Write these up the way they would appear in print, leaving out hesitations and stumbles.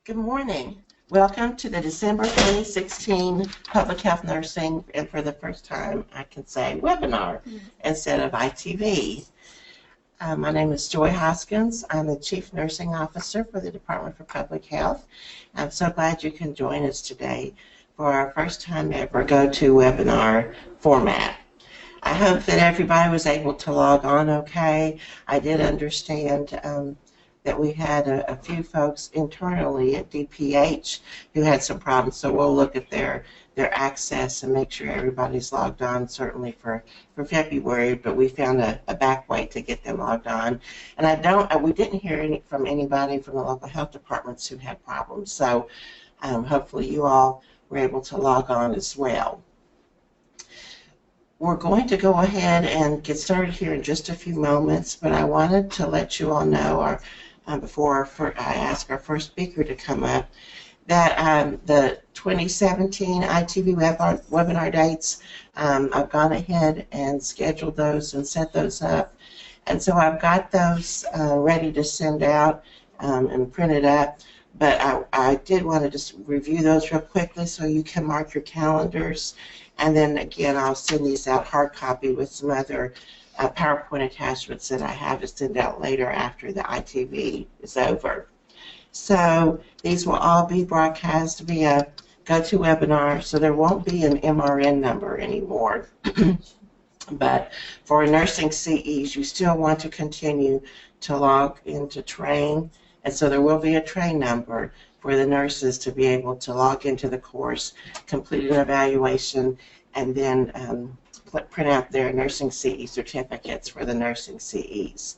Good morning. Welcome to the December 2016 Public Health Nursing, and for the first time I can say webinar instead of ITV. My name is Joy Hoskins. I'm the Chief Nursing Officer for the Department for Public Health. I'm so glad you can join us today for our first time ever GoToWebinar format. I hope that everybody was able to log on okay. I did understand that we had a few folks internally at DPH who had some problems, so we'll look at their access and make sure everybody's logged on, certainly for February, but we found a back way to get them logged on. And we didn't hear from anybody from the local health departments who had problems, so hopefully you all were able to log on as well. We're going to go ahead and get started here in just a few moments, but I wanted to let you all know, before I ask our first speaker to come up, that the 2017 ITV webinar dates, I've gone ahead and scheduled those and set those up. And so I've got those ready to send out and printed up. But I did want to just review those real quickly so you can mark your calendars. And then again, I'll send these out hard copy with some other PowerPoint attachments that I have to send out later after the ITV is over. So these will all be broadcast via GoToWebinar, so there won't be an MRN number anymore. But for nursing CEs, you still want to continue to log into train, and so there will be a train number for the nurses to be able to log into the course, complete an evaluation, and then print out their nursing CE certificates for the nursing CEs.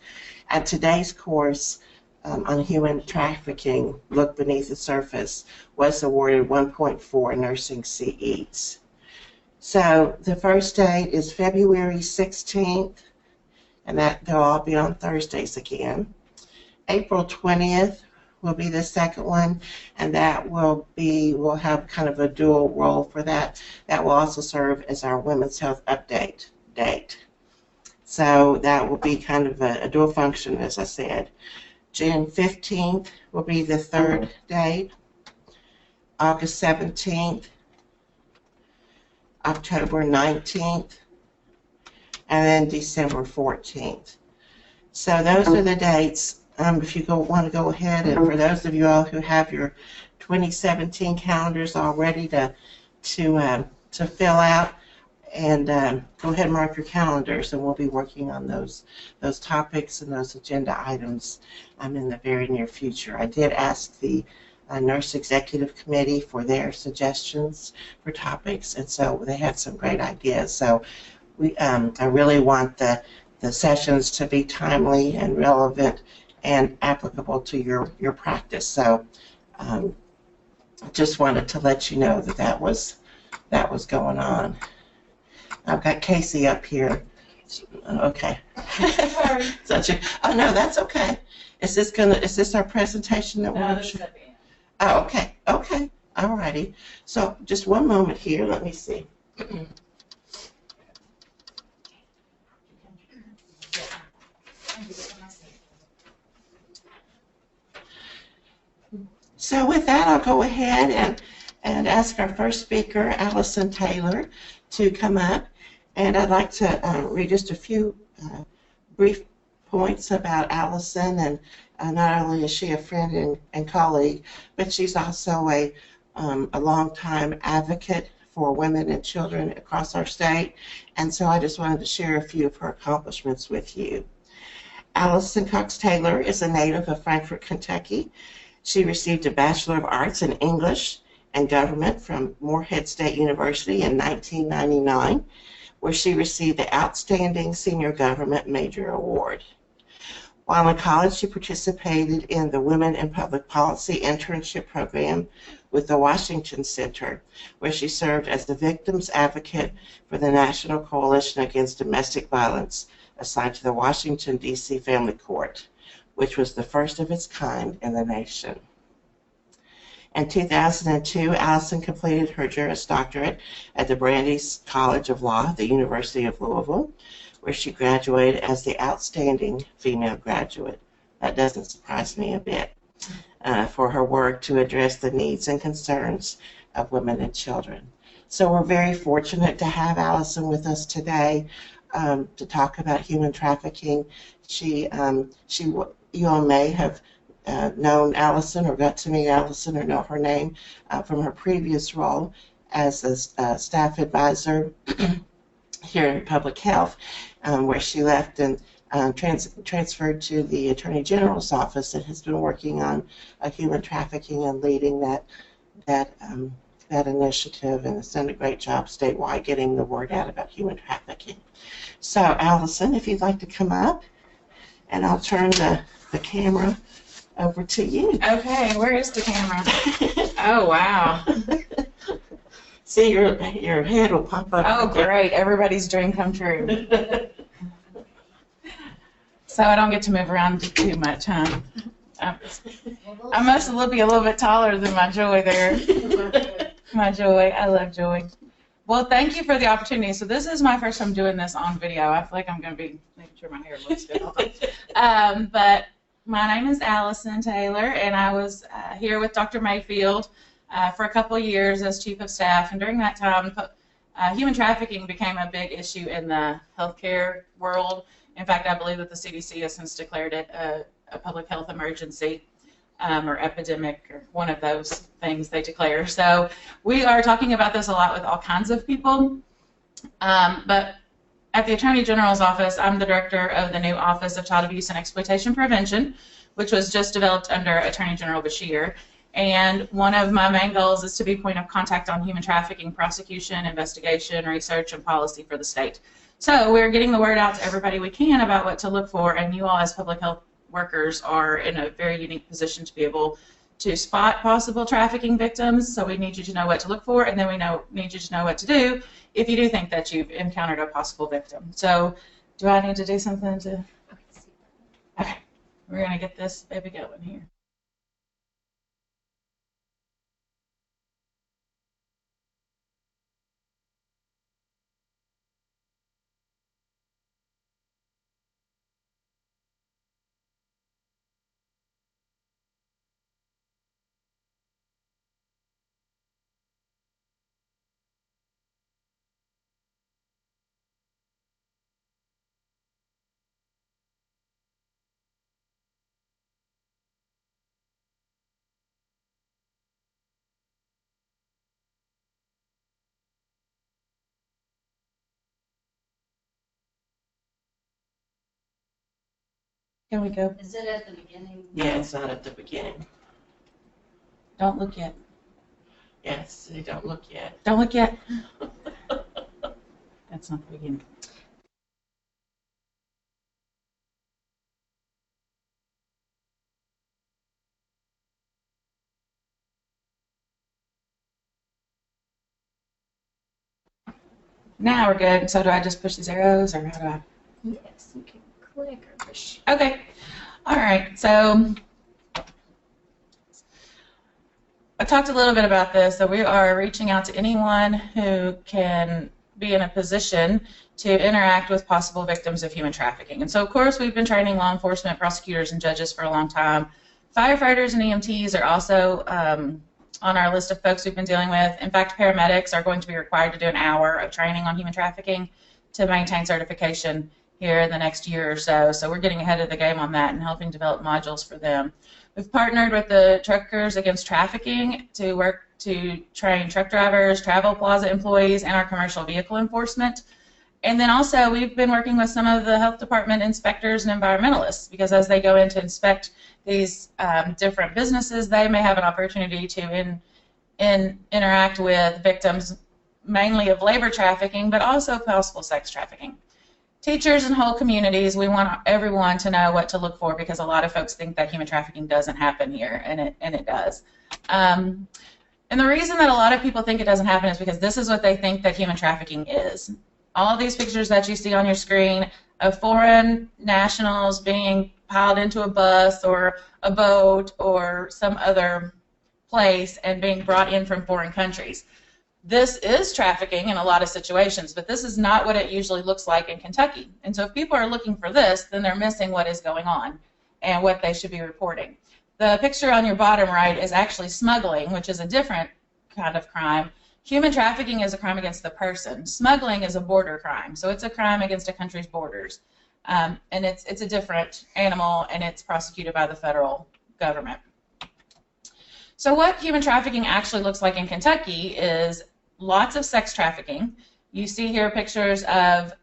At today's course on human trafficking, Look Beneath the Surface, was awarded 1.4 nursing CEs. So the first date is February 16th, and they'll all be on Thursdays again. April 20th will be the second one, and that we'll have kind of a dual role for that. That will also serve as our Women's Health Update date. So that will be kind of a dual function, as I said. June 15th will be the third date, August 17th, October 19th, and then December 14th. So those are the dates. If you want to go ahead, and for those of you all who have your 2017 calendars all ready to fill out, and go ahead and mark your calendars, and we'll be working on those topics and those agenda items in the very near future. I did ask the Nurse Executive Committee for their suggestions for topics, and so they had some great ideas. So I really want the sessions to be timely and relevant and applicable to your practice. So just wanted to let you know that was going on. I've got Casey up here. Okay. Sorry. Oh no, that's okay. Is this our presentation that we're showing? Oh, okay. Okay. All righty. So just one moment here. Let me see. So with that, I'll go ahead and ask our first speaker, Allison Taylor, to come up. And I'd like to read just a few brief points about Allison. And not only is she a friend and colleague, but she's also a longtime advocate for women and children across our state. And so I just wanted to share a few of her accomplishments with you. Allison Cox Taylor is a native of Frankfort, Kentucky. She received a Bachelor of Arts in English and Government from Morehead State University in 1999, where she received the Outstanding Senior Government Major Award. While in college, she participated in the Women in Public Policy Internship Program with the Washington Center, where she served as the Victims Advocate for the National Coalition Against Domestic Violence, assigned to the Washington, D.C. Family Court, which was the first of its kind in the nation. In 2002, Allison completed her Juris Doctorate at the Brandeis College of Law at the University of Louisville, where she graduated as the Outstanding Female Graduate. That doesn't surprise me a bit. for her work to address the needs and concerns of women and children. So we're very fortunate to have Allison with us today to talk about human trafficking. You all may have known Allison or got to meet Allison or know her name from her previous role as a staff advisor here in public health, where she left and transferred to the Attorney General's office and has been working on human trafficking and leading that initiative, and has done a great job statewide getting the word out about human trafficking. So Allison, if you'd like to come up, and I'll turn the camera over to you. Okay, where is the camera? Oh, wow. See, your head will pop up. Oh, great. Everybody's dream come true. So I don't get to move around too much, huh? I must be a little bit taller than my Joy there. My Joy. I love Joy. Well, thank you for the opportunity. So this is my first time doing this on video. I feel like I'm going to be making sure my hair looks good all the time. But my name is Allison Taylor, and I was here with Dr. Mayfield for a couple of years as Chief of Staff. And during that time, human trafficking became a big issue in the healthcare world. In fact, I believe that the CDC has since declared it a public health emergency or epidemic, or one of those things they declare. So we are talking about this a lot with all kinds of people. But at the Attorney General's office, I'm the director of the new Office of Child Abuse and Exploitation Prevention, which was just developed under Attorney General Bashir. And one of my main goals is to be point of contact on human trafficking prosecution, investigation, research, and policy for the state. So we're getting the word out to everybody we can about what to look for, and you all as public health workers are in a very unique position to be able to spot possible trafficking victims. So we need you to know what to look for, and then we need you to know what to do if you do think that you've encountered a possible victim. So do I need to do something to... Okay, we're going to get this baby going here. Here we go. Is it at the beginning? Yeah, it's not at the beginning. Don't look yet. Yes, they don't look yet. Don't look yet. That's not the beginning. Now we're good. So do I just push these arrows, or how do I? Yes, you can click or push. Okay. All right. So I talked a little bit about this. So we are reaching out to anyone who can be in a position to interact with possible victims of human trafficking. And so, of course, we've been training law enforcement, prosecutors, and judges for a long time. Firefighters and EMTs are also on our list of folks we've been dealing with. In fact, paramedics are going to be required to do an hour of training on human trafficking to maintain certification here in the next year or so. So we're getting ahead of the game on that and helping develop modules for them. We've partnered with the Truckers Against Trafficking to work to train truck drivers, travel plaza employees, and our commercial vehicle enforcement. And then also we've been working with some of the health department inspectors and environmentalists, because as they go in to inspect these different businesses, they may have an opportunity to interact with victims mainly of labor trafficking, but also possible sex trafficking. Teachers and whole communities, we want everyone to know what to look for, because a lot of folks think that human trafficking doesn't happen here, and it does. And the reason that a lot of people think it doesn't happen is because this is what they think that human trafficking is. All of these pictures that you see on your screen of foreign nationals being piled into a bus or a boat or some other place and being brought in from foreign countries. This is trafficking in a lot of situations, but this is not what it usually looks like in Kentucky. And so if people are looking for this, then they're missing what is going on and what they should be reporting. The picture on your bottom right is actually smuggling, which is a different kind of crime. Human trafficking is a crime against the person. Smuggling is a border crime, so it's a crime against a country's borders. And it's a different animal, and it's prosecuted by the federal government. So what human trafficking actually looks like in Kentucky is lots of sex trafficking. You see here pictures of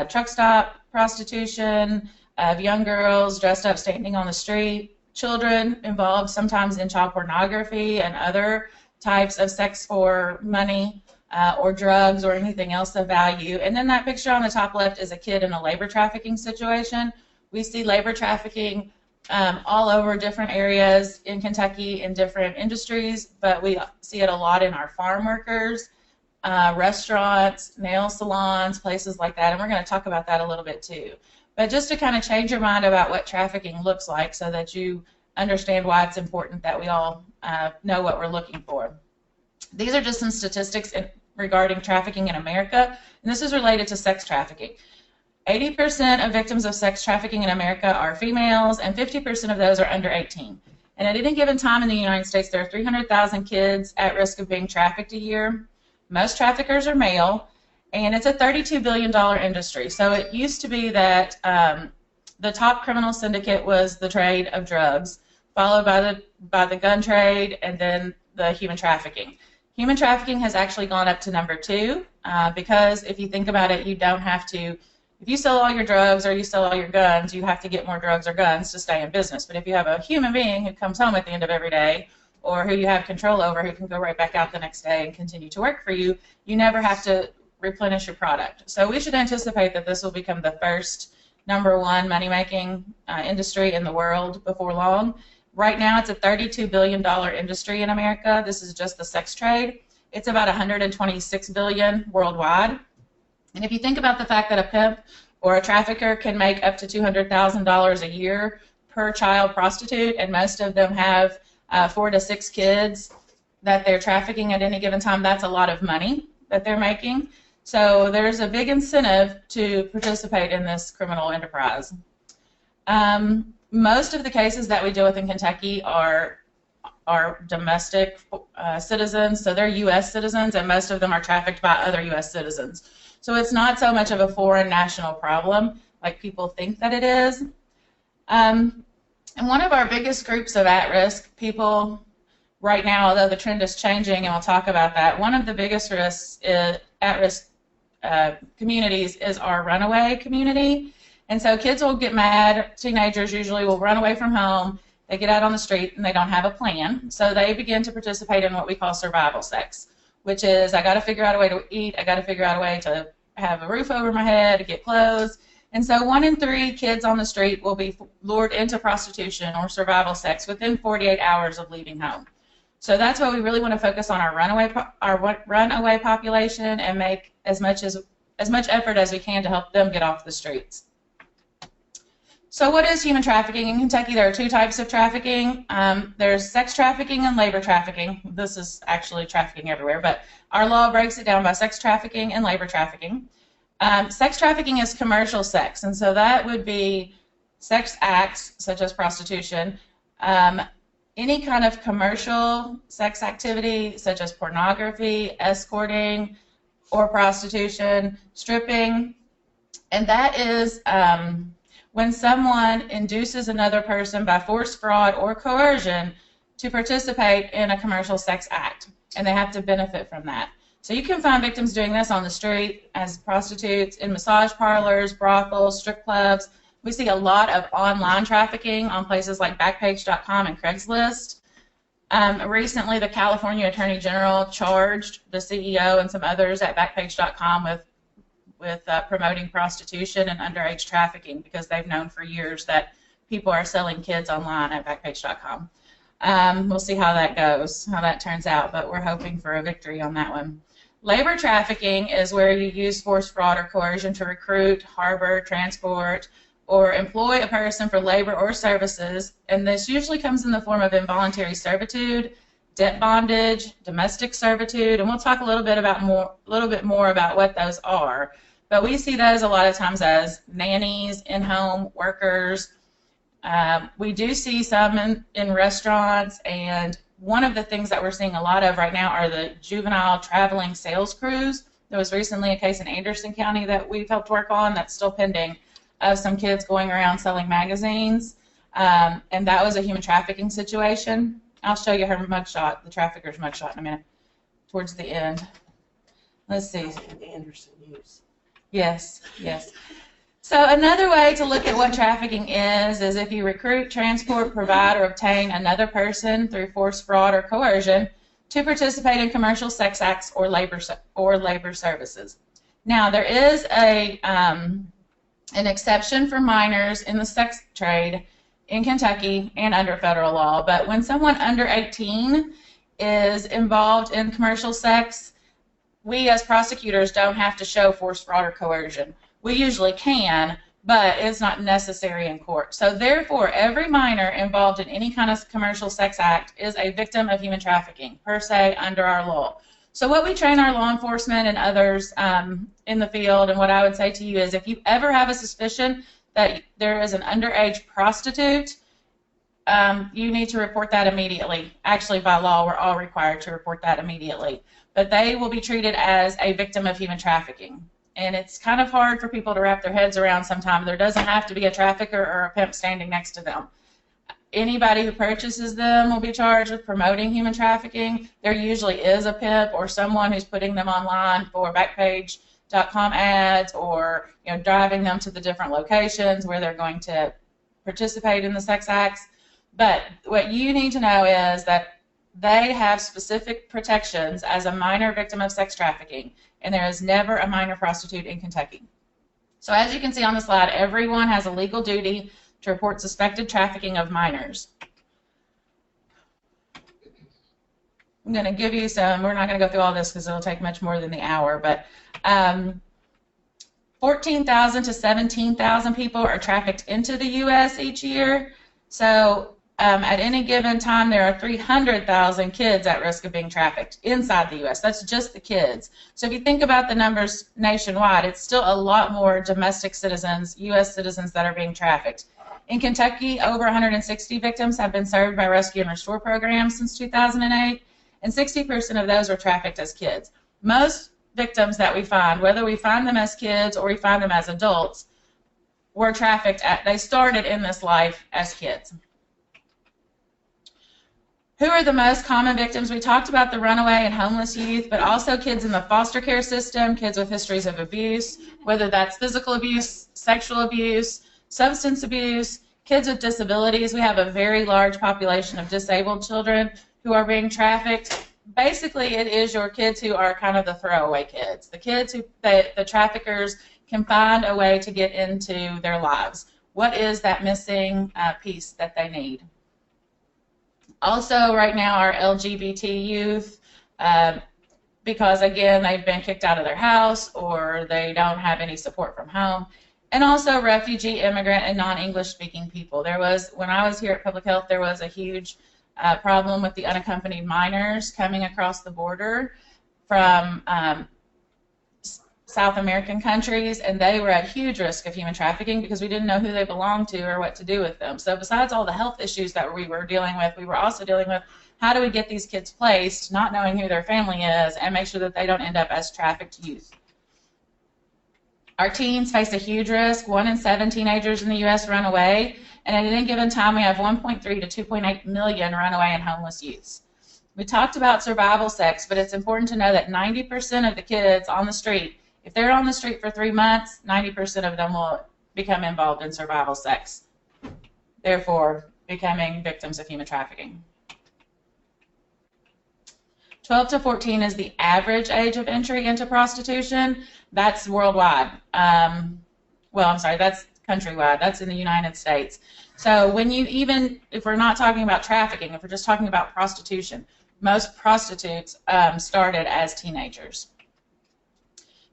truck stop prostitution, of young girls dressed up standing on the street, children involved sometimes in child pornography and other types of sex for money or drugs or anything else of value. And then that picture on the top left is a kid in a labor trafficking situation. We see labor trafficking all over different areas in Kentucky in different industries, but we see it a lot in our farm workers, restaurants, nail salons, places like that, and we're going to talk about that a little bit too. But just to kind of change your mind about what trafficking looks like so that you understand why it's important that we all know what we're looking for. These are just some statistics regarding trafficking in America, and this is related to sex trafficking. 80% of victims of sex trafficking in America are females, and 50% of those are under 18. And at any given time in the United States, there are 300,000 kids at risk of being trafficked a year. Most traffickers are male, and it's a $32 billion industry. So it used to be that the top criminal syndicate was the trade of drugs, followed by the gun trade, and then the human trafficking. Human trafficking has actually gone up to number 2 because if you think about it, you don't have to. If you sell all your drugs or you sell all your guns, you have to get more drugs or guns to stay in business. But if you have a human being who comes home at the end of every day or who you have control over, who can go right back out the next day and continue to work for you, you never have to replenish your product. So we should anticipate that this will become the first #1 money-making industry in the world before long. Right now, it's a $32 billion industry in America. This is just the sex trade. It's about $126 billion worldwide. And if you think about the fact that a pimp or a trafficker can make up to $200,000 a year per child prostitute, and most of them have 4 to 6 kids that they're trafficking at any given time, that's a lot of money that they're making. So there's a big incentive to participate in this criminal enterprise. Most of the cases that we deal with in Kentucky are domestic citizens, so they're U.S. citizens, and most of them are trafficked by other U.S. citizens. So it's not so much of a foreign national problem like people think that it is. And one of our biggest groups of at-risk people right now, although the trend is changing, and we'll talk about that, one of the biggest risks at-risk communities is our runaway community. And so kids will get mad, teenagers usually will run away from home, they get out on the street and they don't have a plan. So they begin to participate in what we call survival sex, which is I got to figure out a way to eat, I got to figure out a way to have a roof over my head, to get clothes. And so 1 in 3 kids on the street will be lured into prostitution or survival sex within 48 hours of leaving home. So that's why we really want to focus on our runaway population and make as much effort as we can to help them get off the streets. So what is human trafficking? In Kentucky, there are 2 types of trafficking. There's sex trafficking and labor trafficking. This is actually trafficking everywhere, but our law breaks it down by sex trafficking and labor trafficking. Sex trafficking is commercial sex, and so that would be sex acts such as prostitution, any kind of commercial sex activity such as pornography, escorting, or prostitution, stripping, and that is when someone induces another person by force, fraud, or coercion to participate in a commercial sex act, and they have to benefit from that. So you can find victims doing this on the street as prostitutes, in massage parlors, brothels, strip clubs. We see a lot of online trafficking on places like Backpage.com and Craigslist. Recently, the California Attorney General charged the CEO and some others at Backpage.com with promoting prostitution and underage trafficking because they've known for years that people are selling kids online at Backpage.com. We'll see how that goes, how that turns out, but we're hoping for a victory on that one. Labor trafficking is where you use force, fraud, or coercion to recruit, harbor, transport, or employ a person for labor or services, and this usually comes in the form of involuntary servitude, debt bondage, domestic servitude, and we'll talk a little bit more about what those are. But we see those a lot of times as nannies, in-home workers, We do see some in restaurants, and one of the things that we're seeing a lot of right now are the juvenile traveling sales crews. There was recently a case in Anderson County that we've helped work on that's still pending of some kids going around selling magazines, and that was a human trafficking situation. I'll show you her mugshot, the trafficker's mugshot, in a minute, towards the end. Let's see. Anderson News. Yes, yes. So another way to look at what trafficking is if you recruit, transport, provide, or obtain another person through force, fraud, or coercion to participate in commercial sex acts or labor services. Now, there is an exception for minors in the sex trade in Kentucky and under federal law, but when someone under 18 is involved in commercial sex, we as prosecutors don't have to show force, fraud, or coercion. We usually can, but it's not necessary in court. So therefore, every minor involved in any kind of commercial sex act is a victim of human trafficking, per se, under our law. So what we train our law enforcement and others in the field, and what I would say to you is if you ever have a suspicion that there is an underage prostitute, you need to report that immediately. Actually, by law, we're all required to report that immediately. But they will be treated as a victim of human trafficking. And it's kind of hard for people to wrap their heads around sometimes. There doesn't have to be a trafficker or a pimp standing next to them. Anybody who purchases them will be charged with promoting human trafficking. There usually is a pimp or someone who's putting them online for Backpage.com ads, or driving them to the different locations where they're going to participate in the sex acts. But what you need to know is that they have specific protections as a minor victim of sex trafficking, and there is never a minor prostitute in Kentucky. So as you can see on the slide, everyone has a legal duty to report suspected trafficking of minors. I'm going to give you some, we're not going to go through all this because it'll take much more than the hour, but 14,000 to 17,000 people are trafficked into the U.S. each year. So at any given time, there are 300,000 kids at risk of being trafficked inside the U.S. That's just the kids. So if you think about the numbers nationwide, it's still a lot more domestic citizens, U.S. citizens, that are being trafficked. In Kentucky, over 160 victims have been served by rescue and restore programs since 2008, and 60% of those were trafficked as kids. Most victims that we find, whether we find them as kids or we find them as adults, were trafficked they started in this life as kids. Who are the most common victims? We talked about the runaway and homeless youth, but also kids in the foster care system, kids with histories of abuse, whether that's physical abuse, sexual abuse, substance abuse, kids with disabilities. We have a very large population of disabled children who are being trafficked. Basically, it is your kids who are kind of the throwaway kids, the kids who the traffickers can find a way to get into their lives. What is that missing piece that they need? Also, right now, our LGBT youth, because, again, they've been kicked out of their house or they don't have any support from home. And also refugee, immigrant, and non-English speaking people. When I was here at Public Health, there was a huge problem with the unaccompanied minors coming across the border from South American countries, and they were at huge risk of human trafficking because we didn't know who they belonged to or what to do with them. So besides all the health issues that we were dealing with, we were also dealing with how do we get these kids placed, not knowing who their family is, and make sure that they don't end up as trafficked youth. Our teens face a huge risk. 1 in 7 teenagers in the U.S. run away, and at any given time we have 1.3 to 2.8 million runaway and homeless youths. We talked about survival sex, but it's important to know that 90% of the kids on the street, if they're on the street for 3 months, 90% of them will become involved in survival sex, therefore becoming victims of human trafficking. 12 to 14 is the average age of entry into prostitution. That's worldwide. That's countrywide. That's in the United States. So if we're not talking about trafficking, if we're just talking about prostitution, most prostitutes started as teenagers.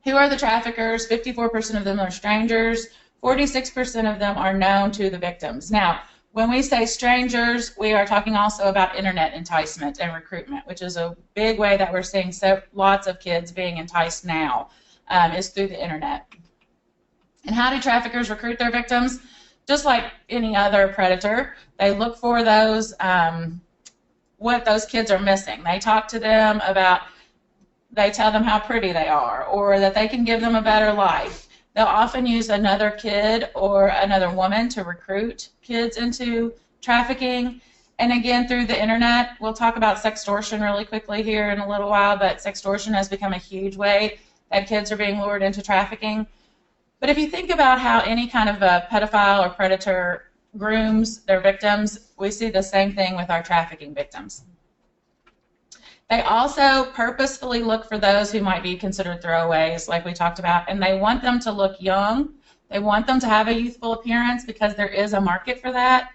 Who are the traffickers? 54% of them are strangers. 46% of them are known to the victims. Now, when we say strangers, we are talking also about internet enticement and recruitment, which is a big way that we're seeing lots of kids being enticed now, is through the internet. And how do traffickers recruit their victims? just like any other predator, they look for those, what those kids are missing. They talk to them about, they tell them how pretty they are, or that they can give them a better life. They'll often use another kid or another woman to recruit kids into trafficking. And again, through the internet, we'll talk about sextortion really quickly here in a little while, but sextortion has become a huge way that kids are being lured into trafficking. But if you think about how any kind of a pedophile or predator grooms their victims, we see the same thing with our trafficking victims. They also purposefully look for those who might be considered throwaways, like we talked about, and they want them to look young. They want them to have a youthful appearance because there is a market for that.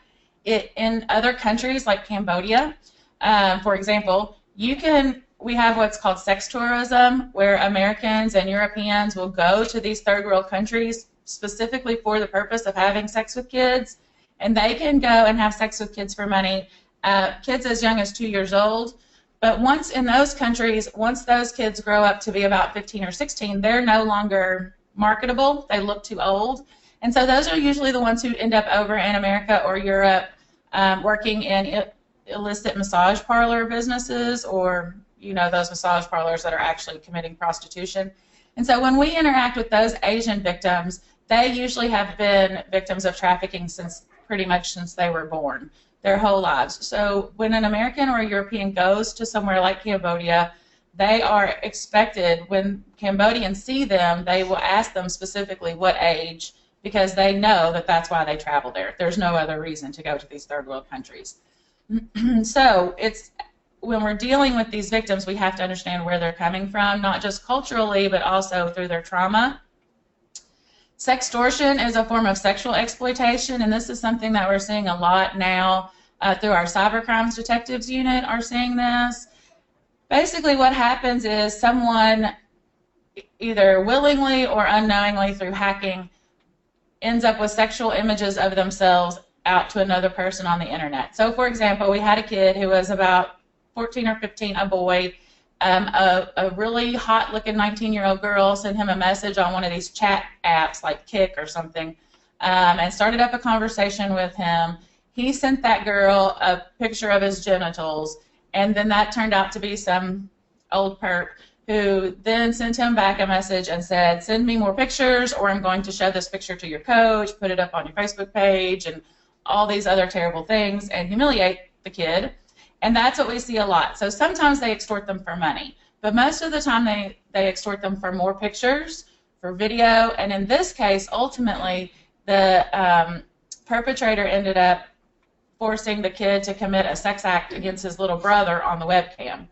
In other countries like Cambodia, for example, we have what's called sex tourism, where Americans and Europeans will go to these third world countries specifically for the purpose of having sex with kids, and they can go and have sex with kids for money, kids as young as 2 years old. But once in those countries, once those kids grow up to be about 15 or 16, they're no longer marketable. They look too old. And so those are usually the ones who end up over in America or Europe working in illicit massage parlor businesses, or, you know, those massage parlors that are actually committing prostitution. And so when we interact with those Asian victims, they usually have been victims of trafficking pretty much since they were born, their whole lives. So when an American or a European goes to somewhere like Cambodia, they are expected, when Cambodians see them, they will ask them specifically what age, because they know that that's why they travel there. There's no other reason to go to these third world countries. So when we're dealing with these victims, we have to understand where they're coming from, not just culturally, but also through their trauma. Sextortion is a form of sexual exploitation, and this is something that we're seeing a lot now through our cybercrimes detectives unit are seeing this. Basically what happens is someone, either willingly or unknowingly through hacking, ends up with sexual images of themselves out to another person on the internet. So for example, we had a kid who was about 14 or 15, a boy, a really hot looking 19-year-old girl sent him a message on one of these chat apps like Kik or something, and started up a conversation with him. He sent that girl a picture of his genitals, and then that turned out to be some old perp who then sent him back a message and said, send me more pictures, or I'm going to show this picture to your coach, put it up on your Facebook page, and all these other terrible things, and humiliate the kid. And that's what we see a lot. So sometimes they extort them for money, but most of the time they extort them for more pictures, for video, and in this case, ultimately, the perpetrator ended up forcing the kid to commit a sex act against his little brother on the webcam.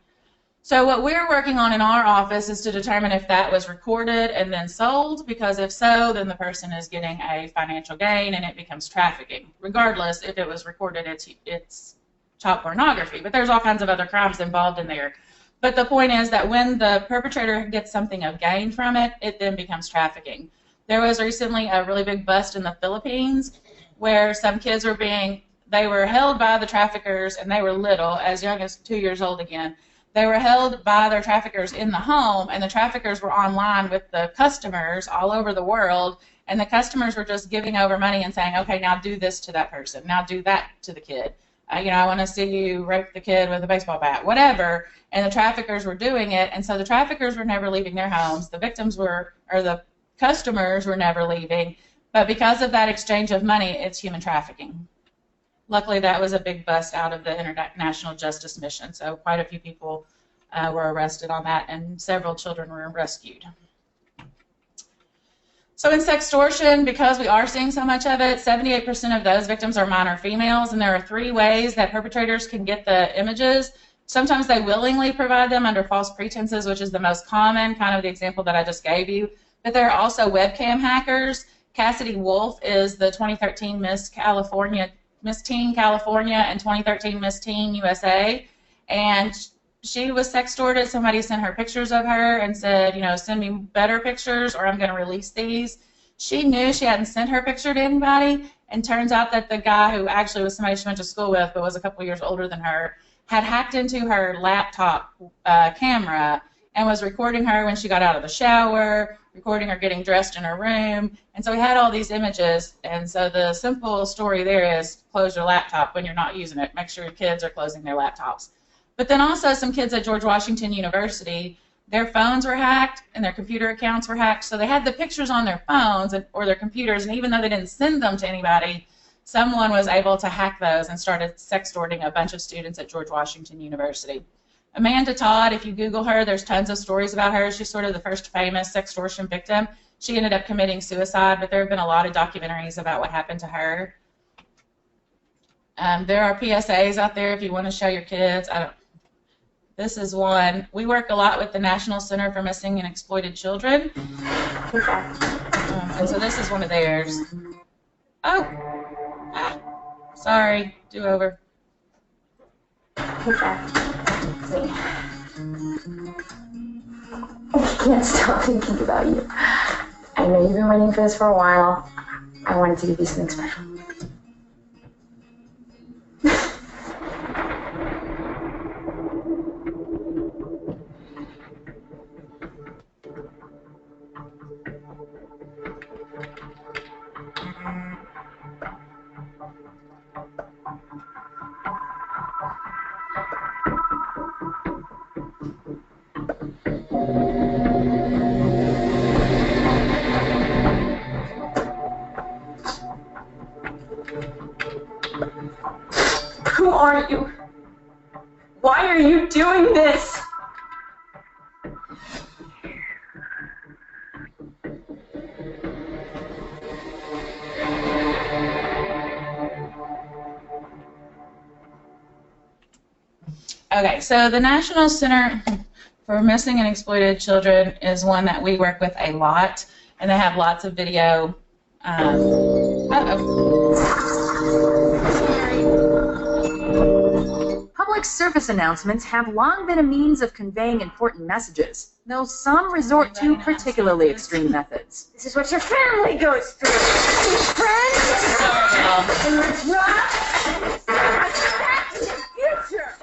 So what we're working on in our office is to determine if that was recorded and then sold, because if so, then the person is getting a financial gain and it becomes trafficking. Regardless, if it was recorded, it's child pornography, but there's all kinds of other crimes involved in there. But the point is that when the perpetrator gets something of gain from it, it then becomes trafficking. There was recently a really big bust in the Philippines where some kids they were held by the traffickers, and they were little, as young as 2 years old again. They were held by their traffickers in the home, and the traffickers were online with the customers all over the world, and the customers were just giving over money and saying, okay, now do this to that person, now do that to the kid. I want to see you rape the kid with a baseball bat, whatever. And the traffickers were doing it, and so the traffickers were never leaving their homes. The the customers were never leaving, but because of that exchange of money, it's human trafficking. Luckily, that was a big bust out of the International Justice Mission, so quite a few people were arrested on that, and several children were rescued. So in sextortion, because we are seeing so much of it, 78% of those victims are minor females, and there are 3 ways that perpetrators can get the images. Sometimes they willingly provide them under false pretenses, which is the most common, kind of the example that I just gave you. But there are also webcam hackers. Cassidy Wolf is the 2013 Miss Teen California and 2013 Miss Teen USA, and she was sextorted. Somebody sent her pictures of her and said, send me better pictures or I'm going to release these. She knew she hadn't sent her picture to anybody, and turns out that the guy who actually was somebody she went to school with but was a couple years older than her had hacked into her laptop camera and was recording her when she got out of the shower, recording her getting dressed in her room. And so we had all these images. And so the simple story there is close your laptop when you're not using it. Make sure your kids are closing their laptops. But then also some kids at George Washington University, their phones were hacked and their computer accounts were hacked. So they had the pictures on their phones or their computers, and even though they didn't send them to anybody, someone was able to hack those and started sextorting a bunch of students at George Washington University. Amanda Todd, if you Google her, there's tons of stories about her. She's sort of the first famous sextortion victim. She ended up committing suicide, but there have been a lot of documentaries about what happened to her. There are PSAs out there if you want to show your kids. This is one. We work a lot with the National Center for Missing and Exploited Children. And so this is one of theirs. Oh, sorry, do over. I can't stop thinking about you. I know you've been waiting for this for a while. I wanted to give you something special. Who are you? Why are you doing this? Okay, so the National Center for Missing and Exploited Children is one that we work with a lot, and they have lots of video. Public service announcements have long been a means of conveying important messages, though some resort to particularly extreme methods. This is what your family goes through. And your friends. And your drugs. That's your future.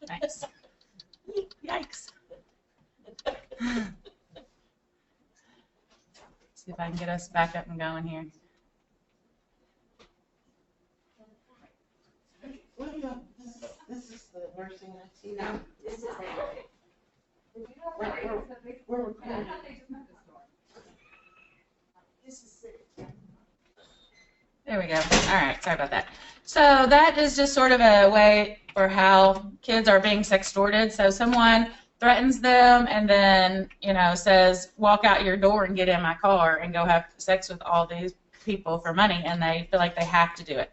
Nice. Yikes. See if I can get us back up and going here. This is the worst thing I've seen. There we go. All right, sorry about that. So that is just sort of a way for how kids are being sextorted. So someone threatens them and then, says, walk out your door and get in my car and go have sex with all these people for money, and they feel like they have to do it.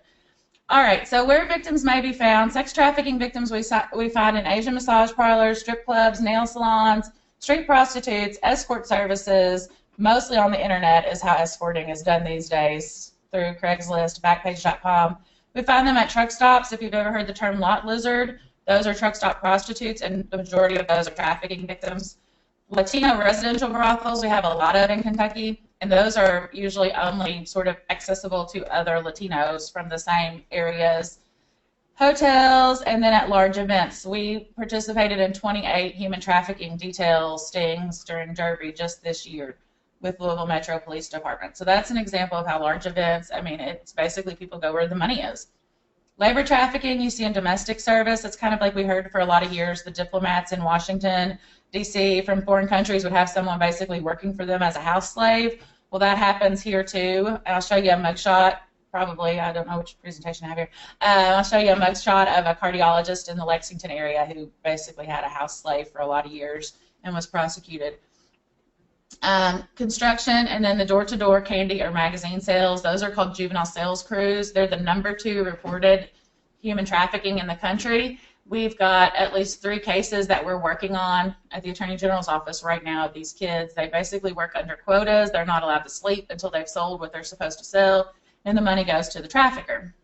All right, so where victims may be found, sex trafficking victims we find in Asian massage parlors, strip clubs, nail salons, street prostitutes, escort services. Mostly on the internet is how escorting is done these days, through Craigslist, Backpage.com. We find them at truck stops. If you've ever heard the term lot lizard, those are truck stop prostitutes, and the majority of those are trafficking victims. Latino residential brothels we have a lot of in Kentucky, and those are usually only sort of accessible to other Latinos from the same areas. Hotels, and then at large events. We participated in 28 human trafficking detail stings during Derby just this year with Louisville Metro Police Department. So that's an example of how large events, it's basically people go where the money is. Labor trafficking you see in domestic service. It's kind of like we heard for a lot of years, the diplomats in Washington, D.C. from foreign countries would have someone basically working for them as a house slave. Well, that happens here too. I'll show you a mugshot, probably. I don't know which presentation I have here. I'll show you a mugshot of a cardiologist in the Lexington area who basically had a house slave for a lot of years and was prosecuted. Construction, and then the door-to-door candy or magazine sales. Those are called juvenile sales crews. They're the #2 reported human trafficking in the country. We've got at least 3 cases that we're working on at the Attorney General's office right now of these kids. They basically work under quotas. They're not allowed to sleep until they've sold what they're supposed to sell, and the money goes to the trafficker.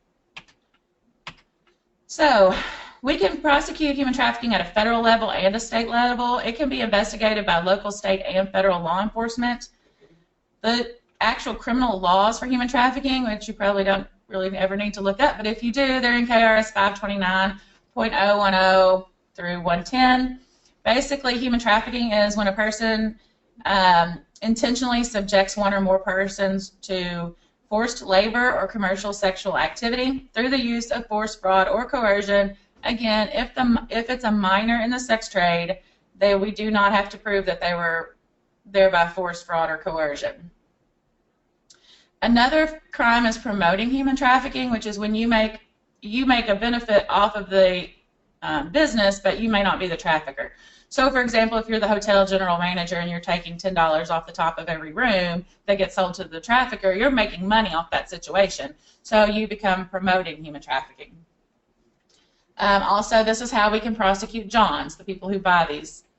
So we can prosecute human trafficking at a federal level and a state level. It can be investigated by local, state, and federal law enforcement. The actual criminal laws for human trafficking, which you probably don't really ever need to look up, but if you do, they're in KRS 529.010 through 110. Basically, human trafficking is when a person intentionally subjects one or more persons to forced labor or commercial sexual activity through the use of force, fraud, or coercion. Again, if it's a minor in the sex trade, we do not have to prove that they were there by force, fraud, or coercion. Another crime is promoting human trafficking, which is when you make a benefit off of the business, but you may not be the trafficker. So, for example, if you're the hotel general manager and you're taking $10 off the top of every room that gets sold to the trafficker, you're making money off that situation. So you become promoting human trafficking. Also, this is how we can prosecute Johns, the people who buy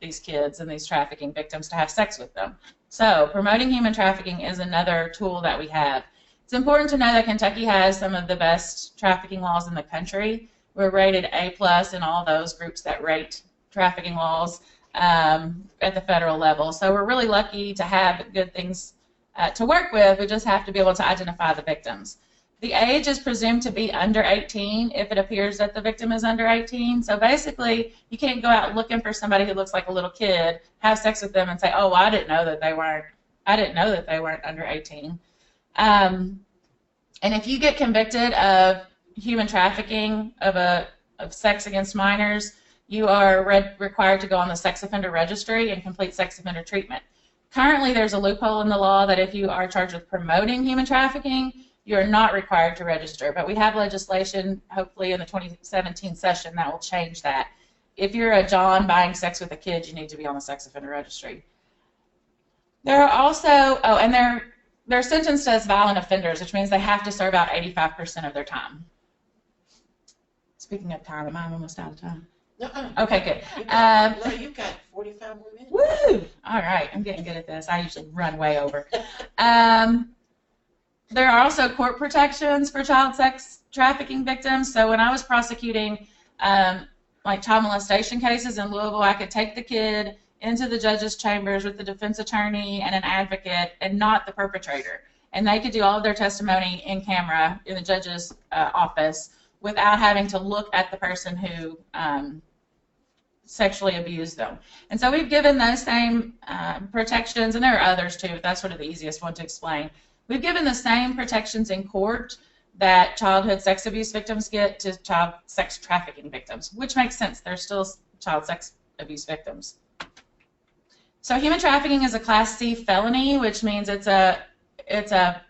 these kids and these trafficking victims to have sex with them. So promoting human trafficking is another tool that we have. It's important to know that Kentucky has some of the best trafficking laws in the country. We're rated A+ in all those groups that rate trafficking laws at the federal level. So we're really lucky to have good things to work with. We just have to be able to identify the victims. The age is presumed to be under 18 if it appears that the victim is under 18. So basically, you can't go out looking for somebody who looks like a little kid, have sex with them, and say, "Oh, well, I didn't know that they weren't under 18." And if you get convicted of human trafficking of sex against minors, you are required to go on the sex offender registry and complete sex offender treatment. Currently, there's a loophole in the law that if you are charged with promoting human trafficking, you are not required to register. But we have legislation, hopefully in the 2017 session, that will change that. If you're a John buying sex with a kid, you need to be on the sex offender registry. There are also, and they're sentenced as violent offenders, which means they have to serve out 85% of their time. Speaking of time, am I almost out of time? Okay, good. You've got 45 more minutes. Woo! All right, I'm getting good at this. I usually run way over. There are also court protections for child sex trafficking victims. So when I was prosecuting like child molestation cases in Louisville, I could take the kid into the judge's chambers with the defense attorney and an advocate and not the perpetrator. And they could do all of their testimony in camera in the judge's office without having to look at the person who sexually abused them. And so we've given those same protections, and there are others too, but that's sort of the easiest one to explain. We've given the same protections in court that childhood sex abuse victims get to child sex trafficking victims, which makes sense. They're still child sex abuse victims. So human trafficking is a Class C felony, which means it's a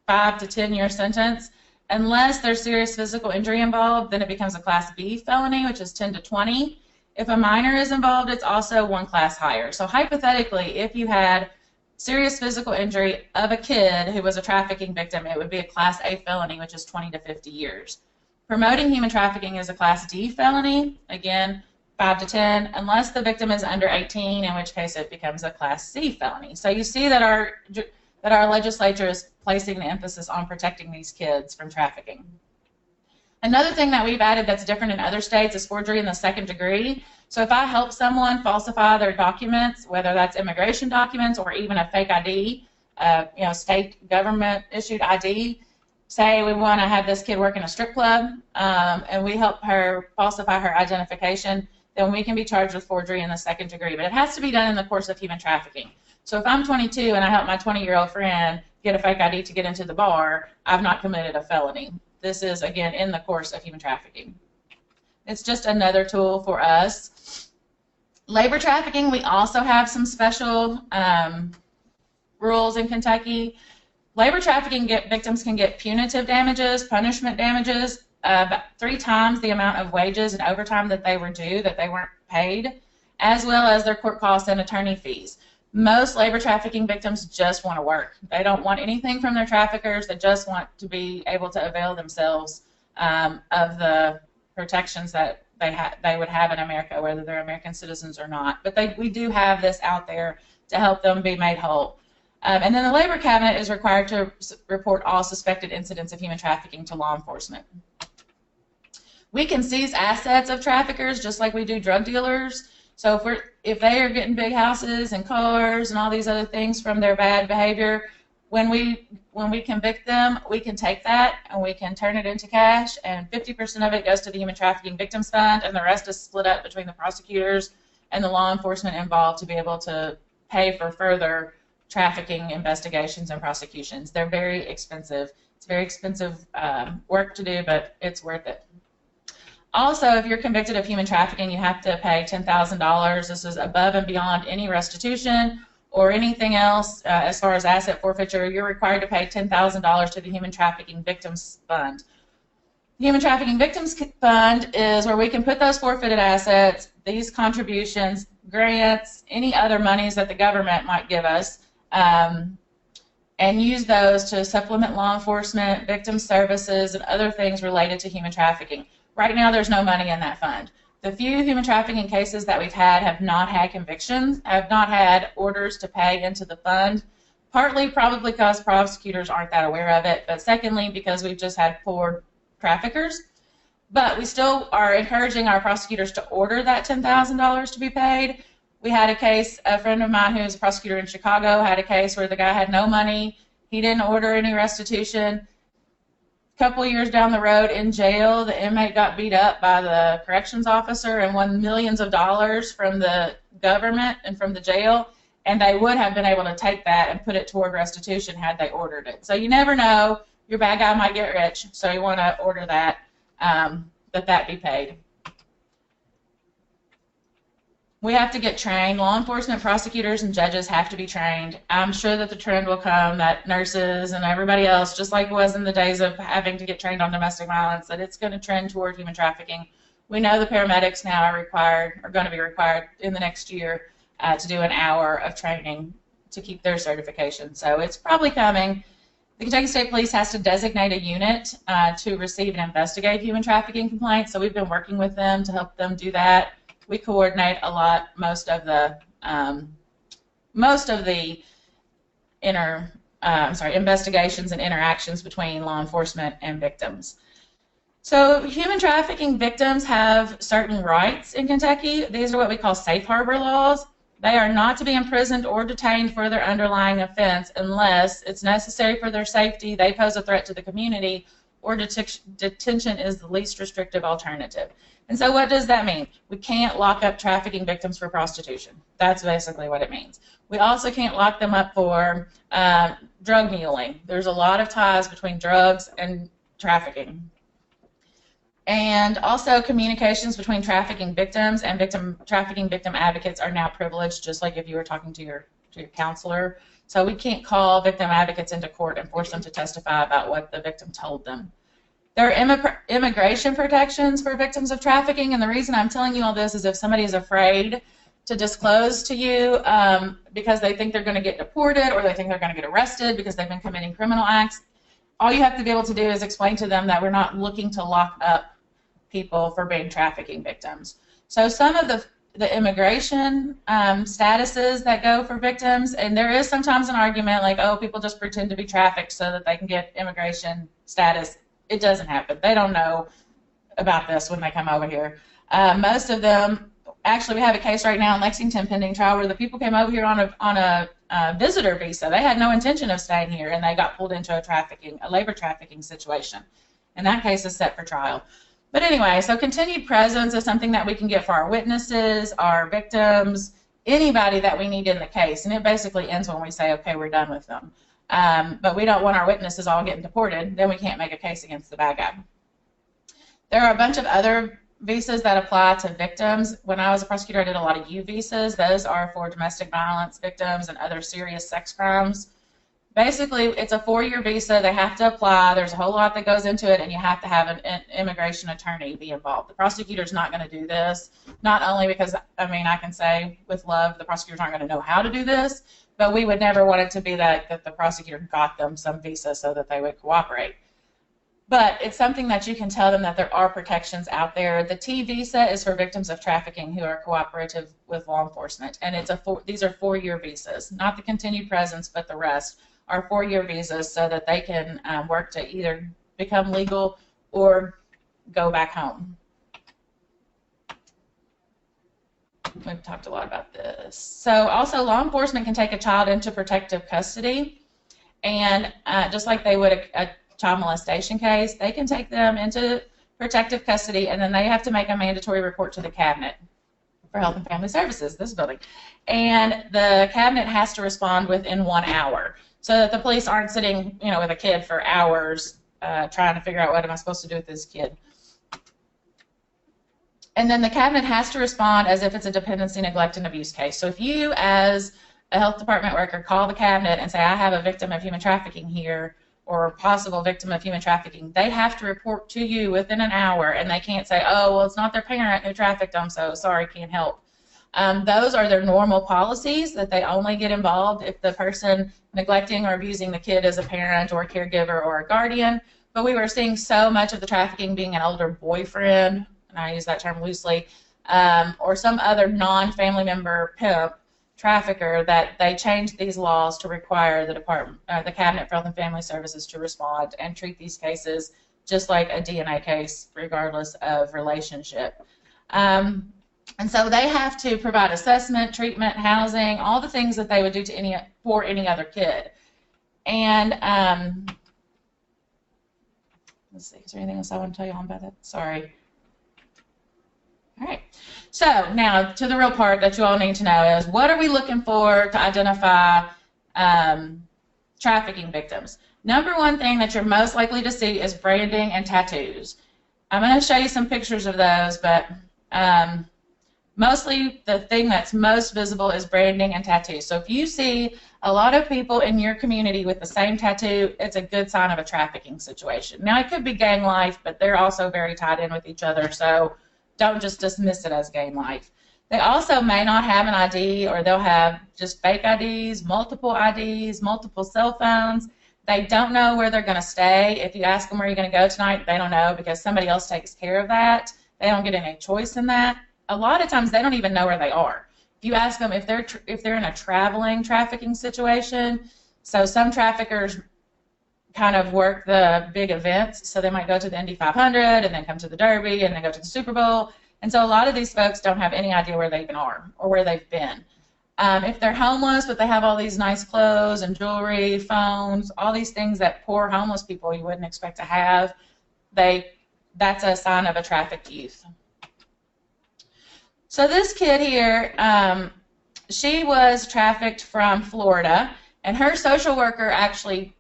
5 to 10 year sentence. Unless there's serious physical injury involved, then it becomes a Class B felony, which is 10 to 20. If a minor is involved, it's also one class higher. So hypothetically, if you had serious physical injury of a kid who was a trafficking victim, it would be a Class A felony, which is 20 to 50 years. Promoting human trafficking is a Class D felony, again, 5 to 10, unless the victim is under 18, in which case it becomes a Class C felony. So you see that our legislature is placing the emphasis on protecting these kids from trafficking. Another thing that we've added that's different in other states is forgery in the second degree. So if I help someone falsify their documents, whether that's immigration documents or even a fake ID, state government issued ID, say we want to have this kid work in a strip club, and we help her falsify her identification, then we can be charged with forgery in the second degree. But it has to be done in the course of human trafficking. So if I'm 22 and I help my 20-year-old friend get a fake ID to get into the bar, I've not committed a felony. This is, again, in the course of human trafficking. It's just another tool for us. Labor trafficking, we also have some special rules in Kentucky. Labor trafficking victims can get punitive damages, punishment damages, about 3 times the amount of wages and overtime that they were due, that they weren't paid, as well as their court costs and attorney fees. Most labor trafficking victims just want to work. They don't want anything from their traffickers. They just want to be able to avail themselves of the protections that they would have in America, whether they're American citizens or not. But we do have this out there to help them be made whole. And then the Labor Cabinet is required to report all suspected incidents of human trafficking to law enforcement. We can seize assets of traffickers just like we do drug dealers. So if they are getting big houses and cars and all these other things from their bad behavior, when we convict them, we can take that and we can turn it into cash, and 50% of it goes to the Human Trafficking Victims Fund, and the rest is split up between the prosecutors and the law enforcement involved to be able to pay for further trafficking investigations and prosecutions. They're very expensive. It's very expensive work to do, but it's worth it. Also, if you're convicted of human trafficking, you have to pay $10,000. This is above and beyond any restitution or anything else. As far as asset forfeiture, you're required to pay $10,000 to the Human Trafficking Victims Fund. The Human Trafficking Victims Fund is where we can put those forfeited assets, these contributions, grants, any other monies that the government might give us, and use those to supplement law enforcement, victim services, and other things related to human trafficking. Right now, there's no money in that fund. The few human trafficking cases that we've had have not had convictions, have not had orders to pay into the fund, partly probably because prosecutors aren't that aware of it, but secondly, because we've just had poor traffickers. But we still are encouraging our prosecutors to order that $10,000 to be paid. We had a case, a friend of mine who's a prosecutor in Chicago had a case where the guy had no money. He didn't order any restitution. A couple years down the road in jail, the inmate got beat up by the corrections officer and won millions of dollars from the government and from the jail, and they would have been able to take that and put it toward restitution had they ordered it. So you never know. Your bad guy might get rich, so you want to order that, that be paid. We have to get trained. Law enforcement, prosecutors, and judges have to be trained. I'm sure that the trend will come that nurses and everybody else, just like it was in the days of having to get trained on domestic violence, that it's going to trend toward human trafficking. We know the paramedics now are going to be required in the next year to do an hour of training to keep their certification. So it's probably coming. The Kentucky State Police has to designate a unit to receive and investigate human trafficking complaints. So we've been working with them to help them do that. We coordinate a lot, most of the investigations and interactions between law enforcement and victims. So human trafficking victims have certain rights in Kentucky. These are what we call safe harbor laws. They are not to be imprisoned or detained for their underlying offense unless it's necessary for their safety, they pose a threat to the community, or detention is the least restrictive alternative. And so what does that mean? We can't lock up trafficking victims for prostitution. That's basically what it means. We also can't lock them up for drug muling. There's a lot of ties between drugs and trafficking. And also communications between trafficking victims and trafficking victim advocates are now privileged, just like if you were talking to your counselor. So we can't call victim advocates into court and force them to testify about what the victim told them. There are immigration protections for victims of trafficking, and the reason I'm telling you all this is if somebody is afraid to disclose to you because they think they're going to get deported or they think they're going to get arrested because they've been committing criminal acts, all you have to be able to do is explain to them that we're not looking to lock up people for being trafficking victims. So some of the immigration statuses that go for victims, and there is sometimes an argument like, oh, people just pretend to be trafficked so that they can get immigration status. It doesn't happen. They don't know about this when they come over here. Most of them, actually we have a case right now in Lexington pending trial where the people came over here on a visitor visa. They had no intention of staying here and they got pulled into a labor trafficking situation. And that case is set for trial. But anyway, so continued presence is something that we can get for our witnesses, our victims, anybody that we need in the case. And it basically ends when we say, okay, we're done with them. But we don't want our witnesses all getting deported. Then we can't make a case against the bad guy. There are a bunch of other visas that apply to victims. When I was a prosecutor, I did a lot of U visas. Those are for domestic violence victims and other serious sex crimes. Basically, it's a 4-year visa. They have to apply. There's a whole lot that goes into it, and you have to have an immigration attorney be involved. The prosecutor's not going to do this, not only because, I mean, I can say with love the prosecutors aren't going to know how to do this, but we would never want it to be that the prosecutor got them some visa so that they would cooperate. But it's something that you can tell them that there are protections out there. The T visa is for victims of trafficking who are cooperative with law enforcement, and these are 4-year visas, not the continued presence, but the rest are 4-year visas so that they can work to either become legal or go back home. We've talked a lot about this. So also law enforcement can take a child into protective custody, and just like they would a child molestation case, they can take them into protective custody, and then they have to make a mandatory report to the cabinet. for Health and Family Services, this building. And the cabinet has to respond within 1 hour so that the police aren't sitting, with a kid for hours trying to figure out what am I supposed to do with this kid. And then the cabinet has to respond as if it's a dependency, neglect, and abuse case. So if you, as a health department worker, call the cabinet and say, I have a victim of human trafficking here, or a possible victim of human trafficking, they have to report to you within an hour, and they can't say, oh, well, it's not their parent who trafficked them, so sorry, can't help. Those are their normal policies, that they only get involved if the person neglecting or abusing the kid is a parent or a caregiver or a guardian. But we were seeing so much of the trafficking being an older boyfriend, and I use that term loosely, or some other non-family member pimp trafficker, that they changed these laws to require the the Cabinet for Health and Family Services to respond and treat these cases just like a DNA case, regardless of relationship. And so they have to provide assessment, treatment, housing, all the things that they would do to for any other kid. And let's see, is there anything else I want to tell you on about that? Sorry. All right. So now to the real part that you all need to know is, what are we looking for to identify trafficking victims? Number one thing that you're most likely to see is branding and tattoos. I'm going to show you some pictures of those, but mostly the thing that's most visible is branding and tattoos. So if you see a lot of people in your community with the same tattoo, it's a good sign of a trafficking situation. Now, it could be gang life, but they're also very tied in with each other, so don't just dismiss it as gang life. They also may not have an ID, or they'll have just fake IDs, multiple cell phones. They don't know where they're going to stay. If you ask them where you're going to go tonight, they don't know because somebody else takes care of that. They don't get any choice in that. A lot of times they don't even know where they are. If you ask them if they're in a traveling trafficking situation, so some traffickers kind of work the big events, so they might go to the Indy 500 and then come to the Derby and then go to the Super Bowl, and so a lot of these folks don't have any idea where they even are or where they've been. If they're homeless but they have all these nice clothes and jewelry, phones, all these things that poor homeless people you wouldn't expect to have, that's a sign of a trafficked youth. So this kid here, she was trafficked from Florida, and her social worker actually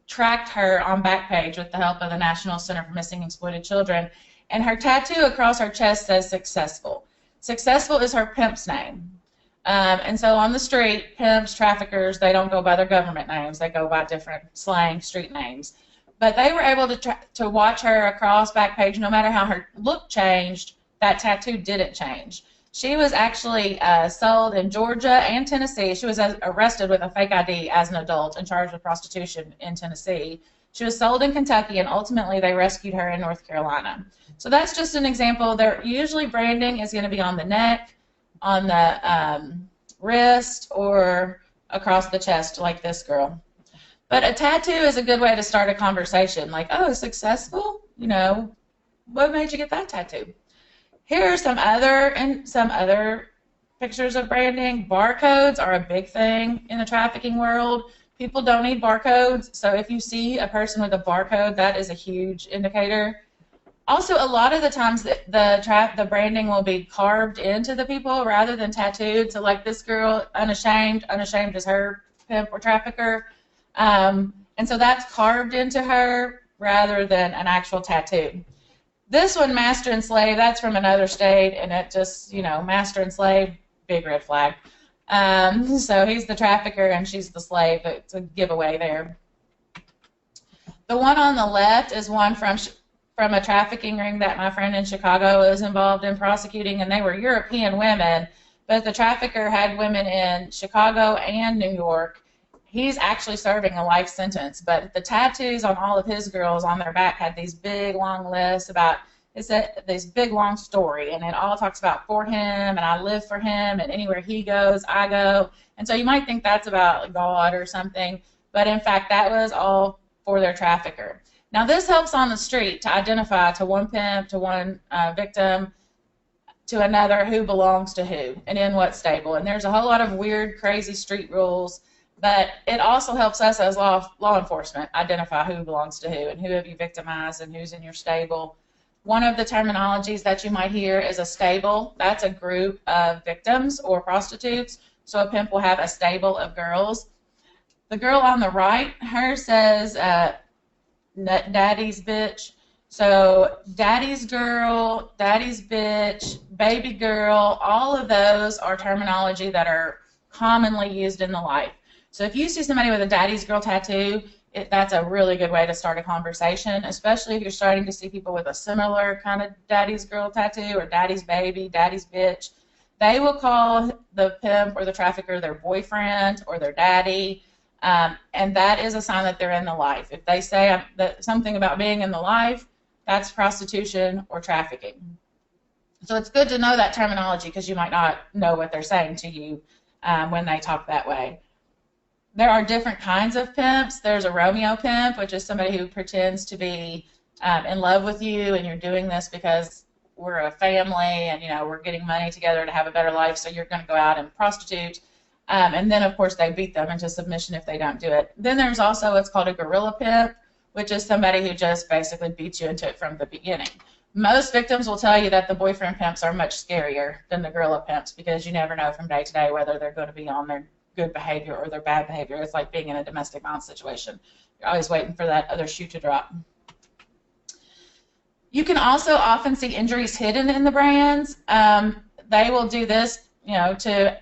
tracked her on Backpage with the help of the National Center for Missing and Exploited Children, and her tattoo across her chest says Successful. Successful is her pimp's name. And so on the street, pimps, traffickers, they don't go by their government names. They go by different slang street names. But they were able to watch her across Backpage. No matter how her look changed, that tattoo didn't change. She was actually sold in Georgia and Tennessee. She was arrested with a fake ID as an adult and charged with prostitution in Tennessee. She was sold in Kentucky, and ultimately they rescued her in North Carolina. So that's just an example. Usually branding is going to be on the neck, on the wrist, or across the chest like this girl. But a tattoo is a good way to start a conversation, like, oh, successful? What made you get that tattoo? Here are some other pictures of branding. Barcodes are a big thing in the trafficking world. People don't need barcodes, so if you see a person with a barcode, that is a huge indicator. Also, a lot of the times the branding will be carved into the people rather than tattooed. So like this girl, Unashamed is her pimp or trafficker. And so that's carved into her rather than an actual tattoo. This one, Master and Slave, that's from another state, and it just, Master and Slave, big red flag. So he's the trafficker and she's the slave. It's a giveaway there. The one on the left is one from a trafficking ring that my friend in Chicago was involved in prosecuting, and they were European women, but the trafficker had women in Chicago and New York. He's actually serving a life sentence, but the tattoos on all of his girls on their back had these big long lists about this big long story, and it all talks about for him, and I live for him, and anywhere he goes, I go. And so you might think that's about God or something, but in fact that was all for their trafficker. Now this helps on the street to identify to one pimp, to one victim, to another who belongs to who and in what stable. And there's a whole lot of weird, crazy street rules. But it also helps us as law enforcement identify who belongs to who and who have you victimized and who's in your stable. One of the terminologies that you might hear is a stable. That's a group of victims or prostitutes. So a pimp will have a stable of girls. The girl on the right, hers says daddy's bitch. So daddy's girl, daddy's bitch, baby girl, all of those are terminology that are commonly used in the life. So if you see somebody with a daddy's girl tattoo, that's a really good way to start a conversation, especially if you're starting to see people with a similar kind of daddy's girl tattoo or daddy's baby, daddy's bitch. They will call the pimp or the trafficker their boyfriend or their daddy, and that is a sign that they're in the life. If they say something about being in the life, that's prostitution or trafficking. So it's good to know that terminology because you might not know what they're saying to you when they talk that way. There are different kinds of pimps. There's a Romeo pimp, which is somebody who pretends to be in love with you, and you're doing this because we're a family and, you know, we're getting money together to have a better life, so you're going to go out and prostitute. And then, of course, they beat them into submission if they don't do it. Then there's also what's called a gorilla pimp, which is somebody who just basically beats you into it from the beginning. Most victims will tell you that the boyfriend pimps are much scarier than the gorilla pimps because you never know from day to day whether they're going to be on their good behavior or their bad behavior. It's like being in a domestic violence situation. You're always waiting for that other shoe to drop. You can also often see injuries hidden in the brands. They will do this, you know, to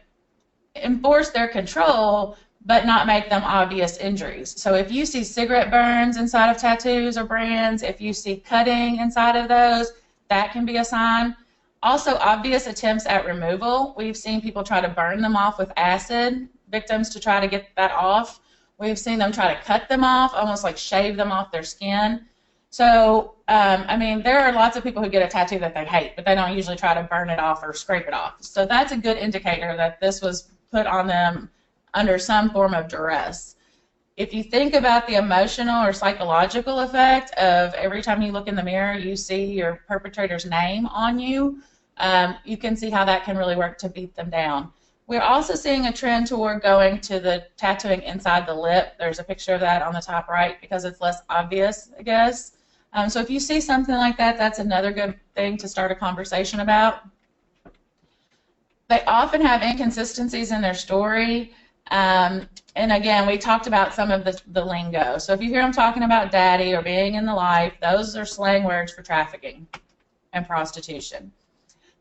enforce their control, but not make them obvious injuries. So if you see cigarette burns inside of tattoos or brands, if you see cutting inside of those, that can be a sign. Also, obvious attempts at removal. We've seen people try to burn them off with acid, victims to try to get that off. We've seen them try to cut them off, almost like shave them off their skin. So, I mean, there are lots of people who get a tattoo that they hate, but they don't usually try to burn it off or scrape it off. So that's a good indicator that this was put on them under some form of duress. If you think about the emotional or psychological effect of every time you look in the mirror, you see your perpetrator's name on you, you can see how that can really work to beat them down. We're also seeing a trend toward going to the tattooing inside the lip. There's a picture of that on the top right because it's less obvious, I guess. So if you see something like that, that's another good thing to start a conversation about. They often have inconsistencies in their story. And again, we talked about some of the lingo. So if you hear them talking about daddy or being in the life, those are slang words for trafficking and prostitution.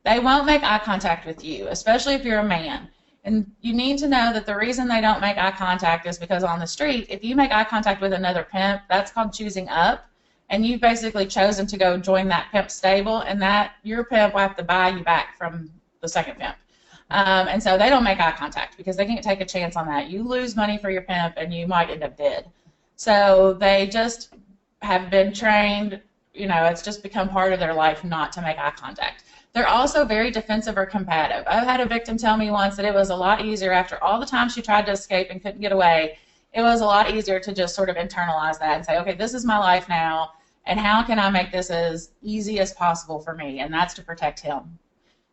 They won't make eye contact with you, especially if you're a man. And you need to know that the reason they don't make eye contact is because on the street, if you make eye contact with another pimp, that's called choosing up. And you've basically chosen to go join that pimp stable, and that your pimp will have to buy you back from the second pimp. And so they don't make eye contact because they can't take a chance on that. You lose money for your pimp and you might end up dead. So they just have been trained, you know, it's just become part of their life not to make eye contact. They're also very defensive or combative. I've had a victim tell me once that it was a lot easier after all the time she tried to escape and couldn't get away. It was a lot easier to just sort of internalize that and say, okay, this is my life now, and how can I make this as easy as possible for me? And that's to protect him.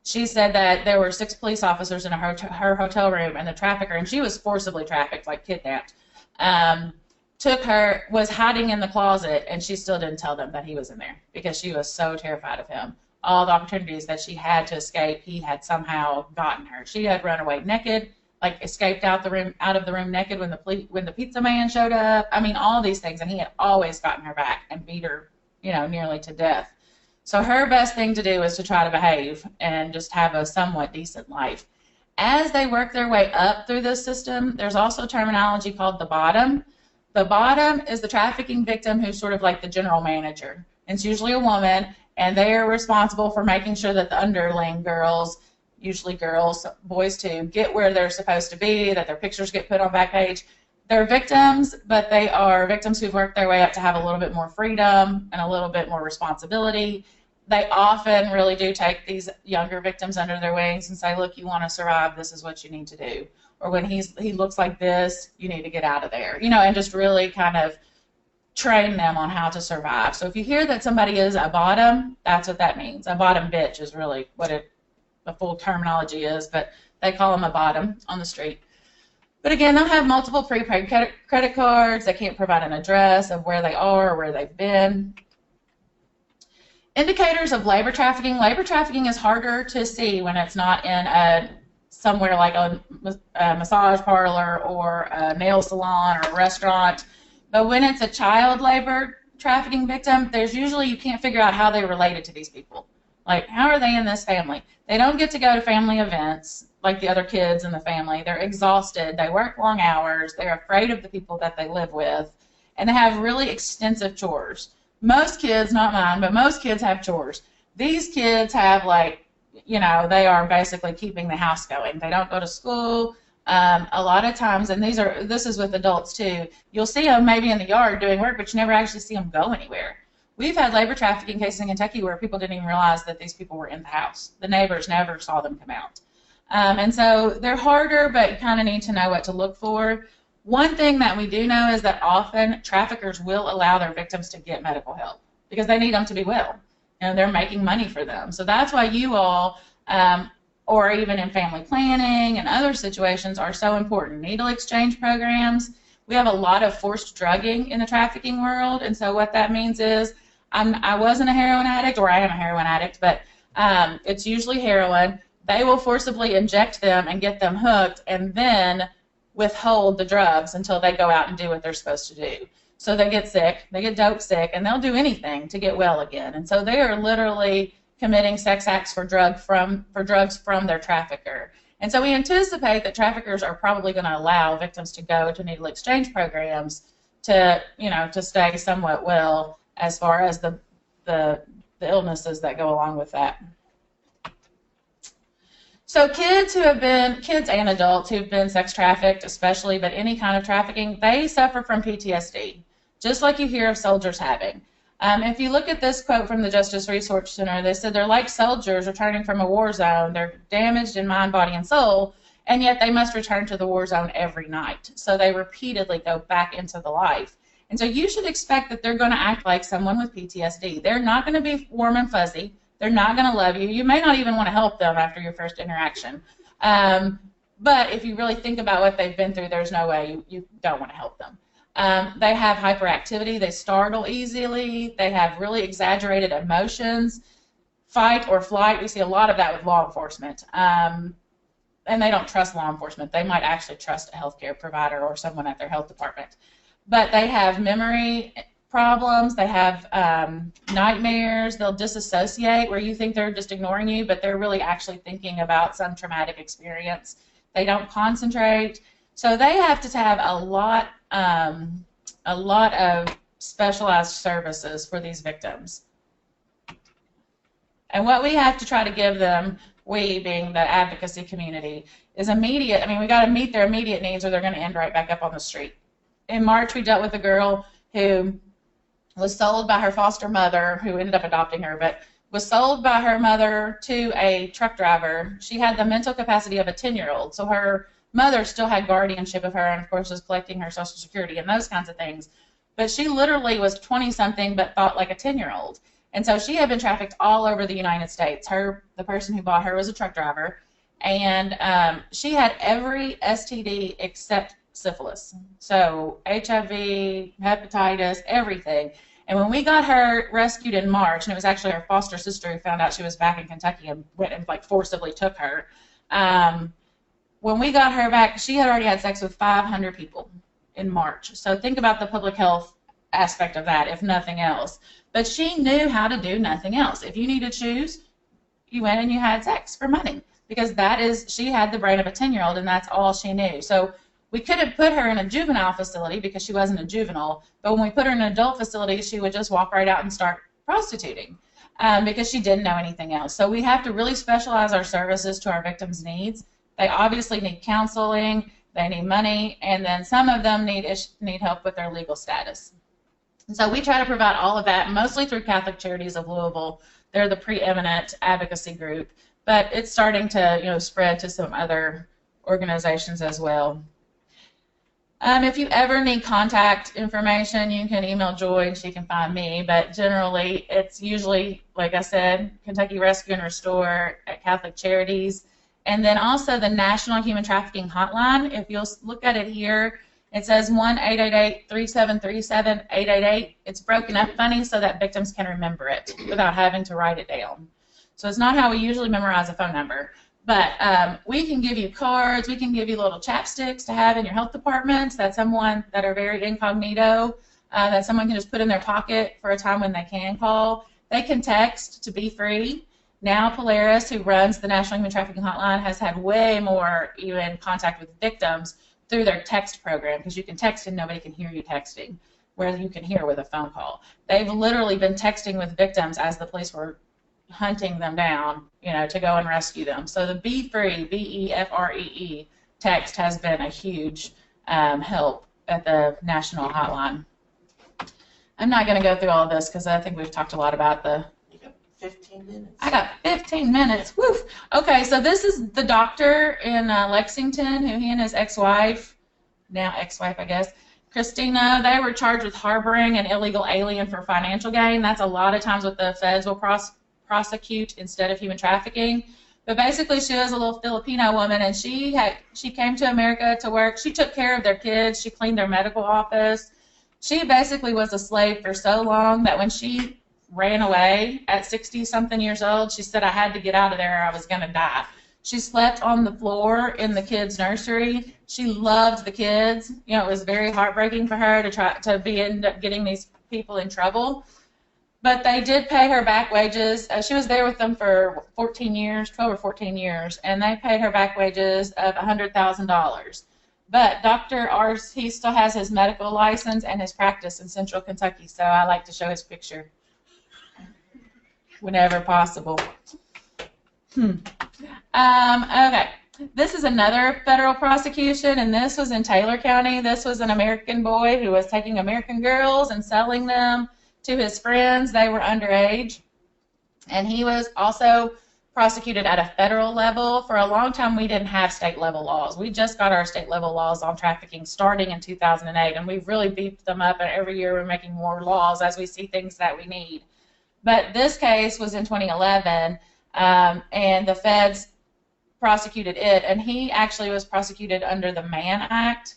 She said that there were 6 police officers in her hotel room, and the trafficker, and she was forcibly trafficked, like kidnapped, was hiding in the closet, and she still didn't tell them that he was in there because she was so terrified of him. All the opportunities that she had to escape, he had somehow gotten her. She had run away naked, like escaped out of the room naked when the pizza man showed up. I mean, all these things, and he had always gotten her back and beat her, you know, nearly to death. So her best thing to do is to try to behave and just have a somewhat decent life. As they work their way up through this system, there's also terminology called the bottom. The bottom is the trafficking victim who's sort of like the general manager. It's usually a woman, and they are responsible for making sure that the underling girls, usually girls, boys too, get where they're supposed to be, that their pictures get put on Backpage. They're victims, but they are victims who've worked their way up to have a little bit more freedom and a little bit more responsibility. They often really do take these younger victims under their wings and say, look, you want to survive, this is what you need to do. Or when he looks like this, you need to get out of there. You know, and just really kind of train them on how to survive. So if you hear that somebody is a bottom, that's what that means. A bottom bitch is really what the full terminology is, but they call them a bottom on the street. But again, they'll have multiple prepaid credit cards. They can't provide an address of where they are or where they've been. Indicators of labor trafficking. Labor trafficking is harder to see when it's not in somewhere like a massage parlor or a nail salon or a restaurant. But when it's a child labor trafficking victim, there's usually, you can't figure out how they related to these people. Like, how are they in this family? They don't get to go to family events like the other kids in the family. They're exhausted. They work long hours. They're afraid of the people that they live with. And they have really extensive chores. Most kids, not mine, but most kids have chores. These kids have, like, you know, they are basically keeping the house going. They don't go to school. A lot of times, and this is with adults too, you'll see them maybe in the yard doing work, but you never actually see them go anywhere. We've had labor trafficking cases in Kentucky where people didn't even realize that these people were in the house. The neighbors never saw them come out. And so they're harder, but you kind of need to know what to look for. One thing that we do know is that often traffickers will allow their victims to get medical help because they need them to be well. You know, they're making money for them. So that's why you all, or even in family planning and other situations, are so important. Needle exchange programs. We have a lot of forced drugging in the trafficking world, and so what that means is I wasn't a heroin addict, or I am a heroin addict, but it's usually heroin. They will forcibly inject them and get them hooked and then withhold the drugs until they go out and do what they're supposed to do. So they get sick, they get dope sick, and they'll do anything to get well again. And so they are literally committing sex acts for drugs from their trafficker. And so we anticipate that traffickers are probably going to allow victims to go to needle exchange programs to, you know, to stay somewhat well as far as the illnesses that go along with that. So kids and adults who've been sex trafficked especially, but any kind of trafficking, they suffer from PTSD, just like you hear of soldiers having. If you look at this quote from the Justice Resource Center, they said they're like soldiers returning from a war zone. They're damaged in mind, body, and soul, and yet they must return to the war zone every night. So they repeatedly go back into the life. And so you should expect that they're going to act like someone with PTSD. They're not going to be warm and fuzzy. They're not going to love you. You may not even want to help them after your first interaction. But if you really think about what they've been through, there's no way you don't want to help them. They have hyperactivity. They startle easily. They have really exaggerated emotions. Fight or flight, we see a lot of that with law enforcement. And they don't trust law enforcement. They might actually trust a healthcare provider or someone at their health department. But they have memory problems. They have nightmares. They'll disassociate, where you think they're just ignoring you, but they're really actually thinking about some traumatic experience. They don't concentrate. So they have to have a lot of specialized services for these victims. And what we have to try to give them, we being the advocacy community, is immediate. I mean, we got to meet their immediate needs or they're going to end right back up on the street. In March, we dealt with a girl who was sold by her foster mother, who ended up adopting her, but was sold by her mother to a truck driver. She had the mental capacity of a 10-year-old, so her mother still had guardianship of her and, of course, was collecting her Social Security and those kinds of things. But she literally was 20-something but thought like a 10-year-old. And so she had been trafficked all over the United States. The person who bought her was a truck driver, and she had every STD except syphilis. So HIV, hepatitis, everything. And when we got her rescued in March, and it was actually her foster sister who found out she was back in Kentucky and went and like forcibly took her. When we got her back, she had already had sex with 500 people in March. So think about the public health aspect of that, if nothing else. But she knew how to do nothing else. If you needed shoes, you went and you had sex for money, because she had the brain of a 10-year-old, and that's all she knew. So we could have put her in a juvenile facility because she wasn't a juvenile, but when we put her in an adult facility, she would just walk right out and start prostituting because she didn't know anything else. So we have to really specialize our services to our victims' needs. They obviously need counseling, they need money, and then some of them need help with their legal status. And so we try to provide all of that, mostly through Catholic Charities of Louisville. They're the preeminent advocacy group, but it's starting to spread to some other organizations as well. If you ever need contact information, you can email Joy and she can find me, but generally it's usually, like I said, Kentucky Rescue and Restore at Catholic Charities, and then also the National Human Trafficking Hotline. If you'll look at it here, It says 1-888-3737-888. It's broken up funny so that victims can remember it without having to write it down. So it's not how we usually memorize a phone number. But we can give you cards. We can give you little chapsticks to have in your health departments that are very incognito, that someone can just put in their pocket for a time when they can call. They can text to be free. Now Polaris, who runs the National Human Trafficking Hotline, has had way more even contact with victims through their text program, because you can text and nobody can hear you texting, whereas you can hear with a phone call. They've literally been texting with victims as the police were hunting them down, to go and rescue them. So the Be Free, BEFREE text has been a huge help at the national hotline. I'm not going to go through all of this because I think we've talked a lot about the... You got 15 minutes. I got 15 minutes. Woo! Okay, so this is the doctor in Lexington who he and his ex-wife, now ex-wife I guess, Christina, they were charged with harboring an illegal alien for financial gain. That's a lot of times what the feds will prosecute instead of human trafficking. But basically she was a little Filipino woman, and she came to America to work. She took care of their kids. She cleaned their medical office. She basically was a slave for so long that when she ran away at 60-something years old, she said, I had to get out of there or I was going to die. She slept on the floor in the kids' nursery. She loved the kids. It was very heartbreaking for her to end up getting these people in trouble. But they did pay her back wages. She was there with them for 14 years, 12 or 14 years, and they paid her back wages of $100,000. But Dr. Ars, he still has his medical license and his practice in Central Kentucky, so I like to show his picture whenever possible. Okay, this is another federal prosecution, and this was in Taylor County. This was an American boy who was taking American girls and selling them to his friends. They were underage, and he was also prosecuted at a federal level. For a long time, we didn't have state level laws. We just got our state level laws on trafficking starting in 2008, and we've really beefed them up, and every year we're making more laws as we see things that we need. But this case was in 2011, and the feds prosecuted it, and he actually was prosecuted under the Mann Act,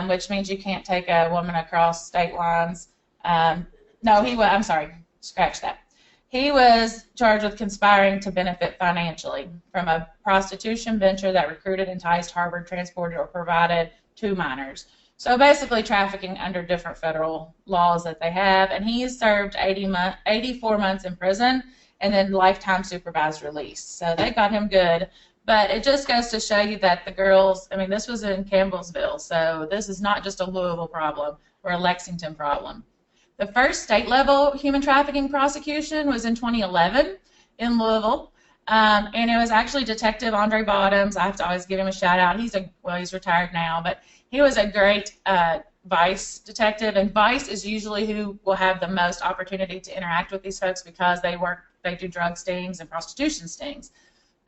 which means you can't take a woman across state lines. No, I'm sorry, scratch that. He was charged with conspiring to benefit financially from a prostitution venture that recruited, enticed, harbored, transported, or provided to minors. So basically trafficking under different federal laws that they have, and he served 84 months in prison and then lifetime supervised release. So they got him good. But it just goes to show you that the girls, this was in Campbellsville, so this is not just a Louisville problem or a Lexington problem. The first state-level human trafficking prosecution was in 2011 in Louisville, and it was actually Detective Andre Bottoms. I have to always give him a shout-out. He's retired now, but he was a great Vice detective, and Vice is usually who will have the most opportunity to interact with these folks because they do drug stings and prostitution stings.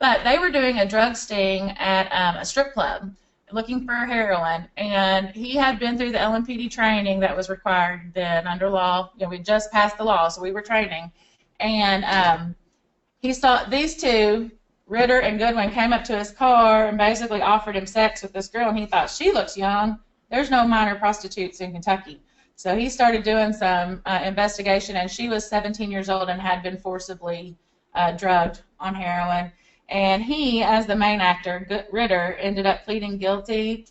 But they were doing a drug sting at a strip club, looking for heroin, and he had been through the LMPD training that was required then under law. We just passed the law, so we were training. And he saw these two, Ritter and Goodwin, came up to his car and basically offered him sex with this girl, and he thought, she looks young. There's no minor prostitutes in Kentucky. So he started doing some investigation, and she was 17 years old and had been forcibly drugged on heroin. And he, as the main actor, Ritter, ended up pleading guilty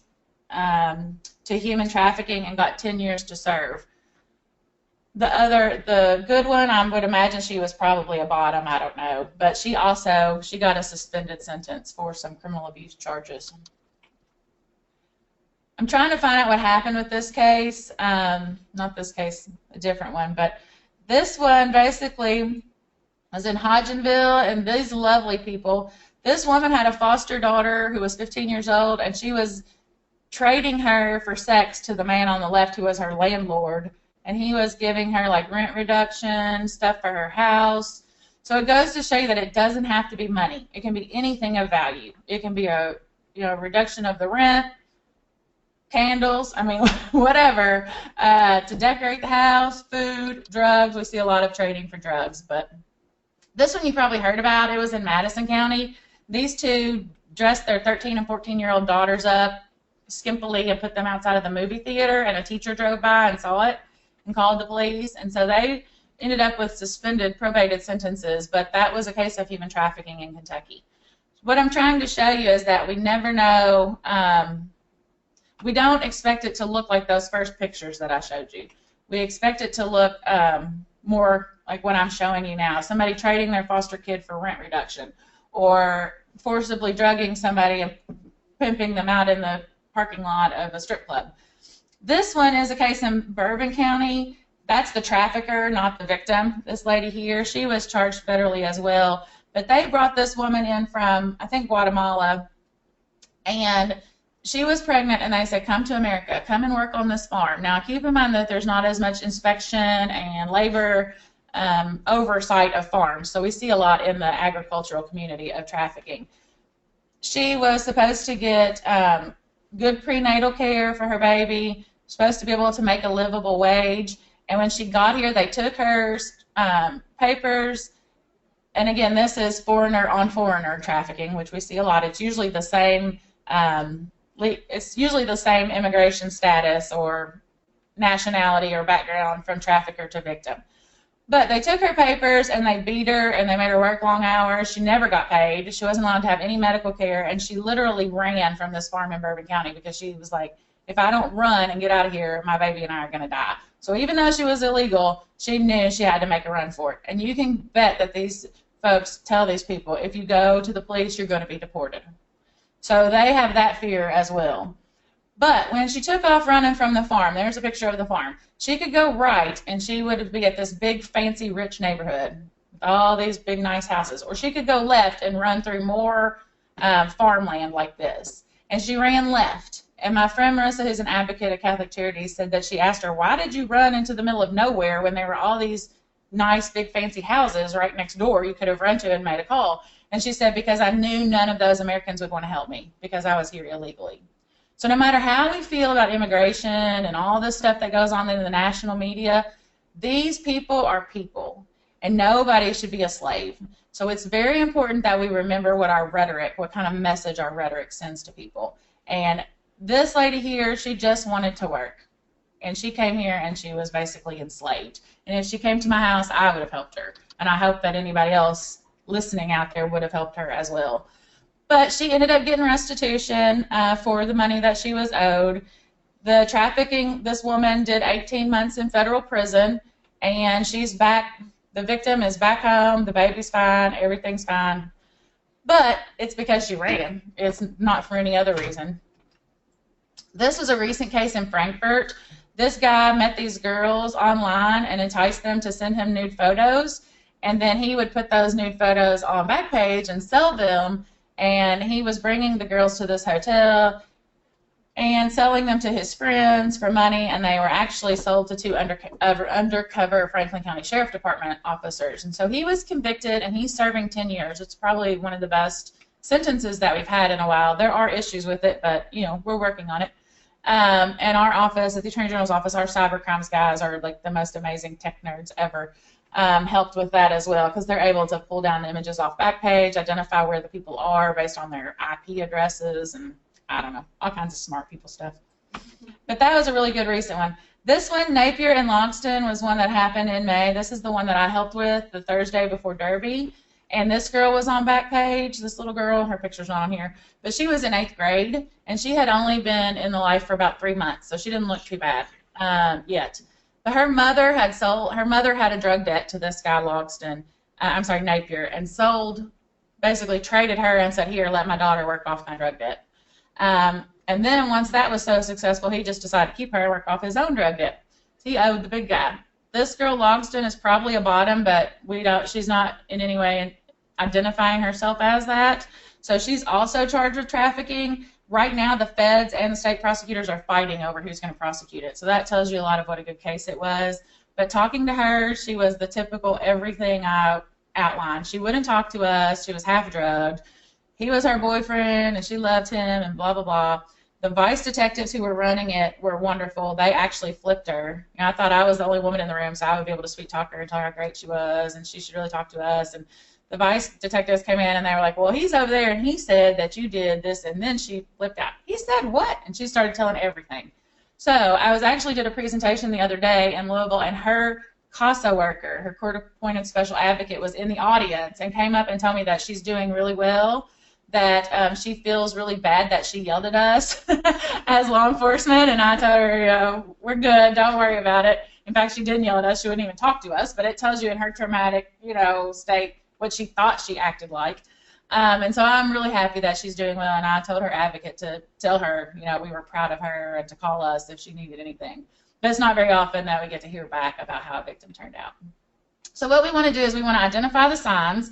to human trafficking and got 10 years to serve. The good one, I would imagine she was probably a bottom, I don't know. But she got a suspended sentence for some criminal abuse charges. I'm trying to find out what happened with this case. Not this case, a different one. But this one basically was in Hodgenville, and these lovely people. This woman had a foster daughter who was 15 years old, and she was trading her for sex to the man on the left who was her landlord, and he was giving her like rent reduction, stuff for her house. So it goes to show you that it doesn't have to be money. It can be anything of value. It can be a reduction of the rent, candles, whatever, to decorate the house, food, drugs. We see a lot of trading for drugs, but this one you probably heard about. It was in Madison County. These two dressed their 13 and 14-year-old daughters up, skimpily and put them outside of the movie theater, and a teacher drove by and saw it and called the police. And so they ended up with suspended, probated sentences, but that was a case of human trafficking in Kentucky. What I'm trying to show you is that we never know, we don't expect it to look like those first pictures that I showed you. We expect it to look more like what I'm showing you now, somebody trading their foster kid for rent reduction, or forcibly drugging somebody and pimping them out in the parking lot of a strip club. This one is a case in Bourbon County. That's the trafficker, not the victim. This lady here, she was charged federally as well. But they brought this woman in from, I think, Guatemala, and she was pregnant, and they said, come to America, come and work on this farm. Now, keep in mind that there's not as much inspection and labor oversight of farms, so we see a lot in the agricultural community of trafficking. She was supposed to get good prenatal care for her baby, supposed to be able to make a livable wage, and when she got here, they took her papers. And again, this is foreigner on foreigner trafficking, which we see a lot. It's usually the same. It's usually the same immigration status or nationality or background from trafficker to victim. But they took her papers and they beat her and they made her work long hours. She never got paid. She wasn't allowed to have any medical care, and she literally ran from this farm in Bourbon County because she was like, if I don't run and get out of here, my baby and I are going to die. So even though she was illegal, she knew she had to make a run for it. And you can bet that these folks tell these people, if you go to the police, you're going to be deported. So they have that fear as well. But when she took off running from the farm, there's a picture of the farm, she could go right and she would be at this big, fancy, rich neighborhood with all these big, nice houses. Or she could go left and run through more farmland like this. And she ran left. And my friend Marissa, who's an advocate at Catholic Charities, said that she asked her, why did you run into the middle of nowhere when there were all these nice, big, fancy houses right next door you could have run to and made a call? And she said, because I knew none of those Americans would want to help me because I was here illegally. So no matter how we feel about immigration and all this stuff that goes on in the national media, these people are people, and nobody should be a slave. So it's very important that we remember what our rhetoric, what kind of message our rhetoric sends to people. And this lady here, she just wanted to work. And she came here and she was basically enslaved. And if she came to my house, I would have helped her. And I hope that anybody else listening out there would have helped her as well. But she ended up getting restitution for the money that she was owed. The trafficking, this woman did 18 months in federal prison, and she's back. The victim is back home. The baby's fine. Everything's fine. But it's because she ran. It's not for any other reason. This was a recent case in Frankfurt. This guy met these girls online and enticed them to send him nude photos, and then he would put those nude photos on Backpage and sell them, and he was bringing the girls to this hotel and selling them to his friends for money, and they were actually sold to two undercover Franklin County Sheriff Department officers. And so he was convicted, and he's serving 10 years. It's probably one of the best sentences that we've had in a while. There are issues with it, but, you know, we're working on it. And our office, at the Attorney General's office, our cyber crimes guys are like the most amazing tech nerds ever. Helped with that as well, because they're able to pull down the images off Backpage, identify where the people are based on their IP addresses, and I don't know, all kinds of smart people stuff. But that was a really good recent one. This one, Napier and Logston, was one that happened in May. This is the one that I helped with the Thursday before Derby. And this girl was on Backpage, this little girl, her picture's not on here, but she was in 8th grade, and she had only been in the life for about 3 months, so she didn't look too bad yet. But her mother had a drug debt to this guy Logston, Napier, and basically traded her and said, here, let my daughter work off my drug debt. And then once that was so successful, he just decided to keep her and work off his own drug debt. So he owed the big guy. This girl Logston is probably a bottom, but she's not in any way identifying herself as that. So she's also charged with trafficking. Right now, the feds and the state prosecutors are fighting over who's going to prosecute it. So that tells you a lot of what a good case it was. But talking to her, she was the typical everything I outlined. She wouldn't talk to us. She was half drugged. He was her boyfriend, and she loved him, and blah, blah, blah. The vice detectives who were running it were wonderful. They actually flipped her. You know, I thought I was the only woman in the room, so I would be able to sweet talk her and tell her how great she was, and she should really talk to us. And the vice detectives came in, and they were like, well, he's over there, and he said that you did this, and then she flipped out. He said what? And she started telling everything. So I did a presentation the other day in Louisville, and her CASA worker, her court-appointed special advocate, was in the audience and came up and told me that she's doing really well, that she feels really bad that she yelled at us as law enforcement, and I told her, we're good, don't worry about it. In fact, she didn't yell at us, she wouldn't even talk to us, but it tells you in her traumatic, state what she thought she acted like. And so I'm really happy that she's doing well, and I told her advocate to tell her, we were proud of her and to call us if she needed anything. But it's not very often that we get to hear back about how a victim turned out. So what we want to do is we want to identify the signs.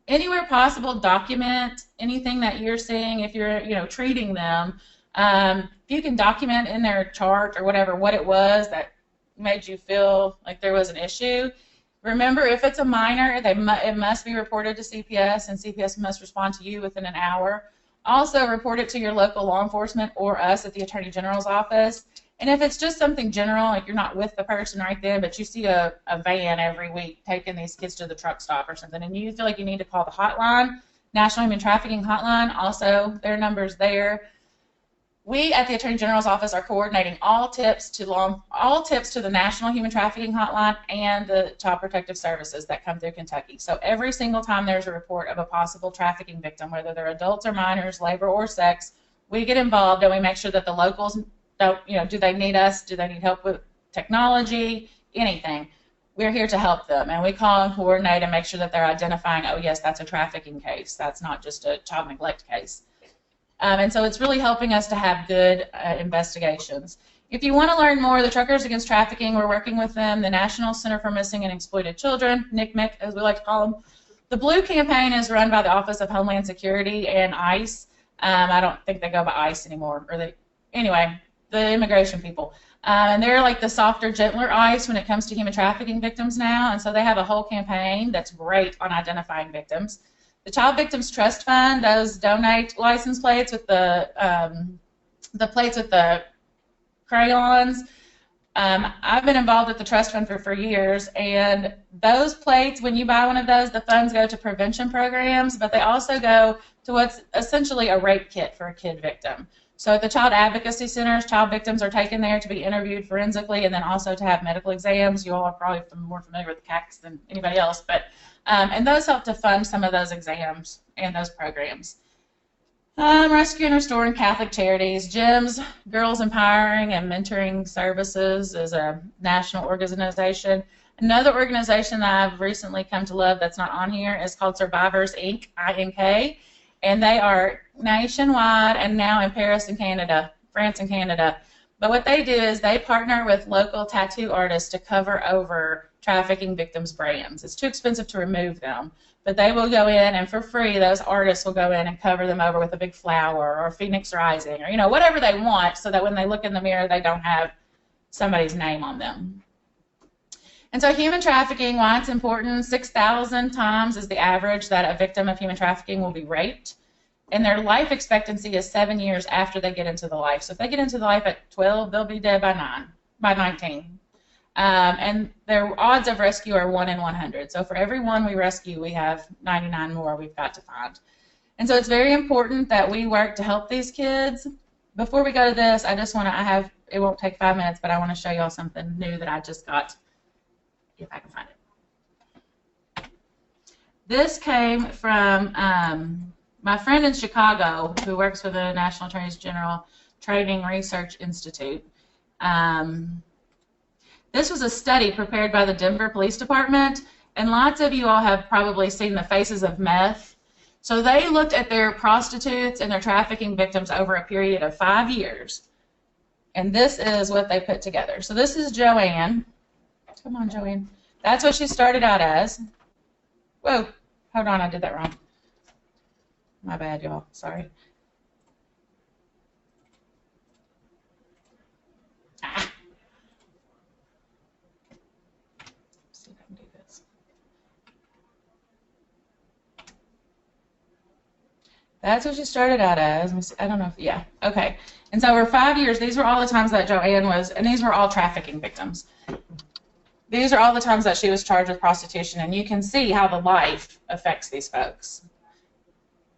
Anywhere possible, document anything that you're seeing if you're, treating them. If you can document in their chart or whatever what it was that made you feel like there was an issue. Remember, if it's a minor, it must be reported to CPS, and CPS must respond to you within an hour. Also, report it to your local law enforcement or us at the Attorney General's office. And if it's just something general, like you're not with the person right then, but you see a van every week taking these kids to the truck stop or something, and you feel like you need to call the hotline, National Human Trafficking Hotline, also their number's there. We at the Attorney General's office are coordinating all tips to the National Human Trafficking Hotline and the Child Protective Services that come through Kentucky. So every single time there's a report of a possible trafficking victim, whether they're adults or minors, labor or sex, we get involved and we make sure that the locals don't, do they need us? Do they need help with technology? Anything. We're here to help them, and we call and coordinate and make sure that they're identifying, oh yes, that's a trafficking case. That's not just a child neglect case. And so it's really helping us to have good investigations. If you want to learn more, the Truckers Against Trafficking, we're working with them, the National Center for Missing and Exploited Children, NCMEC, as we like to call them. The Blue campaign is run by the Office of Homeland Security and ICE. I don't think they go by ICE anymore. Anyway, the immigration people. And they're like the softer, gentler ICE when it comes to human trafficking victims now. And so they have a whole campaign that's great on identifying victims. The Child Victims Trust Fund, those donate license plates with the plates with the crayons. I've been involved with the trust fund for years, and those plates, when you buy one of those, the funds go to prevention programs, but they also go to what's essentially a rape kit for a kid victim. So at the Child Advocacy Centers, child victims are taken there to be interviewed forensically and then also to have medical exams. You all are probably more familiar with the CACs than anybody else, but and those help to fund some of those exams and those programs. Rescue and Restoring Catholic Charities, GEMS, Girls Empowering and Mentoring Services is a national organization. Another organization that I've recently come to love that's not on here is called Survivors Inc., INK, and they are nationwide and now in Paris and Canada, France and Canada. But what they do is they partner with local tattoo artists to cover over trafficking victims' brands. It's too expensive to remove them, but they will go in and for free, those artists will go in and cover them over with a big flower or Phoenix Rising or whatever they want, so that when they look in the mirror they don't have somebody's name on them. And so human trafficking, why it's important, 6,000 times is the average that a victim of human trafficking will be raped. And their life expectancy is 7 years after they get into the life. So if they get into the life at 12, they'll be dead by 19. And their odds of rescue are 1 in 100. So for every one we rescue, we have 99 more we've got to find. And so it's very important that we work to help these kids. Before we go to this, I just want to, it won't take 5 minutes, but I want to show y'all something new that I just got, if I can find it. This came from my friend in Chicago who works for the National Attorney General Training Research Institute. This was a study prepared by the Denver Police Department, and lots of you all have probably seen the Faces of Meth. So they looked at their prostitutes and their trafficking victims over a period of 5 years, and this is what they put together. So this is Joanne. Come on, Joanne. That's what she started out as. Whoa, hold on, I did that wrong. My bad, y'all. Sorry. Ah. See if I can do this. That's what she started out as. I don't know if, yeah, okay. And so over 5 years, these were all the times that Joanne was, and these were all trafficking victims. These are all the times that she was charged with prostitution, and you can see how the life affects these folks.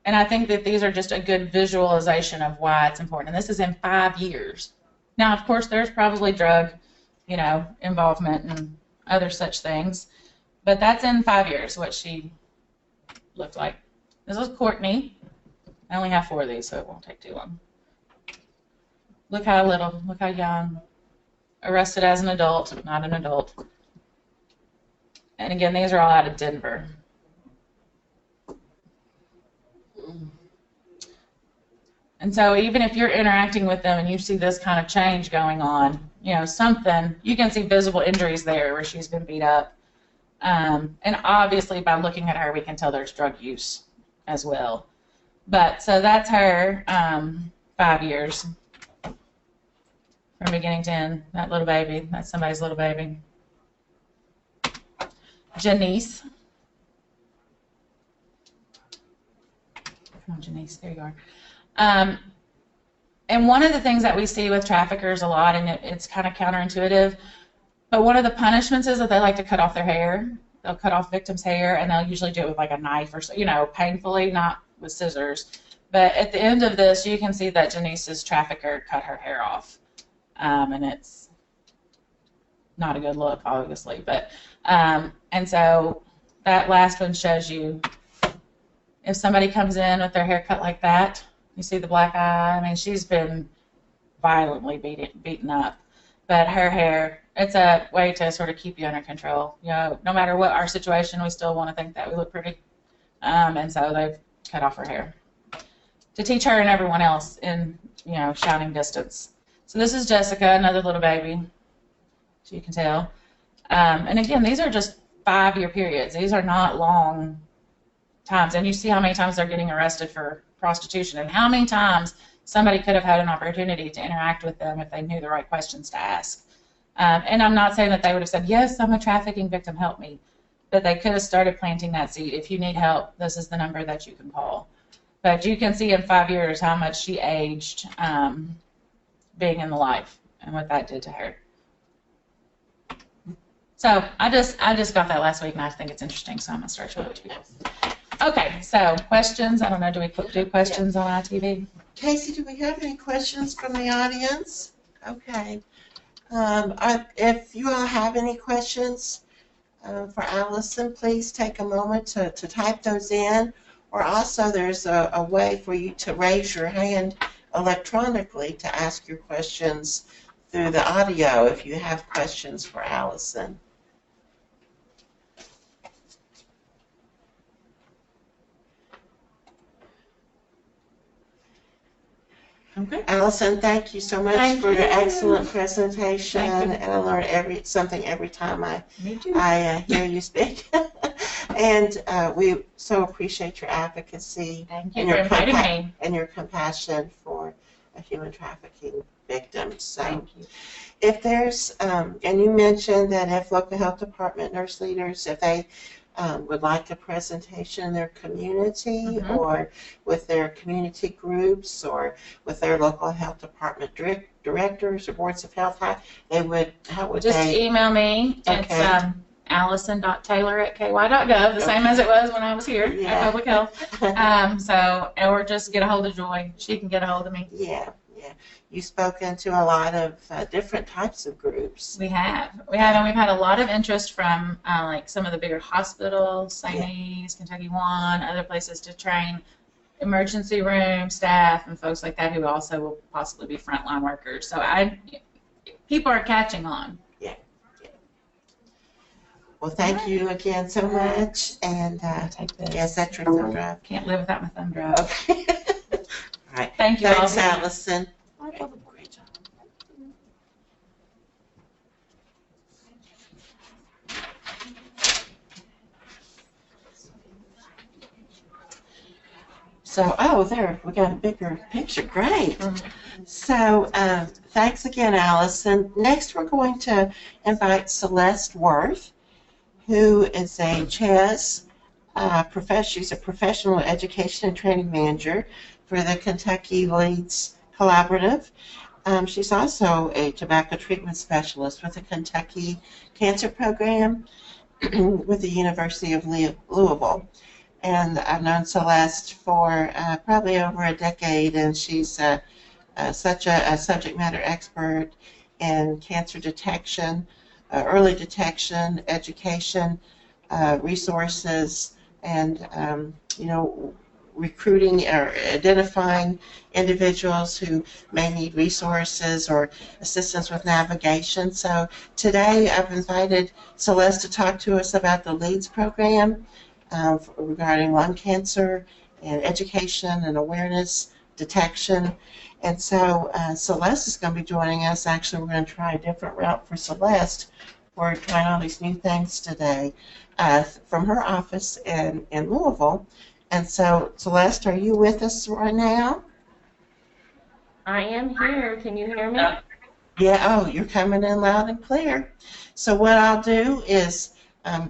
And I think that these are just a good visualization of why it's important. And this is in 5 years. Now, of course, there's probably drug, involvement and other such things. But that's in 5 years, what she looked like. This is Courtney. I only have 4 of these, so it won't take too long. Look how little, look how young. Arrested as an adult, not an adult. And again, these are all out of Denver. And so even if you're interacting with them and you see this kind of change going on, something, you can see visible injuries there where she's been beat up. And obviously by looking at her, we can tell there's drug use as well. But so that's her 5 years from beginning to end. That little baby, that's somebody's little baby. Janice. Come on, Janice, there you are. And one of the things that we see with traffickers a lot, and it's kind of counterintuitive, but one of the punishments is that they like to cut off their hair. They'll cut off victims' hair, and they'll usually do it with like a knife or so, painfully, not with scissors. But at the end of this, you can see that Janice's trafficker cut her hair off, and it's not a good look, obviously. But and so that last one shows you if somebody comes in with their hair cut like that. You see the black eye? I mean, she's been violently beaten up. But her hair, it's a way to sort of keep you under control. No matter what our situation, we still want to think that we look pretty. And so they've cut off her hair to teach her and everyone else in, shouting distance. So this is Jessica, another little baby, so you can tell. And again, these are just 5-year periods. These are not long times. And you see how many times they're getting arrested for prostitution and how many times somebody could have had an opportunity to interact with them if they knew the right questions to ask. And I'm not saying that they would have said, yes, I'm a trafficking victim, help me. But they could have started planting that seed. If you need help, this is the number that you can call. But you can see in 5 years how much she aged being in the life and what that did to her. So I just got that last week, and I think it's interesting, so I'm going to start showing it to people. Okay, so questions. I don't know, do we do questions on ITV? Casey, do we have any questions from the audience? Okay. If you all have any questions for Allison, please take a moment to type those in. Or also there's a way for you to raise your hand electronically to ask your questions through the audio if you have questions for Allison. Okay. Allison, thank you so much for your excellent presentation, and I learn something every time I hear you speak. And we so appreciate your advocacy. Thank you for inviting me. And your compassion for human trafficking victims. So, thank you. If there's, and you mentioned that if local health department nurse leaders, if they would like a presentation in their community or with their community groups or with their local health department directors or boards of health, how would just they? Email me. Okay. It's allison.taylor@ky.gov, the same as it was when I was here at Public Health. Or just get a hold of Joy. She can get a hold of me. Yeah. You've spoken to a lot of different types of groups. We have, and we've had a lot of interest from like some of the bigger hospitals, St. A's, Kentucky One, other places to train emergency room staff and folks like that who also will possibly be frontline workers. So people are catching on. Yeah. Well, thank you again so much, and take this. yes, that's your thumb drive. Can't live without my thumb drive. Okay. All right. Thank you. Thanks, all. Allison. Great job. So, there, we got a bigger picture. Great. So, thanks again, Allison. Next, we're going to invite Celeste Worth, who is a CHES she's a professional education and training manager for the Kentucky Leads Collaborative. She's also a tobacco treatment specialist with the Kentucky Cancer Program with the University of Louisville. and I've known Celeste for probably over a decade, and she's such a subject matter expert in cancer detection, early detection, education, resources, and recruiting or identifying individuals who may need resources or assistance with navigation. So today I've invited Celeste to talk to us about the LEADS program regarding lung cancer and education and awareness, detection. And so Celeste is going to be joining us. Actually, we're going to try a different route for Celeste. We're trying all these new things today from her office in Louisville. And so, Celeste, are you with us right now? I am here. Can you hear me? Yeah, oh, you're coming in loud and clear. So what I'll do is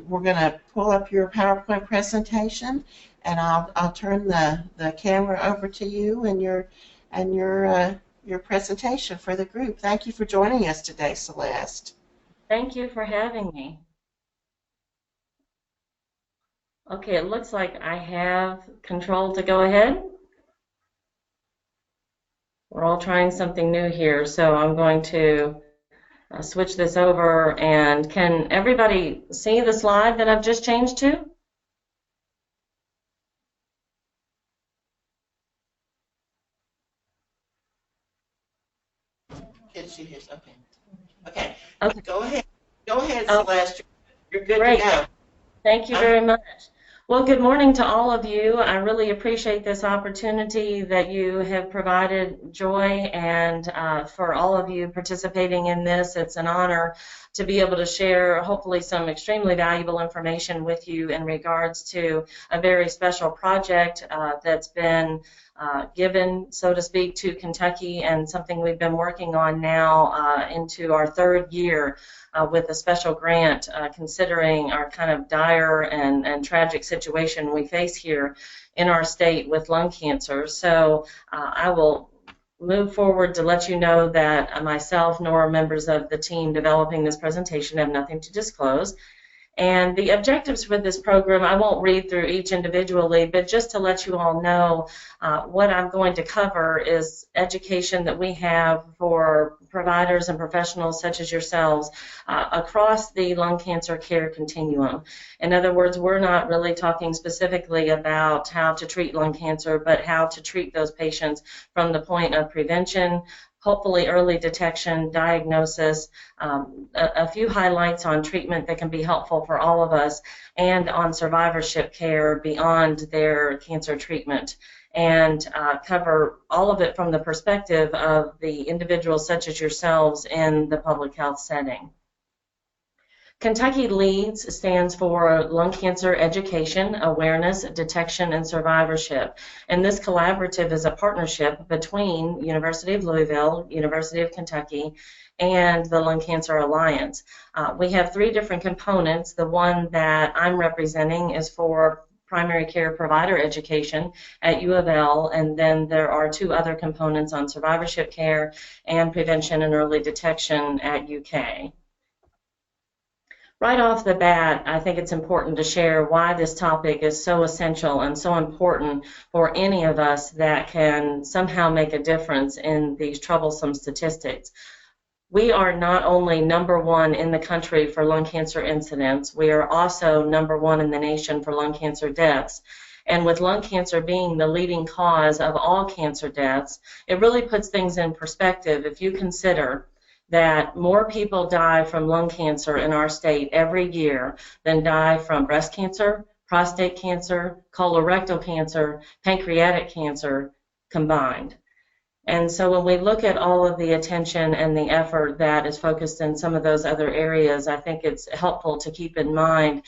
we're going to pull up your PowerPoint presentation, and I'll turn the camera over to you and your presentation for the group. Thank you for joining us today, Celeste. Thank you for having me. Okay, it looks like I have control to go ahead. We're all trying something new here, so I'm going to switch this over. And can everybody see the slide that I've just changed to? Can she hear? Okay. Okay. Okay. Go ahead. Go ahead, Celeste. You're good Great. to go. Thank you very much. Well, good morning to all of you. I really appreciate this opportunity that you have provided, Joy, and for all of you participating in this. It's an honor to be able to share hopefully some extremely valuable information with you in regards to a very special project that's been given, so to speak, to Kentucky, and something we've been working on now into our third year with a special grant, considering our kind of dire and tragic situation we face here in our state with lung cancer. So I will move forward to let you know that myself nor members of the team developing this presentation have nothing to disclose. And the objectives for this program, I won't read through each individually, but just to let you all know, what I'm going to cover is education that we have for providers and professionals such as yourselves across the lung cancer care continuum. In other words, we're not really talking specifically about how to treat lung cancer, but how to treat those patients from the point of prevention, hopefully early detection, diagnosis, a few highlights on treatment that can be helpful for all of us, and on survivorship care beyond their cancer treatment, and cover all of it from the perspective of the individuals such as yourselves in the public health setting. Kentucky LEADS stands for Lung Cancer Education, Awareness, Detection, and Survivorship. And this collaborative is a partnership between University of Louisville, University of Kentucky, and the Lung Cancer Alliance. We have three different components. The one that I'm representing is for primary care provider education at U of L, and then there are two other components on survivorship care and prevention and early detection at UK. Right off the bat, I think it's important to share why this topic is so essential and so important for any of us that can somehow make a difference in these troublesome statistics. We are not only #1 in the country for lung cancer incidents, we are also #1 in the nation for lung cancer deaths. And with lung cancer being the leading cause of all cancer deaths, it really puts things in perspective if you consider that more people die from lung cancer in our state every year than die from breast cancer, prostate cancer, colorectal cancer, pancreatic cancer combined. And so when we look at all of the attention and the effort that is focused in some of those other areas, I think it's helpful to keep in mind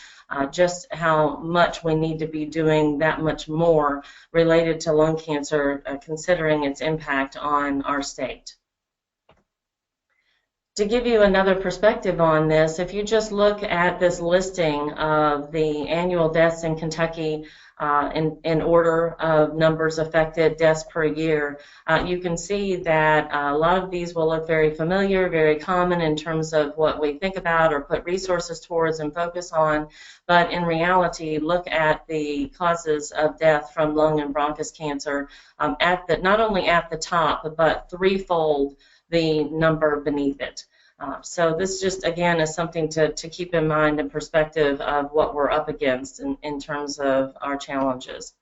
just how much we need to be doing that much more related to lung cancer, considering its impact on our state. To give you another perspective on this, if you just look at this listing of the annual deaths in Kentucky in order of numbers affected, deaths per year, you can see that a lot of these will look very familiar, very common in terms of what we think about or put resources towards and focus on. But in reality, look at the causes of death from lung and bronchus cancer not only at the top, but threefold the number beneath it. So this just, again, is something to keep in mind in perspective of what we're up against in terms of our challenges.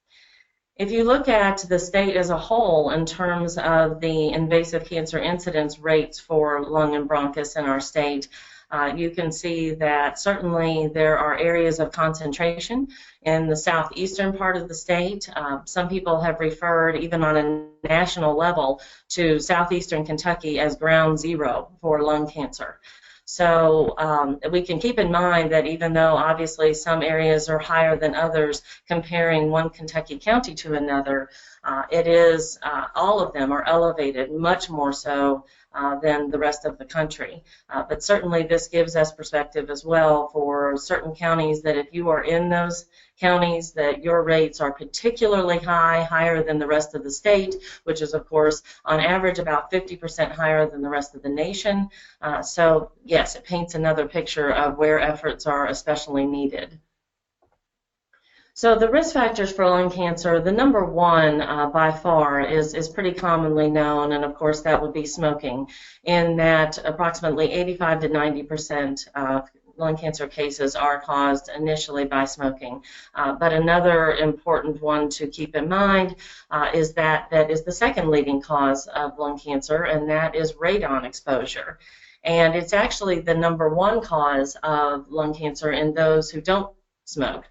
If you look at the state as a whole in terms of the invasive cancer incidence rates for lung and bronchus in our state, you can see that certainly there are areas of concentration in the southeastern part of the state. Some people have referred, even on a national level, to southeastern Kentucky as ground zero for lung cancer. So we can keep in mind that even though obviously some areas are higher than others, comparing one Kentucky county to another, it is all of them are elevated, much more so than the rest of the country. But certainly this gives us perspective as well for certain counties, that if you are in those counties, that your rates are particularly high, higher than the rest of the state, which is of course on average about 50% higher than the rest of the nation. So yes, it paints another picture of where efforts are especially needed. So the risk factors for lung cancer, the number one by far is pretty commonly known, and of course that would be smoking, in that approximately 85 to 90% of lung cancer cases are caused initially by smoking. But another important one to keep in mind is that is the second leading cause of lung cancer, and that is radon exposure. And it's actually the number one cause of lung cancer in those who don't smoke.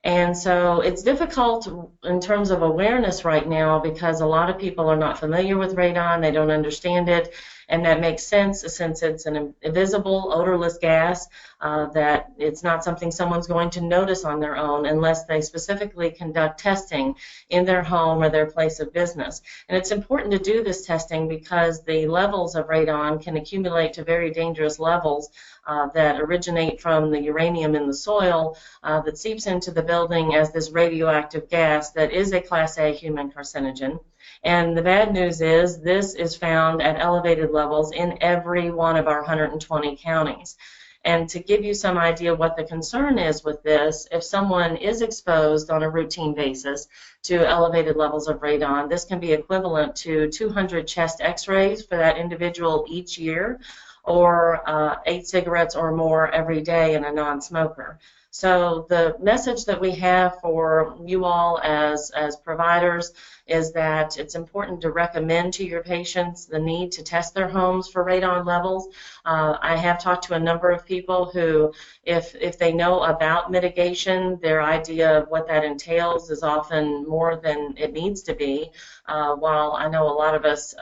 And so it's difficult in terms of awareness right now because a lot of people are not familiar with radon, they don't understand it, and that makes sense since it's an invisible, odorless gas, that it's not something someone's going to notice on their own unless they specifically conduct testing in their home or their place of business. And it's important to do this testing because the levels of radon can accumulate to very dangerous levels that originate from the uranium in the soil that seeps into the building as this radioactive gas that is a Class A human carcinogen. And the bad news is this is found at elevated levels in every one of our 120 counties. And to give you some idea what the concern is with this, if someone is exposed on a routine basis to elevated levels of radon, this can be equivalent to 200 chest x-rays for that individual each year, or 8 cigarettes or more every day in a non-smoker. So the message that we have for you all as providers is that it's important to recommend to your patients the need to test their homes for radon levels. I have talked to a number of people who, if they know about mitigation, their idea of what that entails is often more than it needs to be. While I know a lot of us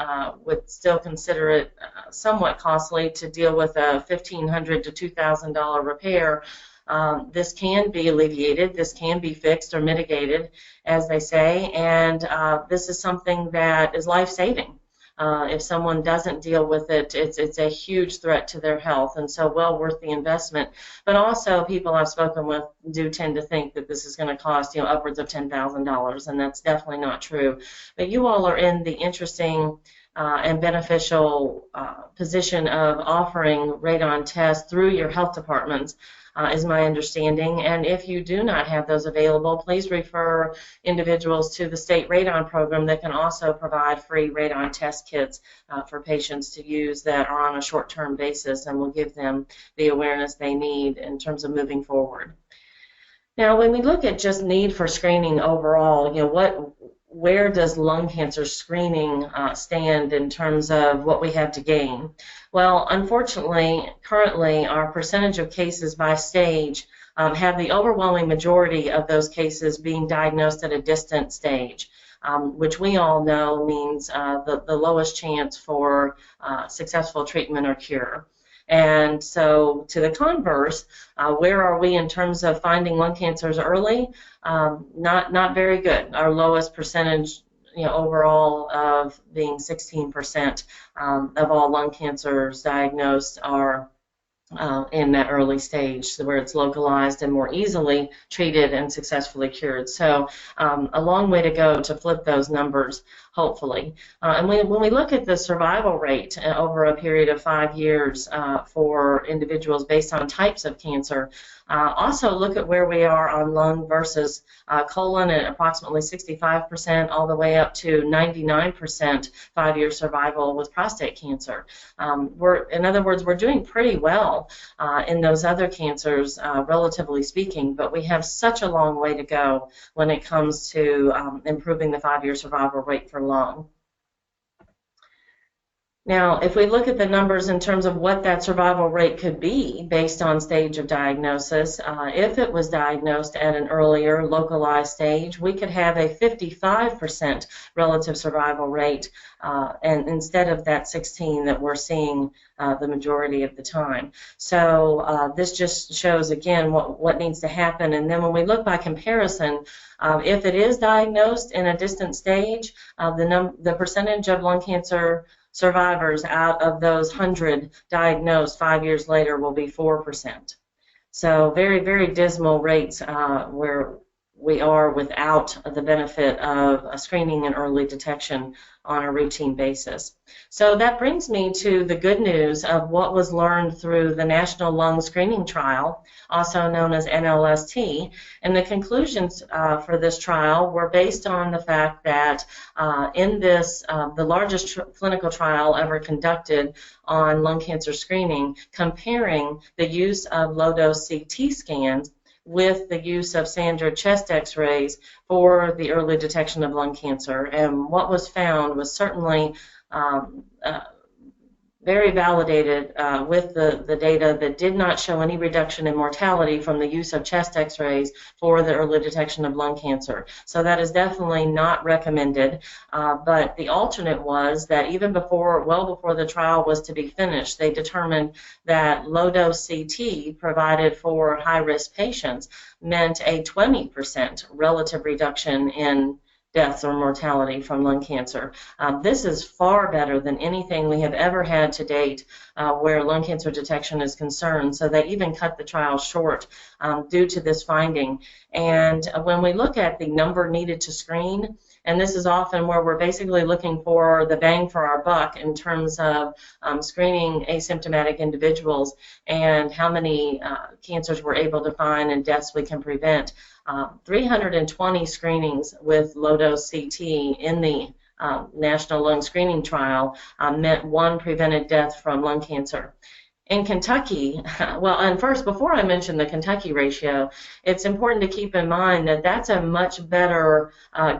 would still consider it somewhat costly to deal with a $1,500 to $2,000 repair, this can be alleviated, this can be fixed or mitigated, as they say, and this is something that is life-saving. If someone doesn't deal with it, it's a huge threat to their health, and so well worth the investment. But also, people I've spoken with do tend to think that this is going to cost, upwards of $10,000, and that's definitely not true. But you all are in the interesting and beneficial position of offering radon tests through your health departments, is my understanding. And if you do not have those available, please refer individuals to the state radon program that can also provide free radon test kits for patients to use that are on a short-term basis, and will give them the awareness they need in terms of moving forward. Now, when we look at just need for screening overall, where does lung cancer screening stand in terms of what we have to gain? Well, unfortunately, currently our percentage of cases by stage have the overwhelming majority of those cases being diagnosed at a distant stage, which we all know means the lowest chance for successful treatment or cure. And so, to the converse, where are we in terms of finding lung cancers early? Not very good. Our lowest percentage, overall, of being 16% of all lung cancers diagnosed are in that early stage, where it's localized and more easily treated and successfully cured. So a long way to go to flip those numbers, hopefully. And when we look at the survival rate over a period of 5 years for individuals based on types of cancer, also look at where we are on lung versus colon at approximately 65%, all the way up to 99% 5-year survival with prostate cancer. In other words, we're doing pretty well in those other cancers, relatively speaking, but we have such a long way to go when it comes to improving the 5-year survival rate for lung. Now, if we look at the numbers in terms of what that survival rate could be based on stage of diagnosis, if it was diagnosed at an earlier localized stage, we could have a 55% relative survival rate, and instead of that 16 that we're seeing the majority of the time. So this just shows, again, what needs to happen. And then when we look by comparison, if it is diagnosed in a distant stage, the percentage of lung cancer survivors out of those 100 diagnosed 5 years later will be 4%. So very, very dismal rates where we are without the benefit of screening and early detection on a routine basis. So that brings me to the good news of what was learned through the National Lung Screening Trial, also known as NLST. And the conclusions for this trial were based on the fact that in this, the largest clinical trial ever conducted on lung cancer screening, comparing the use of low-dose CT scans with the use of standard chest x-rays for the early detection of lung cancer. And what was found was certainly very validated with the data that did not show any reduction in mortality from the use of chest x-rays for the early detection of lung cancer. So that is definitely not recommended, but the alternate was that even well before the trial was to be finished, they determined that low-dose CT provided for high-risk patients meant a 20% relative reduction in deaths or mortality from lung cancer. This is far better than anything we have ever had to date where lung cancer detection is concerned, so they even cut the trial short due to this finding. And when we look at the number needed to screen, and this is often where we're basically looking for the bang for our buck in terms of screening asymptomatic individuals and how many cancers we're able to find and deaths we can prevent. 320 screenings with low-dose CT in the National Lung Screening Trial meant 1 prevented death from lung cancer. In Kentucky, well, and first, before I mention the Kentucky ratio, it's important to keep in mind that that's a much better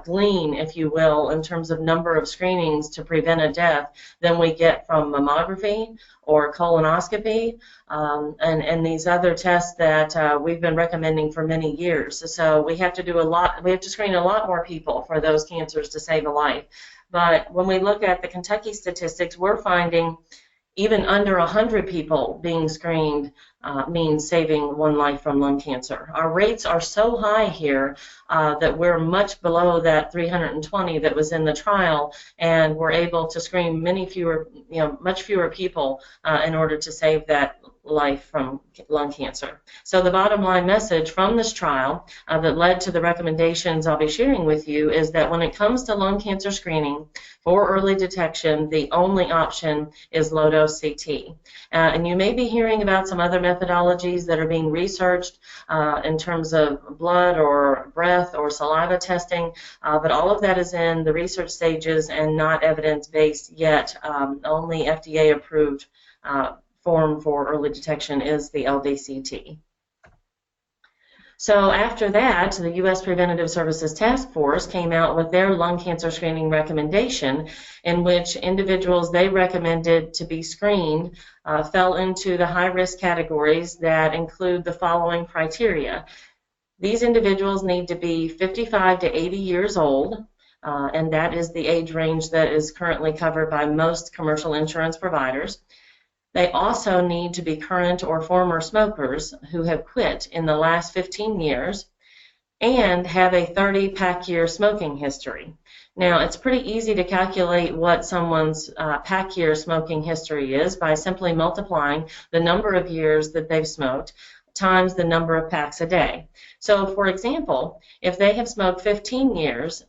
glean, if you will, in terms of number of screenings to prevent a death than we get from mammography or colonoscopy and these other tests that we've been recommending for many years. So we have to do a lot, we have to screen a lot more people for those cancers to save a life. But when we look at the Kentucky statistics, we're finding even under 100 people being screened means saving 1 life from lung cancer. Our rates are so high here that we're much below that 320 that was in the trial, and we're able to screen many fewer, much fewer people in order to save that life from lung cancer. So the bottom line message from this trial that led to the recommendations I'll be sharing with you is that when it comes to lung cancer screening for early detection, the only option is low-dose CT. And you may be hearing about some other methodologies that are being researched in terms of blood or breath or saliva testing, but all of that is in the research stages and not evidence-based yet. Only FDA-approved form for early detection is the LDCT. So after that, the U.S. Preventative Services Task Force came out with their lung cancer screening recommendation, in which individuals they recommended to be screened fell into the high-risk categories that include the following criteria. These individuals need to be 55 to 80 years old, and that is the age range that is currently covered by most commercial insurance providers. They also need to be current or former smokers who have quit in the last 15 years. and have a 30 pack year smoking history. Now, it's pretty easy to calculate what someone's pack year smoking history is by simply multiplying the number of years that they've smoked times the number of packs a day. So, for example, if they have smoked 15 years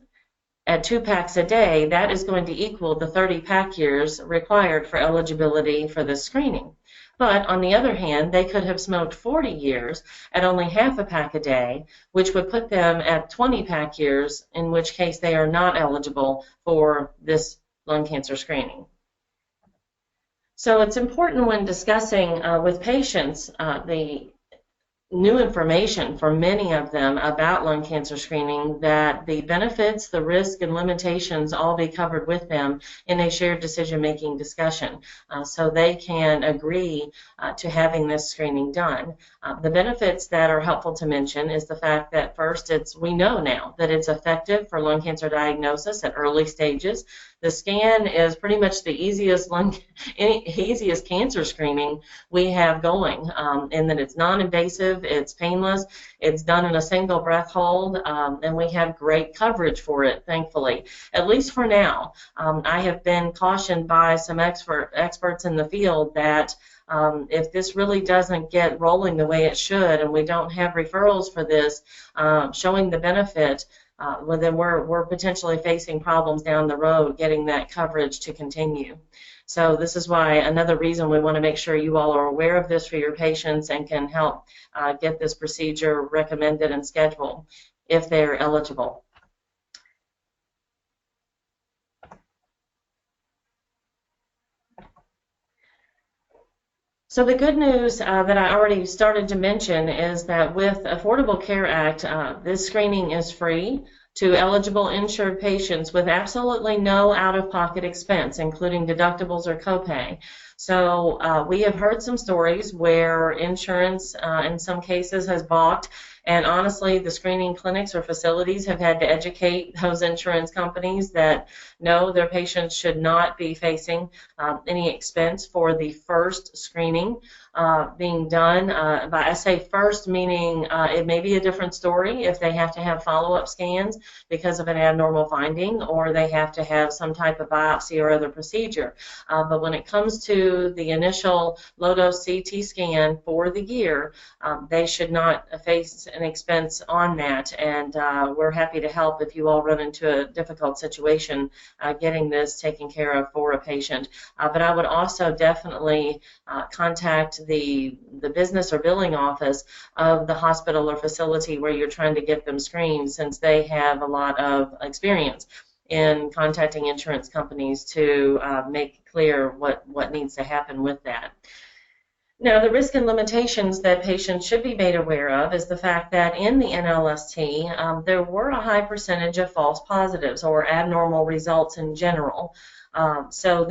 at 2 packs a day, that is going to equal the 30 pack years required for eligibility for this screening. But on the other hand, they could have smoked 40 years at only half a pack a day, which would put them at 20 pack years, in which case they are not eligible for this lung cancer screening. So it's important when discussing with patients the new information for many of them about lung cancer screening, that the benefits, the risk, and limitations all be covered with them in a shared decision-making discussion so they can agree to having this screening done. The benefits that are helpful to mention is the fact that first, we know now that it's effective for lung cancer diagnosis at early stages. The scan is pretty much the easiest cancer screening we have going, in that it's non-invasive, it's painless, it's done in a single breath hold, and we have great coverage for it, thankfully, at least for now. I have been cautioned by some experts in the field that if this really doesn't get rolling the way it should, and we don't have referrals for this showing the benefit, well, then we're potentially facing problems down the road getting that coverage to continue. So this is why another reason we want to make sure you all are aware of this for your patients and can help get this procedure recommended and scheduled if they're eligible. So the good news that I already started to mention is that with Affordable Care Act, this screening is free to eligible insured patients with absolutely no out-of-pocket expense, including deductibles or copay. So we have heard some stories where insurance in some cases has balked, and honestly, the screening clinics or facilities have had to educate those insurance companies that no, their patients should not be facing any expense for the first screening being done. But I say first, meaning it may be a different story if they have to have follow-up scans because of an abnormal finding, or they have to have some type of biopsy or other procedure. But when it comes to the initial low-dose CT scan for the year, they should not face an expense on that, and we're happy to help if you all run into a difficult situation getting this taken care of for a patient. But I would also definitely contact the business or billing office of the hospital or facility where you're trying to get them screened, since they have a lot of experience in contacting insurance companies to make clear what needs to happen with that. Now, the risk and limitations that patients should be made aware of is the fact that in the NLST, there were a high percentage of false positives or abnormal results in general. So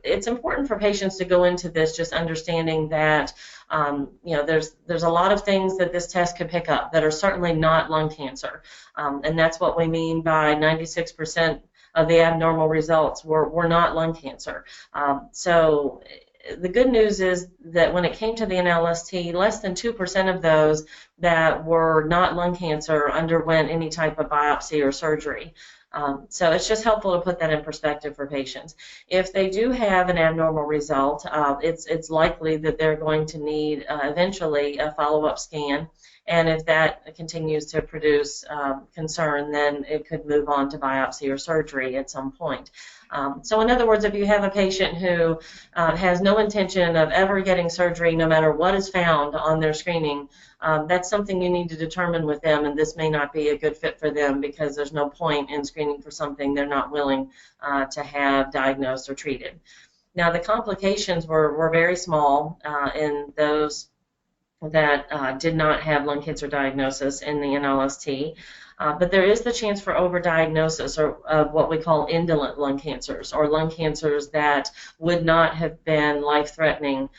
it's important for patients to go into this just understanding that there's a lot of things that this test could pick up that are certainly not lung cancer, and that's what we mean by 96% of the abnormal results were not lung cancer. So the good news is that when it came to the NLST, less than 2% of those that were not lung cancer underwent any type of biopsy or surgery. So it's just helpful to put that in perspective for patients. If they do have an abnormal result, it's likely that they're going to need eventually a follow-up scan, and if that continues to produce concern, then it could move on to biopsy or surgery at some point. So in other words, if you have a patient who has no intention of ever getting surgery, no matter what is found on their screening, that's something you need to determine with them, and this may not be a good fit for them because there's no point in screening for something they're not willing to have diagnosed or treated. Now, the complications were very small in those that did not have lung cancer diagnosis in the NLST. But there is the chance for overdiagnosis of what we call indolent lung cancers, or lung cancers that would not have been life-threatening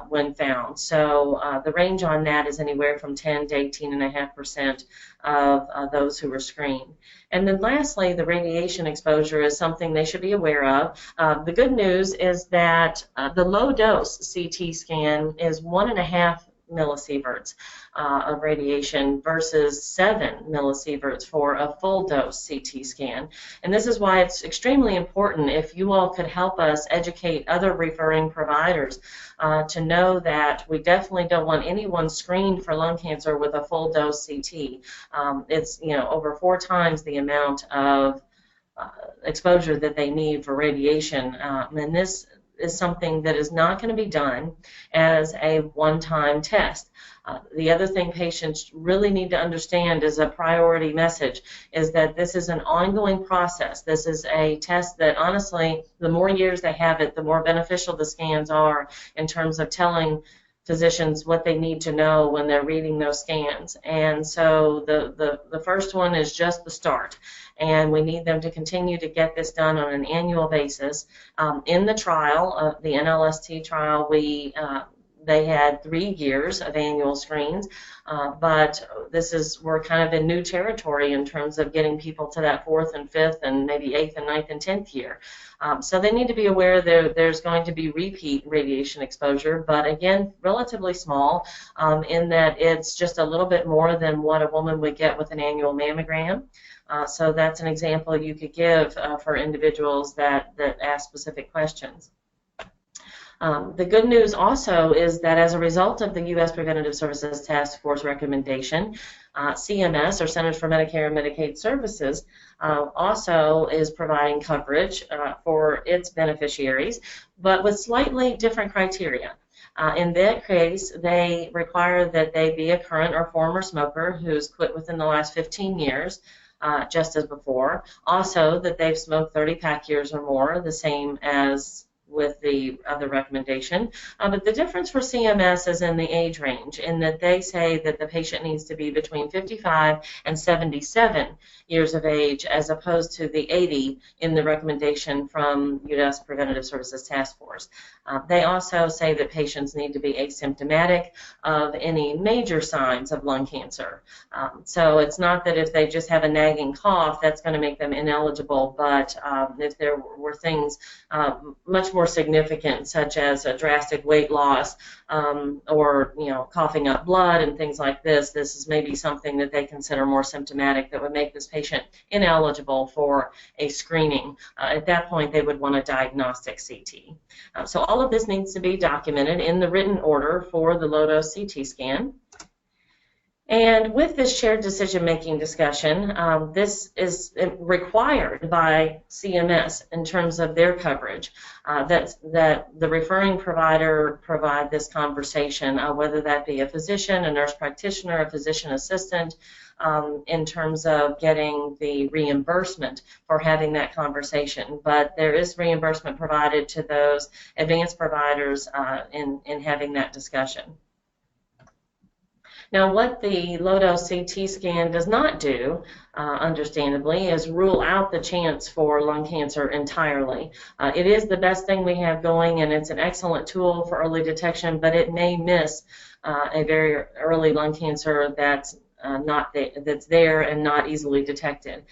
when found. So the range on that is anywhere from 10 to 18.5% of those who were screened. And then lastly, the radiation exposure is something they should be aware of. The good news is that the low-dose CT scan is 1.5 millisieverts of radiation versus 7 millisieverts for a full dose CT scan. And this is why it's extremely important if you all could help us educate other referring providers to know that we definitely don't want anyone screened for lung cancer with a full dose CT. It's over 4 times the amount of exposure that they need for radiation, and this is something that is not going to be done as a one-time test. The other thing patients really need to understand as a priority message is that this is an ongoing process. This is a test that, honestly, the more years they have it, the more beneficial the scans are in terms of telling physicians what they need to know when they're reading those scans. And so the first one is just the start. And we need them to continue to get this done on an annual basis. In the trial, the NLST trial, they had 3 years of annual screens, but we're kind of in new territory in terms of getting people to that 4th and 5th and maybe 8th and 9th and 10th year. So they need to be aware there's going to be repeat radiation exposure, but again, relatively small in that it's just a little bit more than what a woman would get with an annual mammogram. So that's an example you could give for individuals that ask specific questions. The good news also is that as a result of the U.S. Preventative Services Task Force recommendation, CMS, or Centers for Medicare and Medicaid Services, also is providing coverage for its beneficiaries, but with slightly different criteria. In that case, they require that they be a current or former smoker who's quit within the last 15 years, just as before. Also, that they've smoked 30 pack years or more, the same as with the other recommendation. But the difference for CMS is in the age range, in that they say that the patient needs to be between 55 and 77 years of age, as opposed to the 80 in the recommendation from U.S. Preventative Services Task Force. They also say that patients need to be asymptomatic of any major signs of lung cancer. So it's not that if they just have a nagging cough, that's going to make them ineligible, but if there were things much more significant, such as a drastic weight loss or coughing up blood and things like this, this is maybe something that they consider more symptomatic that would make this patient ineligible for a screening. At that point, they would want a diagnostic CT. So all of this needs to be documented in the written order for the low-dose CT scan. And with this shared decision-making discussion, this is required by CMS in terms of their coverage, that the referring provider provide this conversation, whether that be a physician, a nurse practitioner, a physician assistant, in terms of getting the reimbursement for having that conversation. But there is reimbursement provided to those advanced providers in having that discussion. Now, what the low-dose CT scan does not do, understandably, is rule out the chance for lung cancer entirely. It is the best thing we have going, and it's an excellent tool for early detection, but it may miss a very early lung cancer that's there and not easily detected.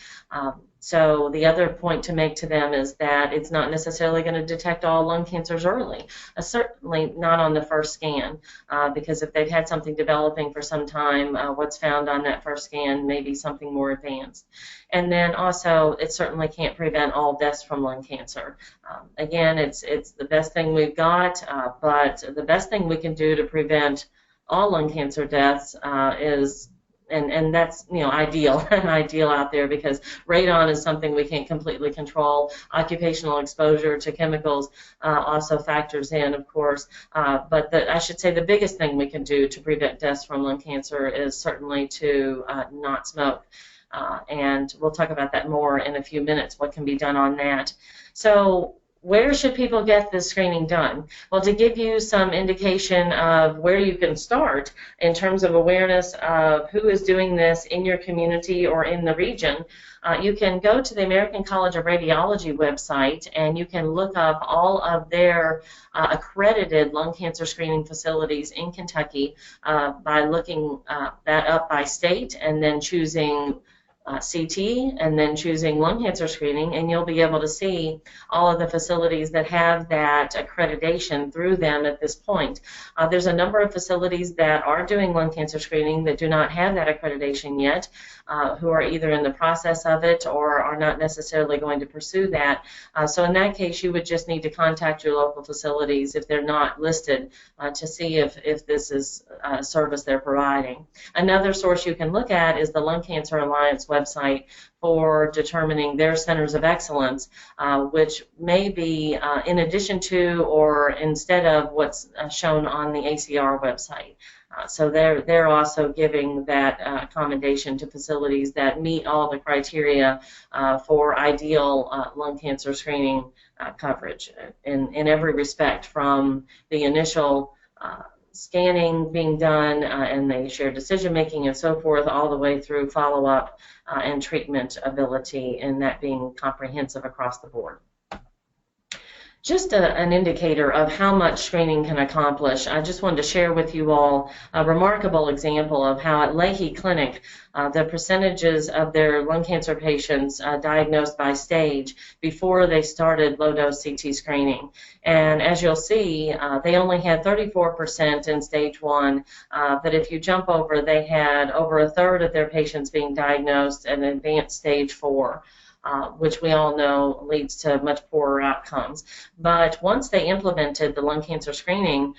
So the other point to make to them is that it's not necessarily going to detect all lung cancers early, certainly not on the first scan, because if they've had something developing for some time, what's found on that first scan may be something more advanced. And then also, it certainly can't prevent all deaths from lung cancer. Again, it's the best thing we've got, but the best thing we can do to prevent all lung cancer deaths is and that's ideal out there, because radon is something we can't completely control. Occupational exposure to chemicals also factors in, of course. But I should say the biggest thing we can do to prevent deaths from lung cancer is certainly to not smoke. And we'll talk about that more in a few minutes, what can be done on that. So where should people get this screening done? Well, to give you some indication of where you can start in terms of awareness of who is doing this in your community or in the region, you can go to the American College of Radiology website and you can look up all of their accredited lung cancer screening facilities in Kentucky by looking that up by state and then choosing CT and then choosing lung cancer screening, and you'll be able to see all of the facilities that have that accreditation through them at this point. There's a number of facilities that are doing lung cancer screening that do not have that accreditation yet, who are either in the process of it or are not necessarily going to pursue that. So in that case, you would just need to contact your local facilities if they're not listed to see if this is a service they're providing. Another source you can look at is the Lung Cancer Alliance website for determining their centers of excellence, which may be in addition to or instead of what's shown on the ACR website. So they're also giving that accommodation to facilities that meet all the criteria for ideal lung cancer screening coverage in every respect, from the initial scanning being done and they share decision making and so forth, all the way through follow-up and treatment ability, and that being comprehensive across the board. Just an indicator of how much screening can accomplish, I just wanted to share with you all a remarkable example of how at Leahy Clinic, the percentages of their lung cancer patients diagnosed by stage before they started low-dose CT screening. And as you'll see, they only had 34% in stage 1, but if you jump over, they had over a third of their patients being diagnosed at advanced stage 4. Which we all know leads to much poorer outcomes. But once they implemented the lung cancer screening,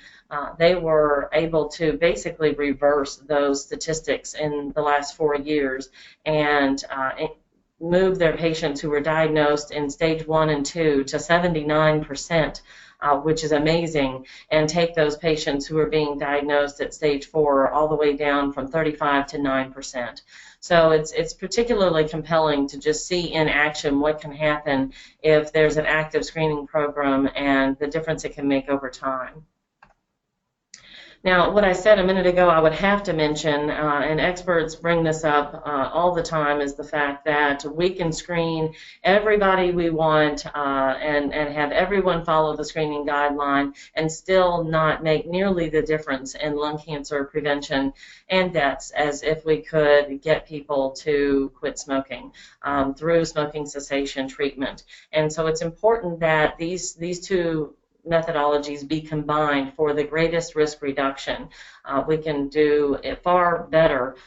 they were able to basically reverse those statistics in the last 4 years and move their patients who were diagnosed in stage 1 and 2 to 79%. Which is amazing, and take those patients who are being diagnosed at stage 4 all the way down from 35 to 9%. So it's particularly compelling to just see in action what can happen if there's an active screening program and the difference it can make over time. Now, what I said a minute ago I would have to mention, and experts bring this up all the time, is the fact that we can screen everybody we want and have everyone follow the screening guideline and still not make nearly the difference in lung cancer prevention and deaths as if we could get people to quit smoking through smoking cessation treatment. And so it's important that these two methodologies be combined for the greatest risk reduction. We can do it far better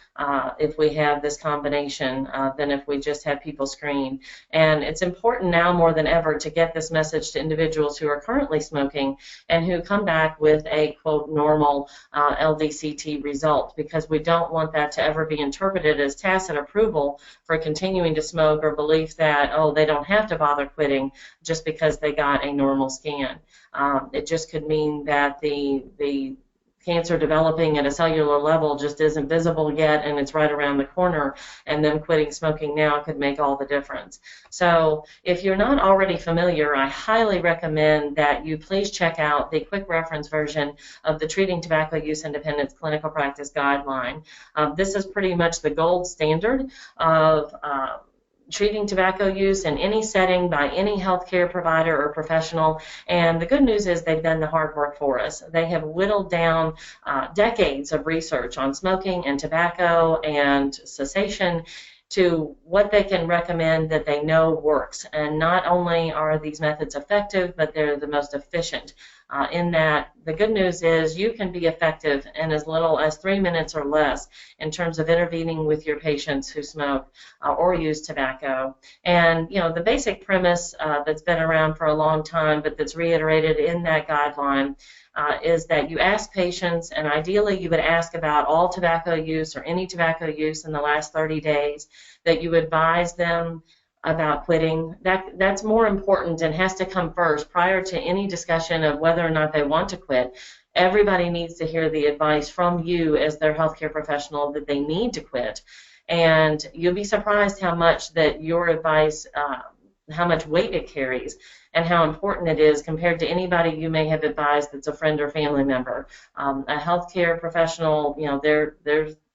if we have this combination than if we just have people screened. And it's important now more than ever to get this message to individuals who are currently smoking and who come back with a, quote, normal LDCT result, because we don't want that to ever be interpreted as tacit approval for continuing to smoke or belief that, oh, they don't have to bother quitting just because they got a normal scan. It just could mean that the cancer developing at a cellular level just isn't visible yet and it's right around the corner, and then quitting smoking now could make all the difference. So if you're not already familiar, I highly recommend that you please check out the quick reference version of the Treating Tobacco Use Independence Clinical Practice Guideline. This is pretty much the gold standard of treating tobacco use in any setting by any healthcare provider or professional, and the good news is they've done the hard work for us. They have whittled down decades of research on smoking and tobacco and cessation to what they can recommend that they know works. And not only are these methods effective, but they're the most efficient. In that, the good news is you can be effective in as little as 3 minutes or less in terms of intervening with your patients who smoke or use tobacco. And, you know, the basic premise that's been around for a long time, but that's reiterated in that guideline, is that you ask patients, and ideally you would ask about all tobacco use or any tobacco use in the last 30 days, that you advise them about quitting. That's more important and has to come first prior to any discussion of whether or not they want to quit. Everybody needs to hear the advice from you as their healthcare professional that they need to quit. And you'll be surprised how much that your advice, how much weight it carries and how important it is compared to anybody you may have advised that's a friend or family member. A healthcare professional, you know, their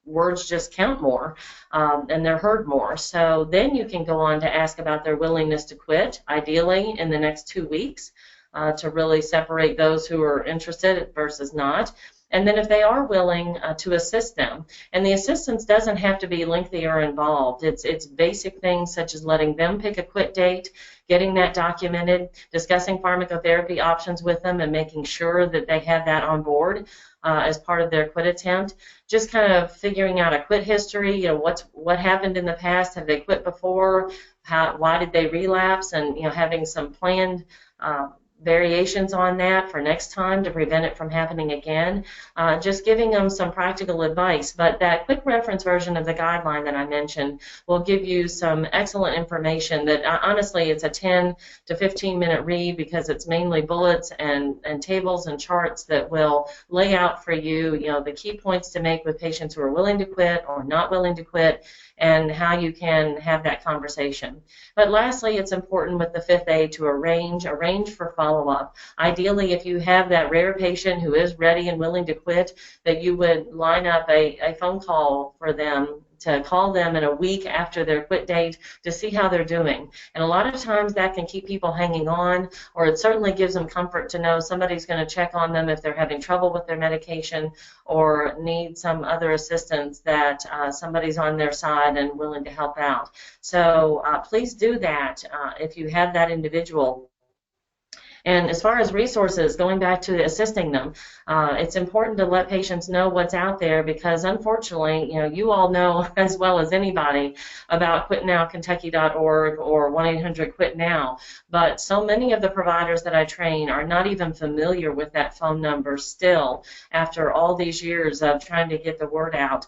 words just count more and they're heard more. So then you can go on to ask about their willingness to quit, ideally in the next 2 weeks. to really separate those who are interested versus not. And then if they are willing to assist them. And the assistance doesn't have to be lengthy or involved. It's basic things such as letting them pick a quit date, getting that documented, discussing pharmacotherapy options with them, and making sure that they have that on board as part of their quit attempt. Just kind of figuring out a quit history, you know, what happened in the past, have they quit before, why did they relapse, and you know, having some planned variations on that for next time to prevent it from happening again. Just giving them some practical advice. But that quick reference version of the guideline that I mentioned will give you some excellent information that honestly it's a 10 to 15 minute read, because it's mainly bullets and tables and charts that will lay out for you, you know, the key points to make with patients who are willing to quit or not willing to quit, and how you can have that conversation. But lastly, it's important with the 5th aid to arrange for follow-up. Ideally, if you have that rare patient who is ready and willing to quit, that you would line up a phone call for them, to call them in a week after their quit date to see how they're doing. And a lot of times that can keep people hanging on, or it certainly gives them comfort to know somebody's going to check on them if they're having trouble with their medication or need some other assistance, that somebody's on their side and willing to help out. So please do that if you have that individual. And as far as resources, going back to assisting them, it's important to let patients know what's out there, because unfortunately, you know, you all know as well as anybody about quitnowkentucky.org or 1-800-QUIT-NOW, but so many of the providers that I train are not even familiar with that phone number still after all these years of trying to get the word out.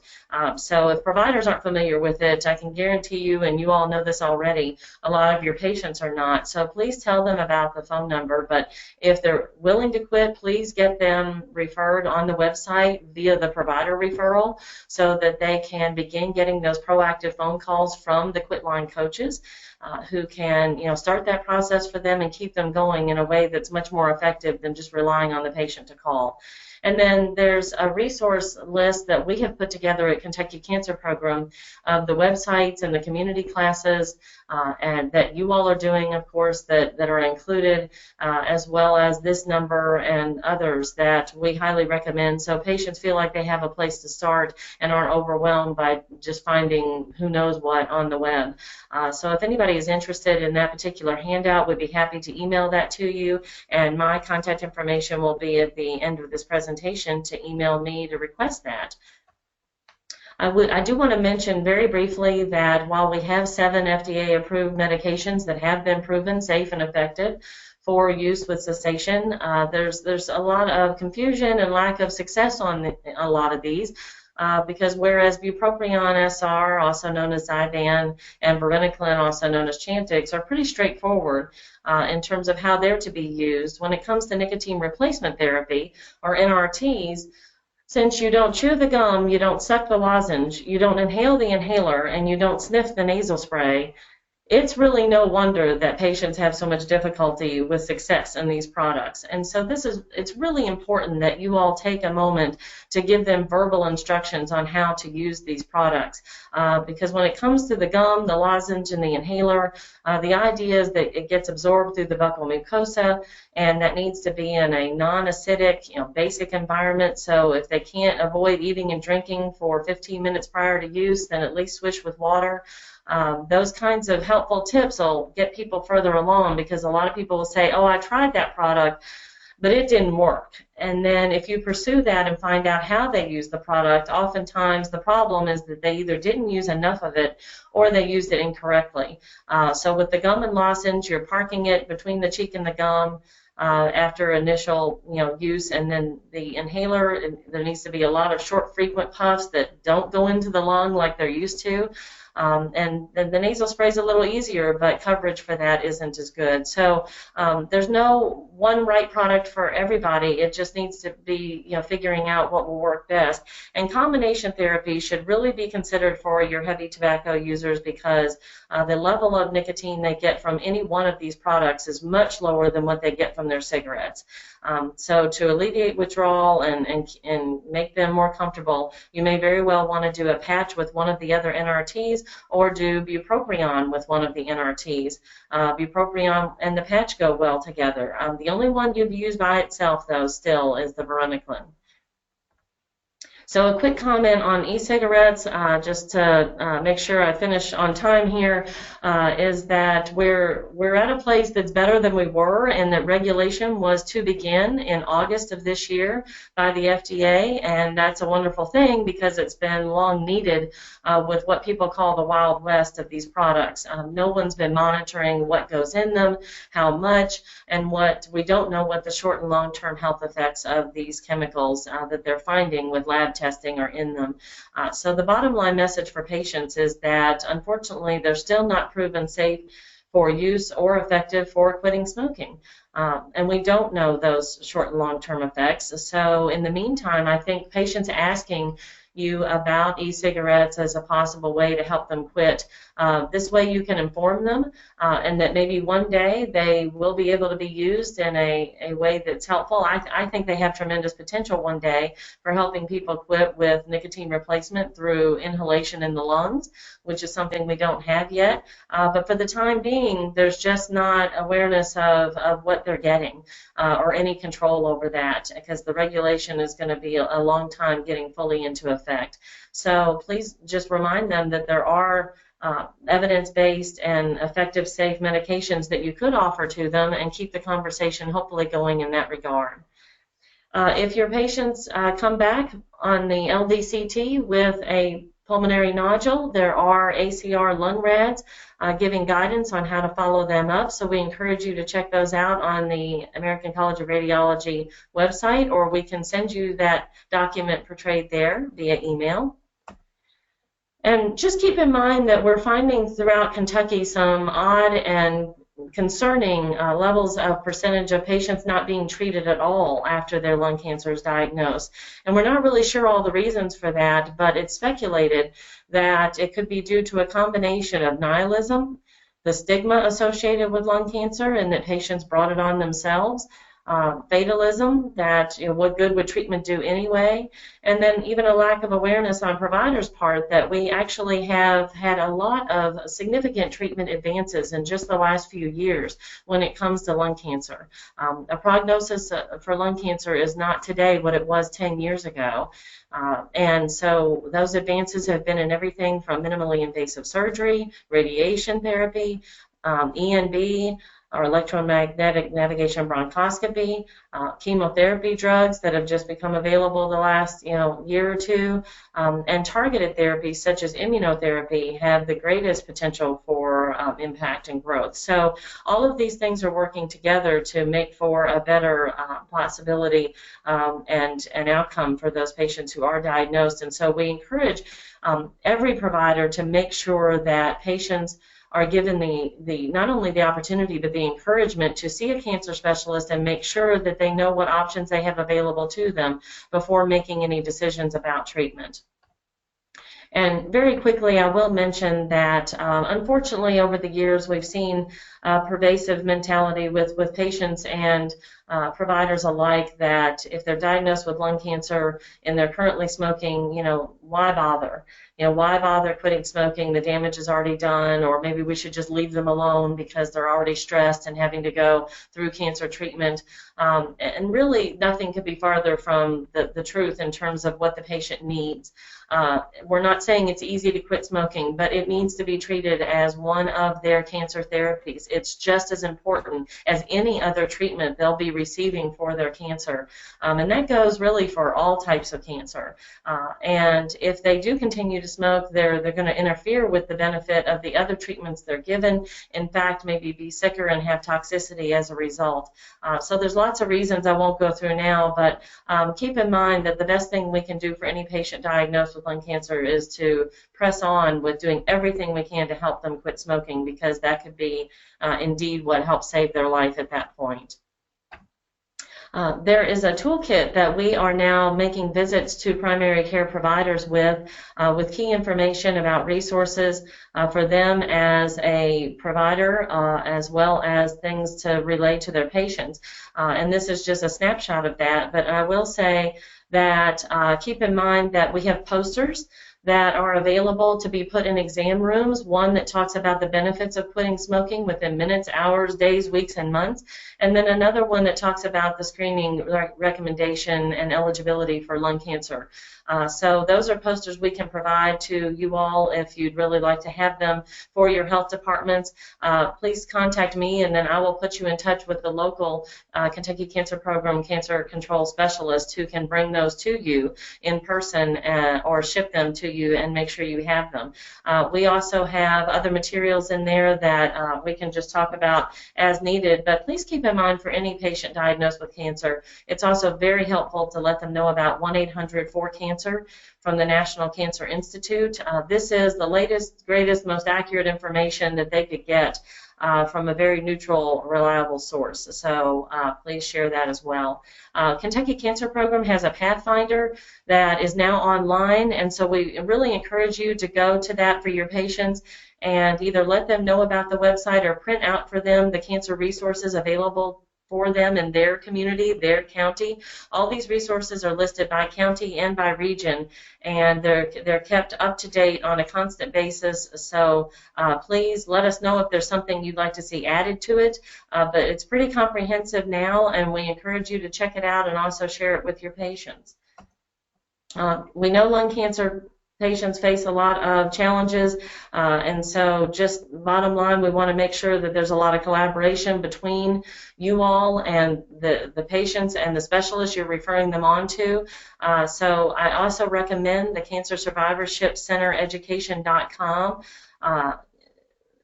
So if providers aren't familiar with it, I can guarantee you, and you all know this already, a lot of your patients are not. So please tell them about the phone number. But if they're willing to quit, please get them referred on the website via the provider referral, so that they can begin getting those proactive phone calls from the quit line coaches who can, you know, start that process for them and keep them going in a way that's much more effective than just relying on the patient to call. And then there's a resource list that we have put together at Kentucky Cancer Program of the websites and the community classes and that you all are doing, of course, that are included, as well as this number and others that we highly recommend, so patients feel like they have a place to start and aren't overwhelmed by just finding who knows what on the web. So if anybody is interested in that particular handout, we'd be happy to email that to you, and my contact information will be at the end of this presentation to email me to request that. I do want to mention very briefly that while we have 7 FDA-approved medications that have been proven safe and effective for use with cessation, there's a lot of confusion and lack of success on a lot of these. Because whereas bupropion SR, also known as Zyban, and varenicline, also known as Chantix, are pretty straightforward in terms of how they're to be used, when it comes to nicotine replacement therapy, or NRTs, since you don't chew the gum, you don't suck the lozenge, you don't inhale the inhaler, and you don't sniff the nasal spray, it's really no wonder that patients have so much difficulty with success in these products. And so it's really important that you all take a moment to give them verbal instructions on how to use these products. Because when it comes to the gum, the lozenge, and the inhaler, the idea is that it gets absorbed through the buccal mucosa, and that needs to be in a non-acidic, basic environment. So if they can't avoid eating and drinking for 15 minutes prior to use, then at least switch with water. Those kinds of helpful tips will get people further along, because a lot of people will say, oh, I tried that product, but it didn't work. And then if you pursue that and find out how they use the product, oftentimes the problem is that they either didn't use enough of it or they used it incorrectly. So with the gum and lozenge, you're parking it between the cheek and the gum after initial use, and then the inhaler, there needs to be a lot of short, frequent puffs that don't go into the lung like they're used to. And then the nasal spray is a little easier, but coverage for that isn't as good. So there's no one right product for everybody. It just needs to be, figuring out what will work best. And combination therapy should really be considered for your heavy tobacco users, because the level of nicotine they get from any one of these products is much lower than what they get from their cigarettes. So to alleviate withdrawal and make them more comfortable, you may very well want to do a patch with one of the other NRTs, NRTs or do bupropion with one of the NRTs. Bupropion and the patch go well together. The only one you'd use by itself, though, still is the varenicline. So a quick comment on e-cigarettes, just to make sure I finish on time here, is that we're at a place that's better than we were, and that regulation was to begin in August of this year by the FDA, and that's a wonderful thing because it's been long needed with what people call the Wild West of these products. No one's been monitoring what goes in them, how much, and we don't know what the short and long-term health effects of these chemicals that they're finding with lab testing are in them. So the bottom line message for patients is that unfortunately they're still not proven safe for use or effective for quitting smoking. And we don't know those short and long-term effects. So in the meantime, I think patients asking you about e-cigarettes as a possible way to help them quit. This way you can inform them and that maybe one day they will be able to be used in a way that's helpful. I think they have tremendous potential one day for helping people quit with nicotine replacement through inhalation in the lungs, which is something we don't have yet. But for the time being, there's just not awareness of what they're getting or any control over that, because the regulation is going to be a long time getting fully into effect. So please just remind them that there are evidence-based and effective, safe medications that you could offer to them, and keep the conversation hopefully going in that regard. If your patients come back on the LVCT with a pulmonary nodule, there are ACR lung rads giving guidance on how to follow them up, so we encourage you to check those out on the American College of Radiology website, or we can send you that document portrayed there via email. And just keep in mind that we're finding throughout Kentucky some odd and concerning levels of percentage of patients not being treated at all after their lung cancer is diagnosed. And we're not really sure all the reasons for that, but it's speculated that it could be due to a combination of nihilism, the stigma associated with lung cancer, and that patients brought it on themselves, fatalism, that what good would treatment do anyway, and then even a lack of awareness on providers' part that we actually have had a lot of significant treatment advances in just the last few years when it comes to lung cancer. A prognosis for lung cancer is not today what it was 10 years ago. And so those advances have been in everything from minimally invasive surgery, radiation therapy, ENB, or electromagnetic navigation bronchoscopy, chemotherapy drugs that have just become available the last year or two, and targeted therapies such as immunotherapy have the greatest potential for impact and growth. So all of these things are working together to make for a better possibility and an outcome for those patients who are diagnosed. And so we encourage every provider to make sure that patients are given the not only the opportunity but the encouragement to see a cancer specialist and make sure that they know what options they have available to them before making any decisions about treatment. And very quickly, I will mention that unfortunately over the years we've seen pervasive mentality with patients and providers alike that if they're diagnosed with lung cancer and they're currently smoking, why bother? Why bother quitting smoking? The damage is already done, or maybe we should just leave them alone because they're already stressed and having to go through cancer treatment. And really, nothing could be farther from the truth in terms of what the patient needs. We're not saying it's easy to quit smoking, but it needs to be treated as one of their cancer therapies. It's just as important as any other treatment they'll be receiving for their cancer. And that goes really for all types of cancer. And if they do continue to smoke, they're going to interfere with the benefit of the other treatments they're given. In fact, maybe be sicker and have toxicity as a result. So there's lots of reasons I won't go through now, but keep in mind that the best thing we can do for any patient diagnosed with lung cancer is to press on with doing everything we can to help them quit smoking, because that could be indeed what helps save their life at that point. There is a toolkit that we are now making visits to primary care providers with key information about resources for them as a provider, as well as things to relate to their patients. And this is just a snapshot of that, but I will say that keep in mind that we have posters that are available to be put in exam rooms. One that talks about the benefits of quitting smoking within minutes, hours, days, weeks, and months. And then another one that talks about the screening recommendation and eligibility for lung cancer. So those are posters we can provide to you all if you'd really like to have them for your health departments. Please contact me, and then I will put you in touch with the local Kentucky Cancer Program cancer control specialist who can bring those to you in person or ship them to you and make sure you have them. We also have other materials in there that we can just talk about as needed, but please keep in mind for any patient diagnosed with cancer, it's also very helpful to let them know about 1-800-4-CANCER from the National Cancer Institute. This is the latest, greatest, most accurate information that they could get from a very neutral, reliable source. So please share that as well. Kentucky Cancer Program has a Pathfinder that is now online, and so we really encourage you to go to that for your patients and either let them know about the website or print out for them the cancer resources available for them in their community, their county. All these resources are listed by county and by region, and they're kept up to date on a constant basis. So please let us know if there's something you'd like to see added to it. But it's pretty comprehensive now, and we encourage you to check it out and also share it with your patients. We know lung cancer patients face a lot of challenges, and so just bottom line, we want to make sure that there's a lot of collaboration between you all and the patients and the specialists you're referring them on to. So I also recommend the Cancer Survivorship Center Education.com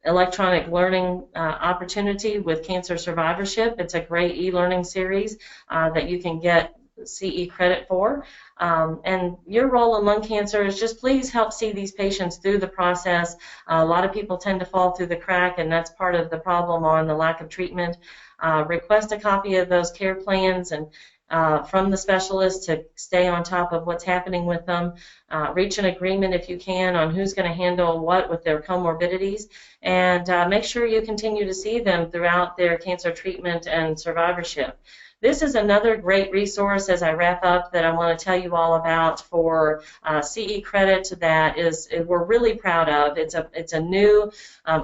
electronic learning opportunity with cancer survivorship. It's a great e-learning series that you can get CE credit for. And your role in lung cancer is just please help see these patients through the process. A lot of people tend to fall through the crack, and that's part of the problem on the lack of treatment. Request a copy of those care plans and from the specialist to stay on top of what's happening with them. Reach an agreement if you can on who's going to handle what with their comorbidities, and make sure you continue to see them throughout their cancer treatment and survivorship. This is another great resource as I wrap up that I want to tell you all about for CE credit that we're really proud of. It's a new,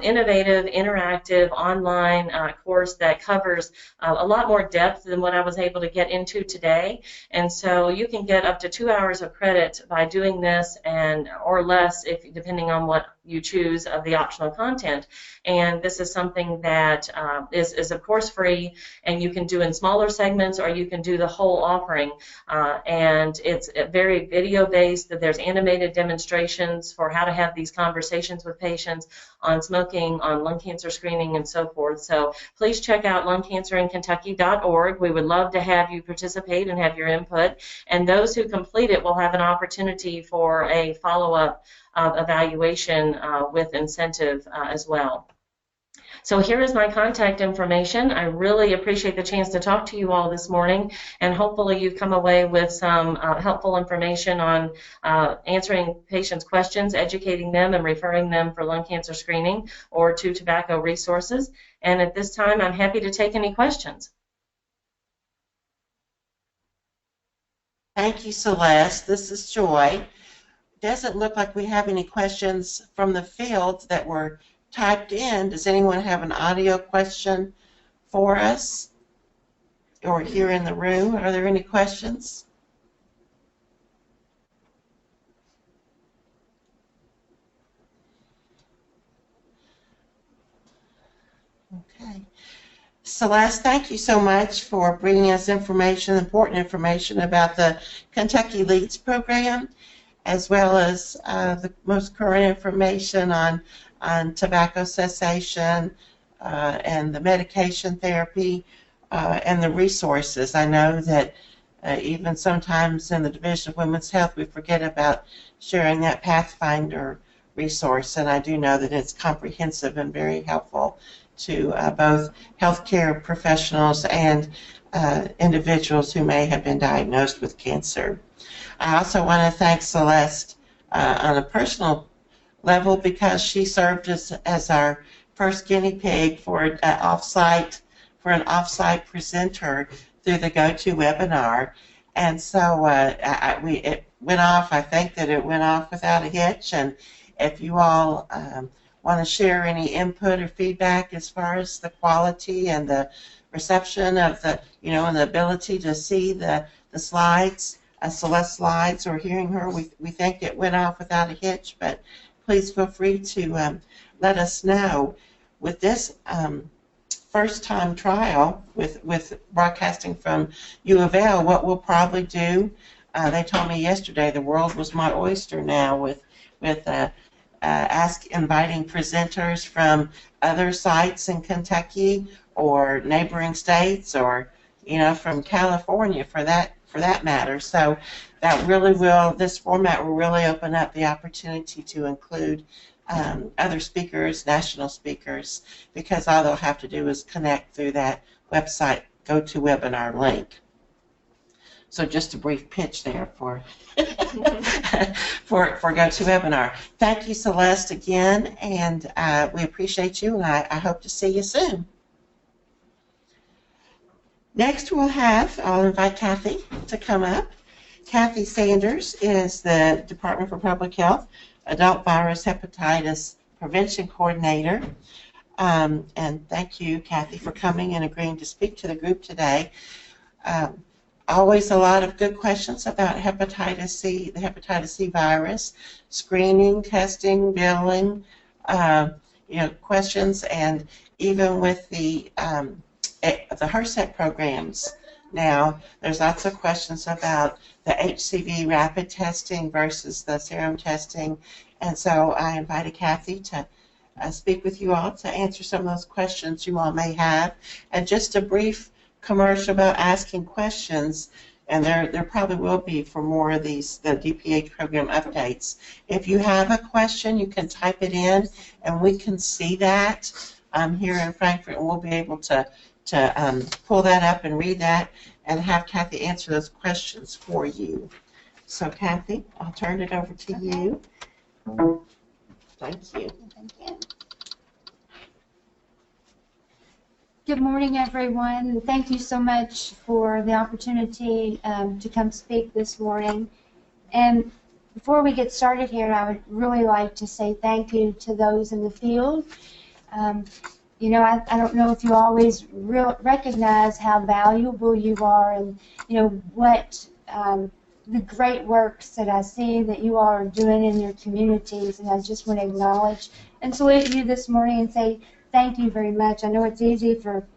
innovative, interactive online course that covers a lot more depth than what I was able to get into today. And so you can get up to 2 hours of credit by doing this, and or less if depending on what you choose of the optional content. And this is something that is of course free, and you can do in smaller segments or you can do the whole offering. And it's very video based. There's animated demonstrations for how to have these conversations with patients on smoking, on lung cancer screening, and so forth. So please check out lungcancerinkentucky.org. We would love to have you participate and have your input. And those who complete it will have an opportunity for a follow-up evaluation with incentive as well. So here is my contact information. I really appreciate the chance to talk to you all this morning, and hopefully you've come away with some helpful information on answering patients' questions, educating them, and referring them for lung cancer screening or to tobacco resources. And at this time, I'm happy to take any questions. Thank you, Celeste. This is Joy. Doesn't look like we have any questions from the field that were typed in. Does anyone have an audio question for us? Or here in the room, are there any questions? Okay. Celeste, thank you so much for bringing us information, important information about the Kentucky Leads program, as well as the most current information on tobacco cessation and the medication therapy and the resources. I know that even sometimes in the Division of Women's Health we forget about sharing that Pathfinder resource, and I do know that it's comprehensive and very helpful to both healthcare professionals and individuals who may have been diagnosed with cancer. I also want to thank Celeste on a personal level because she served as our first guinea pig for an offsite presenter through the GoTo webinar, and so went off. I think that it went off without a hitch, and if you all want to share any input or feedback as far as the quality and the reception of the, and the ability to see the slides, Celeste's slides, or hearing her, we think it went off without a hitch, but please feel free to let us know. With this first-time trial with broadcasting from U of L, what we'll probably do, they told me yesterday the world was my oyster now with inviting presenters from other sites in Kentucky or neighboring states, or from California for that matter. So that really this format will really open up the opportunity to include other speakers, national speakers, because all they'll have to do is connect through that website GoToWebinar link. So just a brief pitch there for GoToWebinar. Thank you, Celeste, again, and we appreciate you, and I hope to see you soon. Next I'll invite Kathy to come up. Kathy Sanders is the Department for Public Health Adult Virus Hepatitis Prevention Coordinator. And thank you, Kathy, for coming and agreeing to speak to the group today. Always a lot of good questions about hepatitis C, the hepatitis C virus, screening, testing, billing, questions, and even with the HRSAT programs. Now, there's lots of questions about the HCV rapid testing versus the serum testing, and so I invited Kathy to speak with you all to answer some of those questions you all may have. And just a brief commercial about asking questions, and there probably will be for more of the DPH program updates. If you have a question, you can type it in, and we can see that here in Frankfurt, and we'll be able to pull that up and read that and have Kathy answer those questions for you. So Kathy, I'll turn it over to you. Thank you. Thank you. Good morning, everyone, and thank you so much for the opportunity to come speak this morning. And before we get started here, I would really like to say thank you to those in the field. I don't know if you always recognize how valuable you are, and what the great works that I see that you all are doing in your communities, and I just want to acknowledge and salute you this morning and say thank you very much. I know it's easy for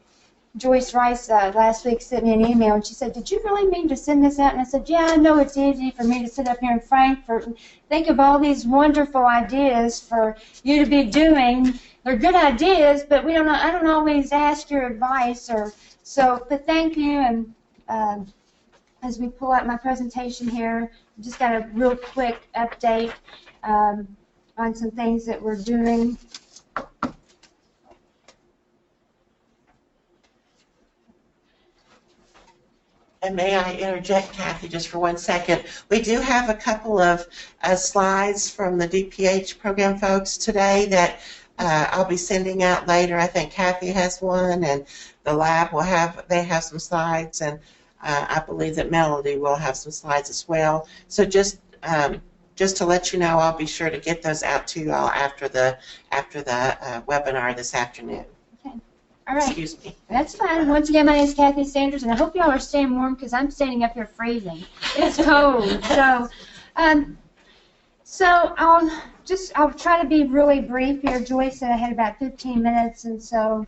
Joyce Rice last week sent me an email, and she said, "Did you really mean to send this out?" And I said, "Yeah, I know it's easy for me to sit up here in Frankfurt and think of all these wonderful ideas for you to be doing. They're good ideas, but I don't always ask your advice, but thank you." And as we pull out my presentation here, I just got a real quick update on some things that we're doing. And may I interject, Kathy, just for 1 second? We do have a couple of slides from the DPH program folks today that I'll be sending out later. I think Kathy has one, and the lab they have some slides, and I believe that Melody will have some slides as well. So just to let you know, I'll be sure to get those out to you all after the webinar this afternoon. Okay. All right. Excuse me. That's fine. Once again, my name is Kathy Sanders, and I hope y'all are staying warm because I'm standing up here freezing. It's cold. So I'll try to be really brief here. Joyce said I had about 15 minutes, and so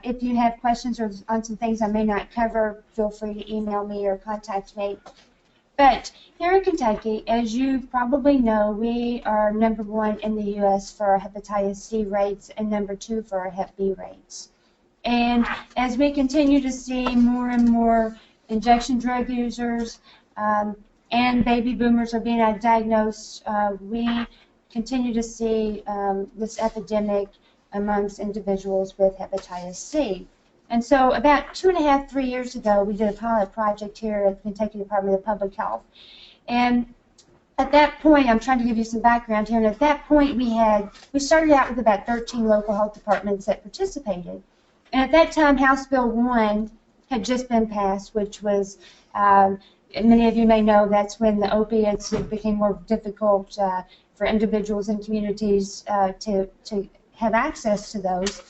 if you have questions or on some things I may not cover, feel free to email me or contact me. But here in Kentucky, as you probably know, we are #1 in the U.S. for our hepatitis C rates and #2 for our hep B rates. And as we continue to see more and more injection drug users and baby boomers are being diagnosed, we continue to see this epidemic amongst individuals with hepatitis C. And so about 2.5, 3 years ago, we did a pilot project here at the Kentucky Department of Public Health. And at that point, I'm trying to give you some background here, and at that point we started out with about 13 local health departments that participated. And at that time, House Bill 1 had just been passed, which was many of you may know that's when the opiates became more difficult for individuals and communities to have access to those.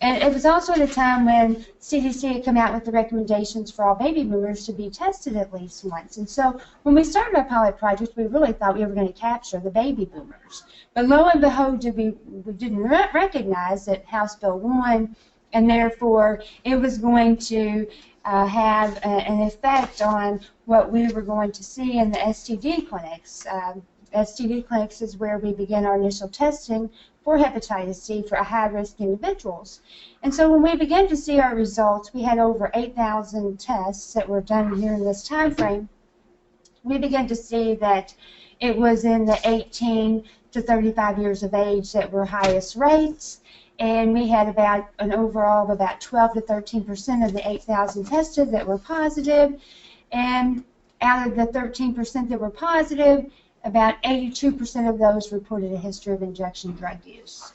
And it was also at a time when CDC had come out with the recommendations for all baby boomers to be tested at least once. And so when we started our pilot project, we really thought we were going to capture the baby boomers. But lo and behold, we didn't recognize that House Bill 1, and therefore it was going to have an effect on what we were going to see in the STD clinics. STD clinics is where we begin our initial testing for hepatitis C for high-risk individuals. And so when we began to see our results, we had over 8,000 tests that were done during this time frame. We began to see that it was in the 18 to 35 years of age that were highest rates, and we had about an overall of about 12 to 13% of the 8,000 tested that were positive, and out of the 13% that were positive, about 82% of those reported a history of injection drug use.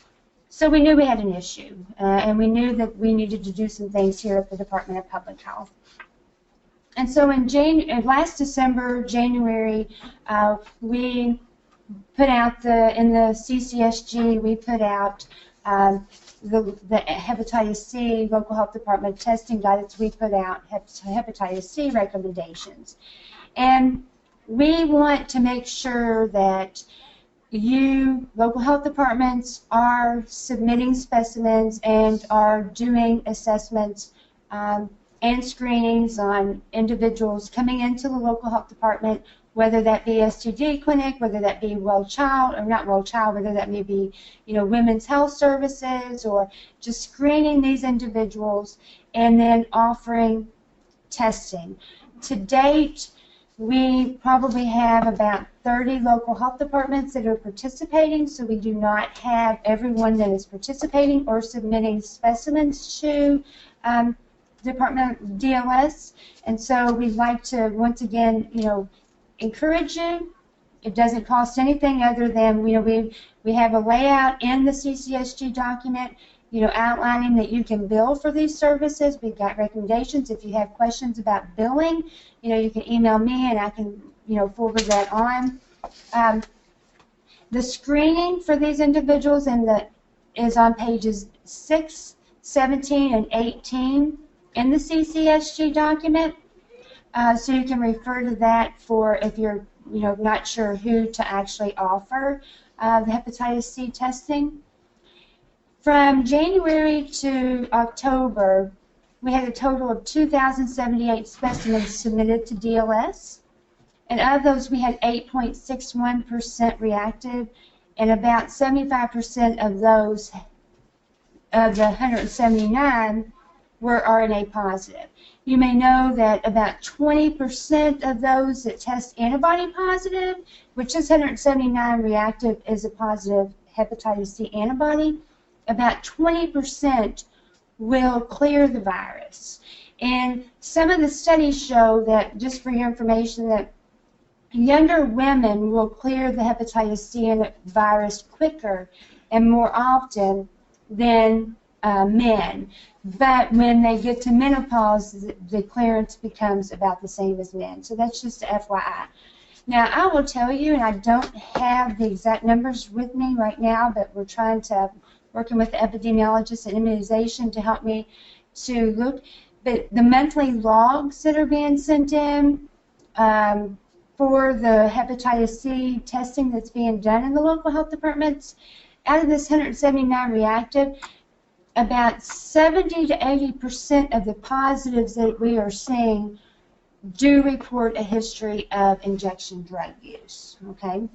So we knew we had an issue, and we knew that we needed to do some things here at the Department of Public Health. And so in last December, January, we put out in the CCSG, we put out the hepatitis C local health department testing guidance. We put out hepatitis C recommendations. And we want to make sure that you, local health departments, are submitting specimens and are doing assessments and screenings on individuals coming into the local health department, whether that be STD clinic, whether that be whether that may be, women's health services, or just screening these individuals and then offering testing. To date, we probably have about 30 local health departments that are participating, so we do not have everyone that is participating or submitting specimens to Department DLS, and so we'd like to once again, encourage you. It doesn't cost anything other than, we have a layout in the CCSG document, outlining that you can bill for these services. We've got recommendations. If you have questions about billing, you can email me and I can, forward that on. The screening for these individuals is on pages 6, 17, and 18 in the CCSG document. So you can refer to that for if you're, not sure who to actually offer the hepatitis C testing. From January to October, we had a total of 2,078 specimens submitted to DLS, and of those we had 8.61% reactive, and about 75% of those, of the 179, were RNA positive. You may know that about 20% of those that test antibody positive, which is 179 reactive, is a positive hepatitis C antibody. About 20% will clear the virus. And some of the studies show that, just for your information, that younger women will clear the hepatitis C virus quicker and more often than men. But when they get to menopause, the clearance becomes about the same as men. So that's just FYI. Now, I will tell you, and I don't have the exact numbers with me right now, but we're trying to working with the epidemiologists and immunization to help me to look. But the monthly logs that are being sent in for the hepatitis C testing that's being done in the local health departments, out of this 179 reactive, about 70 to 80% of the positives that we are seeing do report a history of injection drug use. Okay.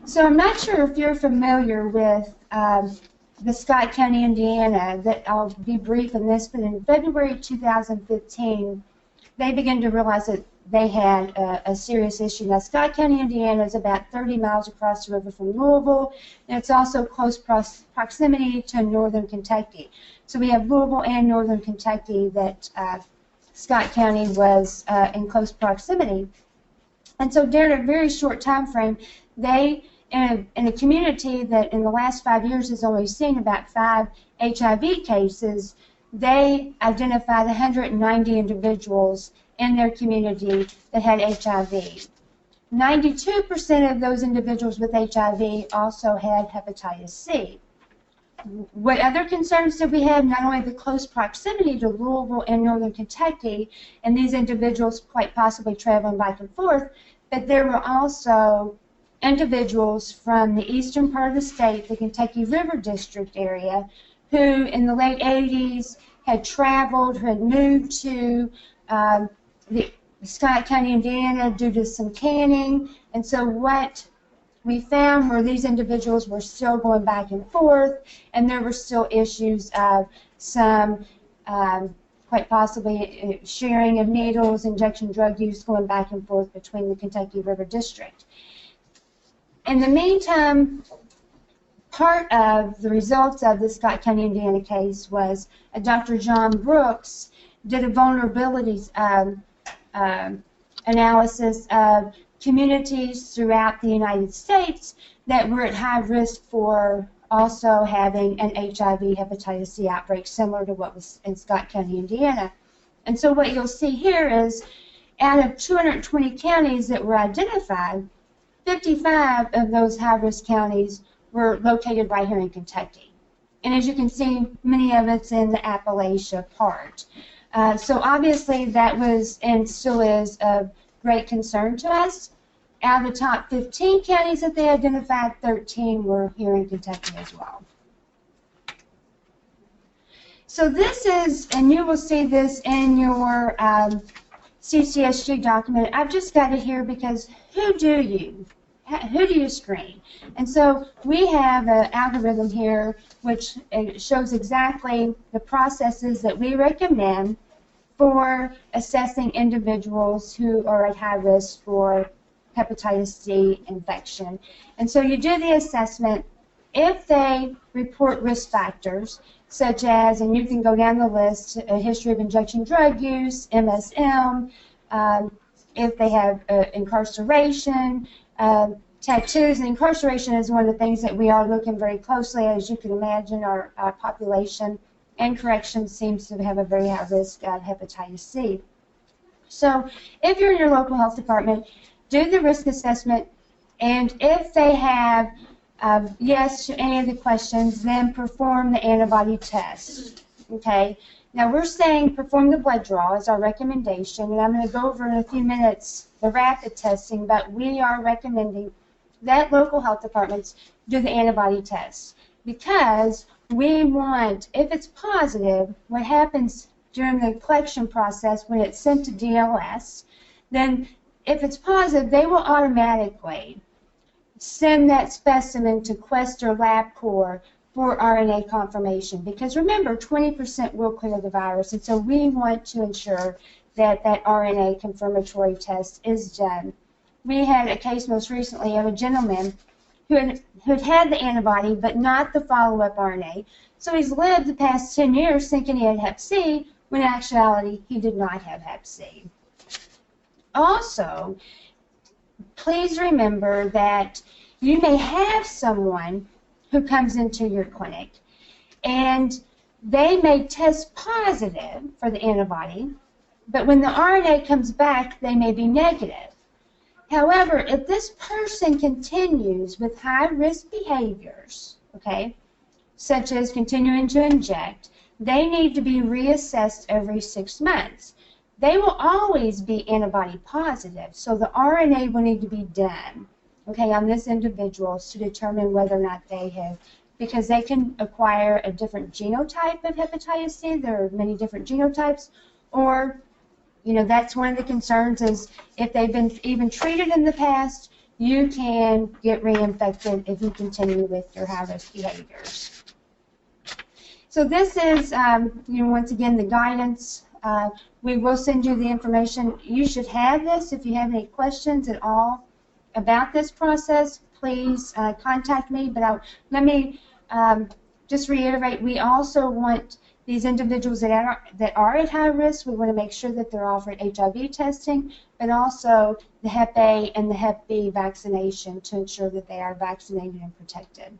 So I'm not sure if you're familiar with the Scott County, Indiana, that I'll be brief in this, but in February 2015, they began to realize that they had a serious issue. Now, Scott County, Indiana is about 30 miles across the river from Louisville, and it's also close proximity to northern Kentucky. So we have Louisville and northern Kentucky that Scott County was in close proximity. And so during a very short time frame, they, in a community that in the last 5 years has only seen about 5 HIV cases, they identified 190 individuals in their community that had HIV. 92% of those individuals with HIV also had hepatitis C. What other concerns did we have? Not only the close proximity to Louisville and northern Kentucky, and these individuals quite possibly traveling back and forth, but there were also individuals from the eastern part of the state, the Kentucky River District area, who in the late 80s had traveled, who had moved to the Scott County, Indiana due to some canning. And so what we found were these individuals were still going back and forth, and there were still issues of some quite possibly sharing of needles, injection drug use going back and forth between the Kentucky River District. In the meantime, part of the results of the Scott County, Indiana case was Dr. John Brooks did a vulnerabilities analysis of communities throughout the United States that were at high risk for also having an HIV hepatitis C outbreak similar to what was in Scott County, Indiana. And so what you'll see here is out of 220 counties that were identified, 55 of those high-risk counties were located right here in Kentucky. And as you can see, many of it's in the Appalachia part. So obviously that was and still is of great concern to us. Out of the top 15 counties that they identified, 13 were here in Kentucky as well. So this is, and you will see this in your CCSG document. I've just got it here because who do you screen? And so we have an algorithm here which shows exactly the processes that we recommend for assessing individuals who are at high risk for hepatitis C infection. And so you do the assessment. If they report risk factors, such as, and you can go down the list, a history of injection drug use, MSM, if they have incarceration, tattoos. And incarceration is one of the things that we are looking very closely. As you can imagine, our population and corrections seems to have a very high risk of hepatitis C. So if you're in your local health department, do the risk assessment, and if they have yes to any of the questions, then perform the antibody test. Okay? Now we're saying perform the blood draw as our recommendation, and I'm going to go over in a few minutes the rapid testing, but we are recommending that local health departments do the antibody test, because we want, if it's positive, what happens during the collection process when it's sent to DLS, then if it's positive, they will automatically send that specimen to Quest or LabCorp for RNA confirmation, because remember, 20% will clear the virus, and so we want to ensure that that RNA confirmatory test is done. We had a case most recently of a gentleman who had the antibody but not the follow-up RNA, so he's lived the past 10 years thinking he had Hep C, when in actuality he did not have Hep C. Also, please remember that you may have someone who comes into your clinic and they may test positive for the antibody, but when the RNA comes back, they may be negative. However, if this person continues with high-risk behaviors, okay, such as continuing to inject, they need to be reassessed every 6 months. They will always be antibody positive, so the RNA will need to be done, okay, on this individual to determine whether or not they have, because they can acquire a different genotype of hepatitis C. There are many different genotypes, or, you know, that's one of the concerns is if they've been even treated in the past, you can get reinfected if you continue with your high-risk behaviors. So this is, you know, once again, the guidance. We will send you the information. You should have this. If you have any questions at all about this process, please contact me. But let me just reiterate, we also want these individuals that are at high risk, we want to make sure that they're offered HIV testing, but also the Hep A and the Hep B vaccination to ensure that they are vaccinated and protected.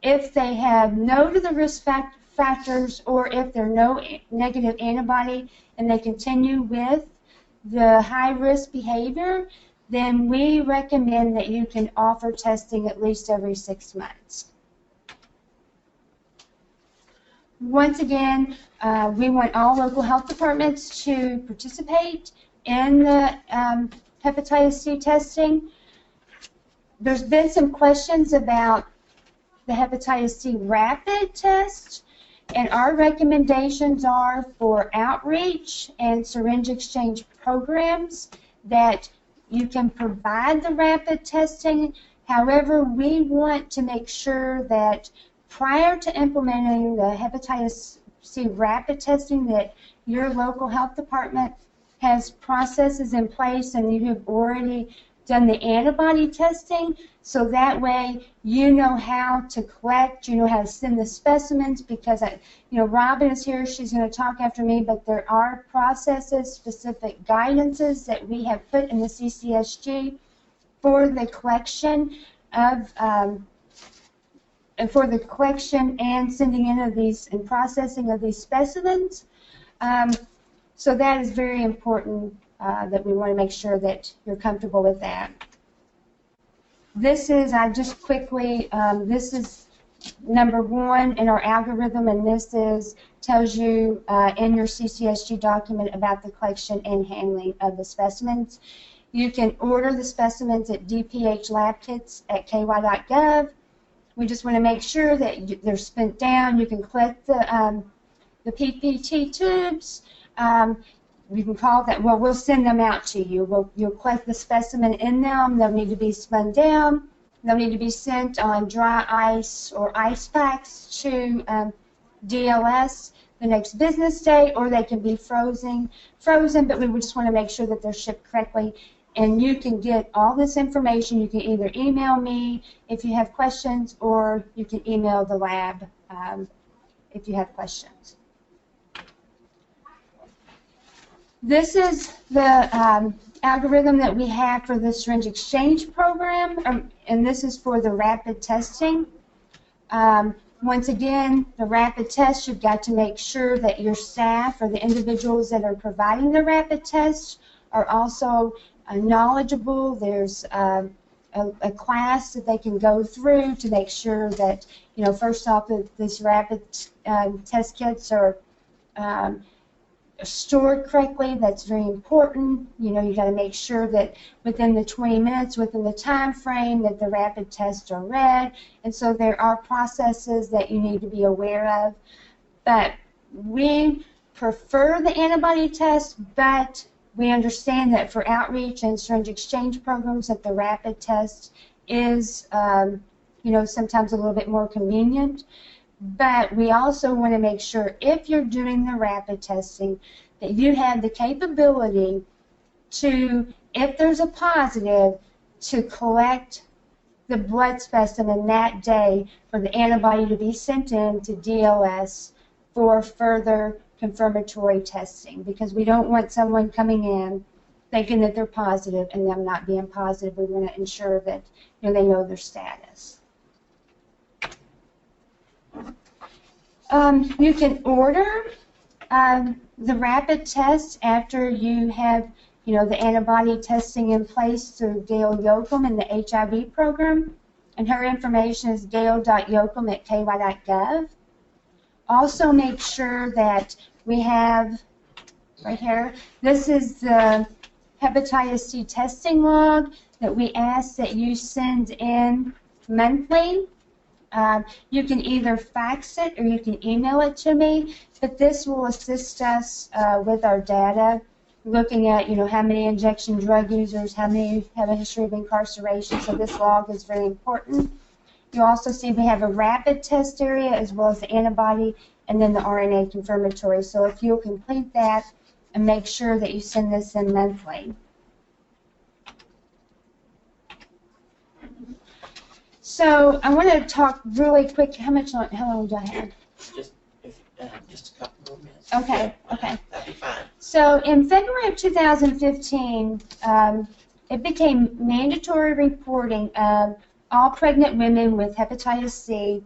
If they have no to the risk factors, or if there are no negative antibody and they continue with the high-risk behavior, then we recommend that you can offer testing at least every 6 months. Once again, we want all local health departments to participate in the hepatitis C testing. There's been some questions about the hepatitis C rapid test, and our recommendations are for outreach and syringe exchange programs that you can provide the rapid testing. However, we want to make sure that prior to implementing the hepatitis C rapid testing, that your local health department has processes in place and you have already done the antibody testing, so that way you know how to collect, you know how to send the specimens, because Robin is here, she's going to talk after me, but there are processes, specific guidances that we have put in the CCSG for the collection of and sending in of these and processing of these specimens. So that is very important, that we want to make sure that you're comfortable with that. This is, this is number 1 in our algorithm, and this tells you in your CCSG document about the collection and handling of the specimens. You can order the specimens at DPH lab kits at ky.gov. We just want to make sure that they're spent down. You can collect the PPT tubes. You can call that, well, we'll send them out to you. You'll collect the specimen in them. They'll need to be spun down. They'll need to be sent on dry ice or ice packs to DLS the next business day, or they can be frozen, but we just want to make sure that they're shipped correctly. And you can get all this information. You can either email me if you have questions, or you can email the lab if you have questions. This is the algorithm that we have for the syringe exchange program, and this is for the rapid testing. Once again, the rapid test, you've got to make sure that your staff or the individuals that are providing the rapid test are also knowledgeable. There's a class that they can go through to make sure that, first off, that these rapid test kits are stored correctly. That's very important. You got to make sure that within the 20 minutes, within the time frame, that the rapid tests are read. And so there are processes that you need to be aware of. But we prefer the antibody test, but we understand that for outreach and syringe exchange programs that the rapid test is, sometimes a little bit more convenient. But we also want to make sure, if you're doing the rapid testing, that you have the capability to, if there's a positive, to collect the blood specimen that day for the antibody to be sent in to DLS for further confirmatory testing, because we don't want someone coming in thinking that they're positive and them not being positive. We want to ensure that they know their status. You can order the rapid test after you have, the antibody testing in place through Gail Yoakum in the HIV program, and her information is gail.yoakum@ky.gov. Also, make sure that we have right here. This is the hepatitis C testing log that we ask that you send in monthly. You can either fax it or you can email it to me, but this will assist us with our data, looking at how many injection drug users, how many have a history of incarceration. So this log is very important. You also see we have a rapid test area as well as the antibody and then the RNA confirmatory. So if you'll complete that and make sure that you send this in monthly. So I want to talk really quick. How long do I have? Just a couple more minutes. Okay, okay. That'd be fine. So in February of 2015, it became mandatory reporting of all pregnant women with hepatitis C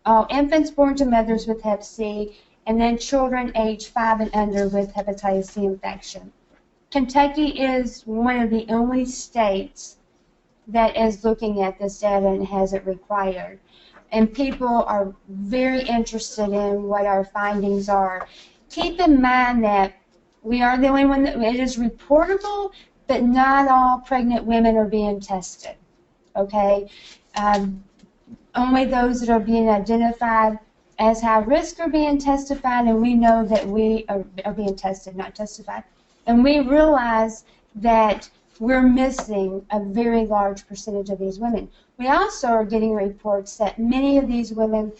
all infants born to mothers with Hep C, and then children aged 5 and under with hepatitis C infection. Kentucky is one of the only states that is looking at this data and has it required. And people are very interested in what our findings are. Keep in mind that we are the only one that it is reportable, but not all pregnant women are being tested. Okay? Only those that are being identified as high risk are being testified, and we know that we are being tested, not testified. And we realize that we're missing a very large percentage of these women. We also are getting reports that many of these women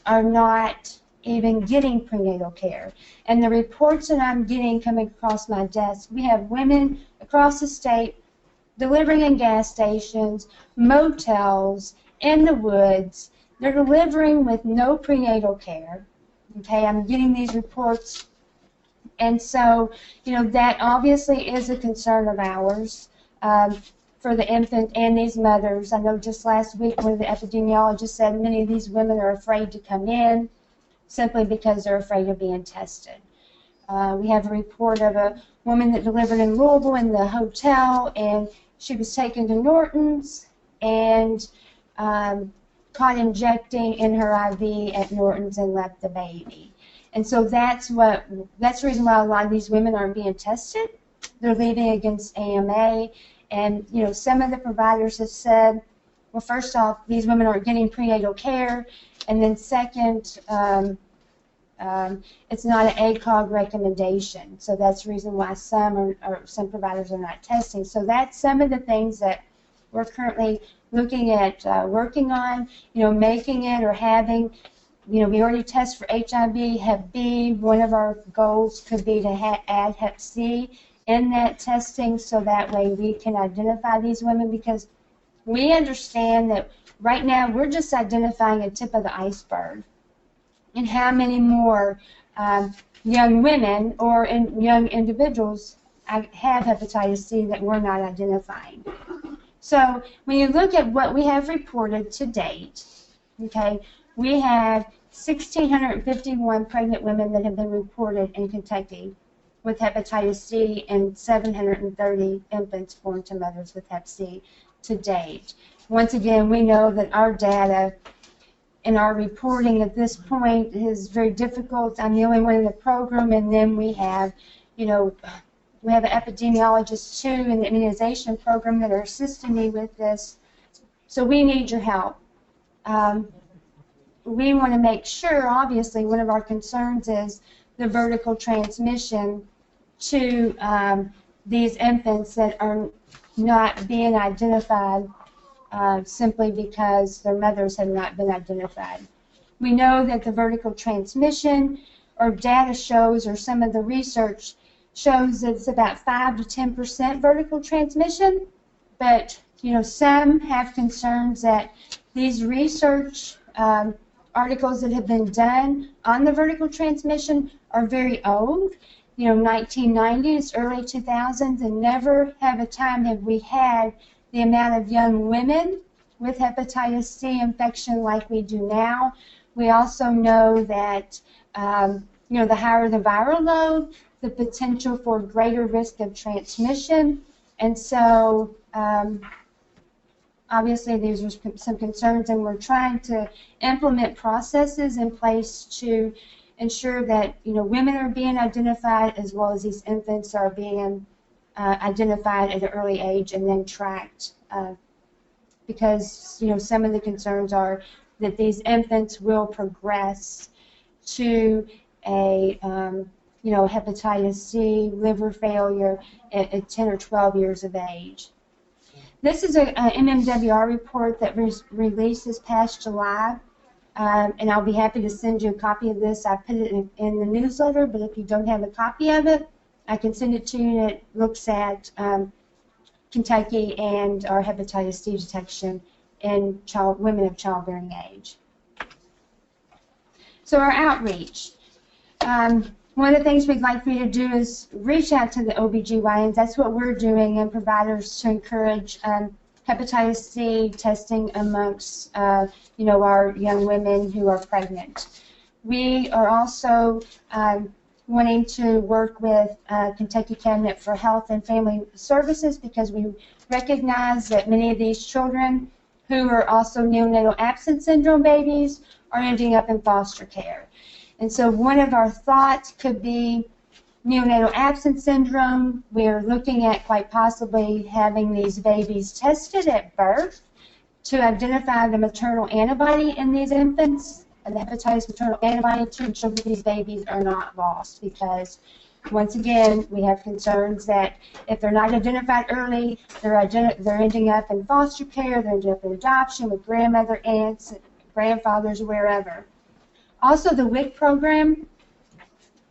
are not even getting prenatal care. And the reports that I'm getting coming across my desk, we have women across the state delivering in gas stations, motels, in the woods. They're delivering with no prenatal care. Okay, I'm getting these reports. And so, that obviously is a concern of ours for the infant and these mothers. I know just last week one of the epidemiologists said many of these women are afraid to come in simply because they're afraid of being tested. We have a report of a woman that delivered in Louisville in the hotel, and she was taken to Norton's and caught injecting in her IV at Norton's and left the baby. And so that's the reason why a lot of these women aren't being tested. They're leaving against AMA, and some of the providers have said, well, first off, these women aren't getting prenatal care, and then second, it's not an ACOG recommendation. So that's the reason why some providers are not testing. So that's some of the things that we're currently looking at working on, making it or having. We already test for HIV, Hep B. One of our goals could be to add Hep C in that testing so that way we can identify these women, because we understand that right now we're just identifying a tip of the iceberg and how many more young women or young individuals have hepatitis C that we're not identifying. So when you look at what we have reported to date, okay, we have 1,651 pregnant women that have been reported in Kentucky with hepatitis C and 730 infants born to mothers with Hep C to date. Once again, we know that our data and our reporting at this point is very difficult. I'm the only one in the program, and then we have, we have an epidemiologist too in the immunization program that are assisting me with this. So we need your help. We want to make sure, obviously, one of our concerns is the vertical transmission to these infants that are not being identified simply because their mothers have not been identified. We know that the vertical transmission, or data shows, or some of the research shows that it's about 5 to 10% vertical transmission, but some have concerns that these research articles that have been done on the vertical transmission are very old, 1990s, early 2000s, and never have a time have we had the amount of young women with hepatitis C infection like we do now. We also know that, the higher the viral load, the potential for greater risk of transmission, and so obviously, these are some concerns, and we're trying to implement processes in place to ensure that women are being identified as well as these infants are being identified at an early age and then tracked, because some of the concerns are that these infants will progress to a hepatitis C, liver failure at 10 or 12 years of age. This is an MMWR report that was released this past July, and I'll be happy to send you a copy of this. I put it in the newsletter, but if you don't have a copy of it, I can send it to you, and it looks at Kentucky and our hepatitis C detection in women of childbearing age. So our outreach. One of the things we'd like for you to do is reach out to the OBGYNs. That's what we're doing, and providers to encourage hepatitis C testing amongst, our young women who are pregnant. We are also wanting to work with Kentucky Cabinet for Health and Family Services because we recognize that many of these children who are also neonatal absence syndrome babies are ending up in foster care. And so one of our thoughts could be neonatal absence syndrome. We're looking at quite possibly having these babies tested at birth to identify the maternal antibody in these infants, and the hepatitis maternal antibody, to ensure that these babies are not lost, because once again, we have concerns that if they're not identified early, they're ending up in foster care, they're ending up in adoption with grandmother, aunts, grandfathers, wherever. Also, the WIC program.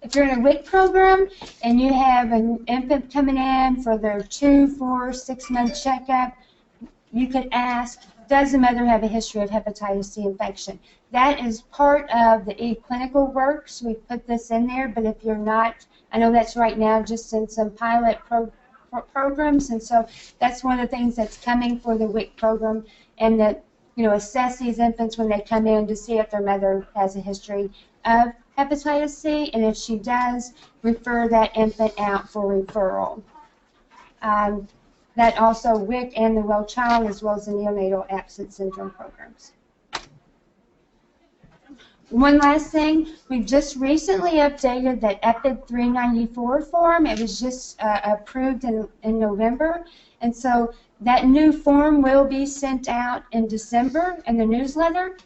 If you're in a WIC program and you have an infant coming in for their 2, 4, 6-month checkup, you could ask, does the mother have a history of hepatitis C infection? That is part of the e-clinical work, so we put this in there, but if you're not, I know that's right now just in some pilot programs, and so that's one of the things that's coming for the WIC program, and that, assess these infants when they come in to see if their mother has a history of hepatitis C, and if she does, refer that infant out for referral. That also WIC and the Well Child, as well as the neonatal absence syndrome programs. One last thing, we just recently updated that EPID 394 form. It was just approved in November, and so that new form will be sent out in December in the newsletter,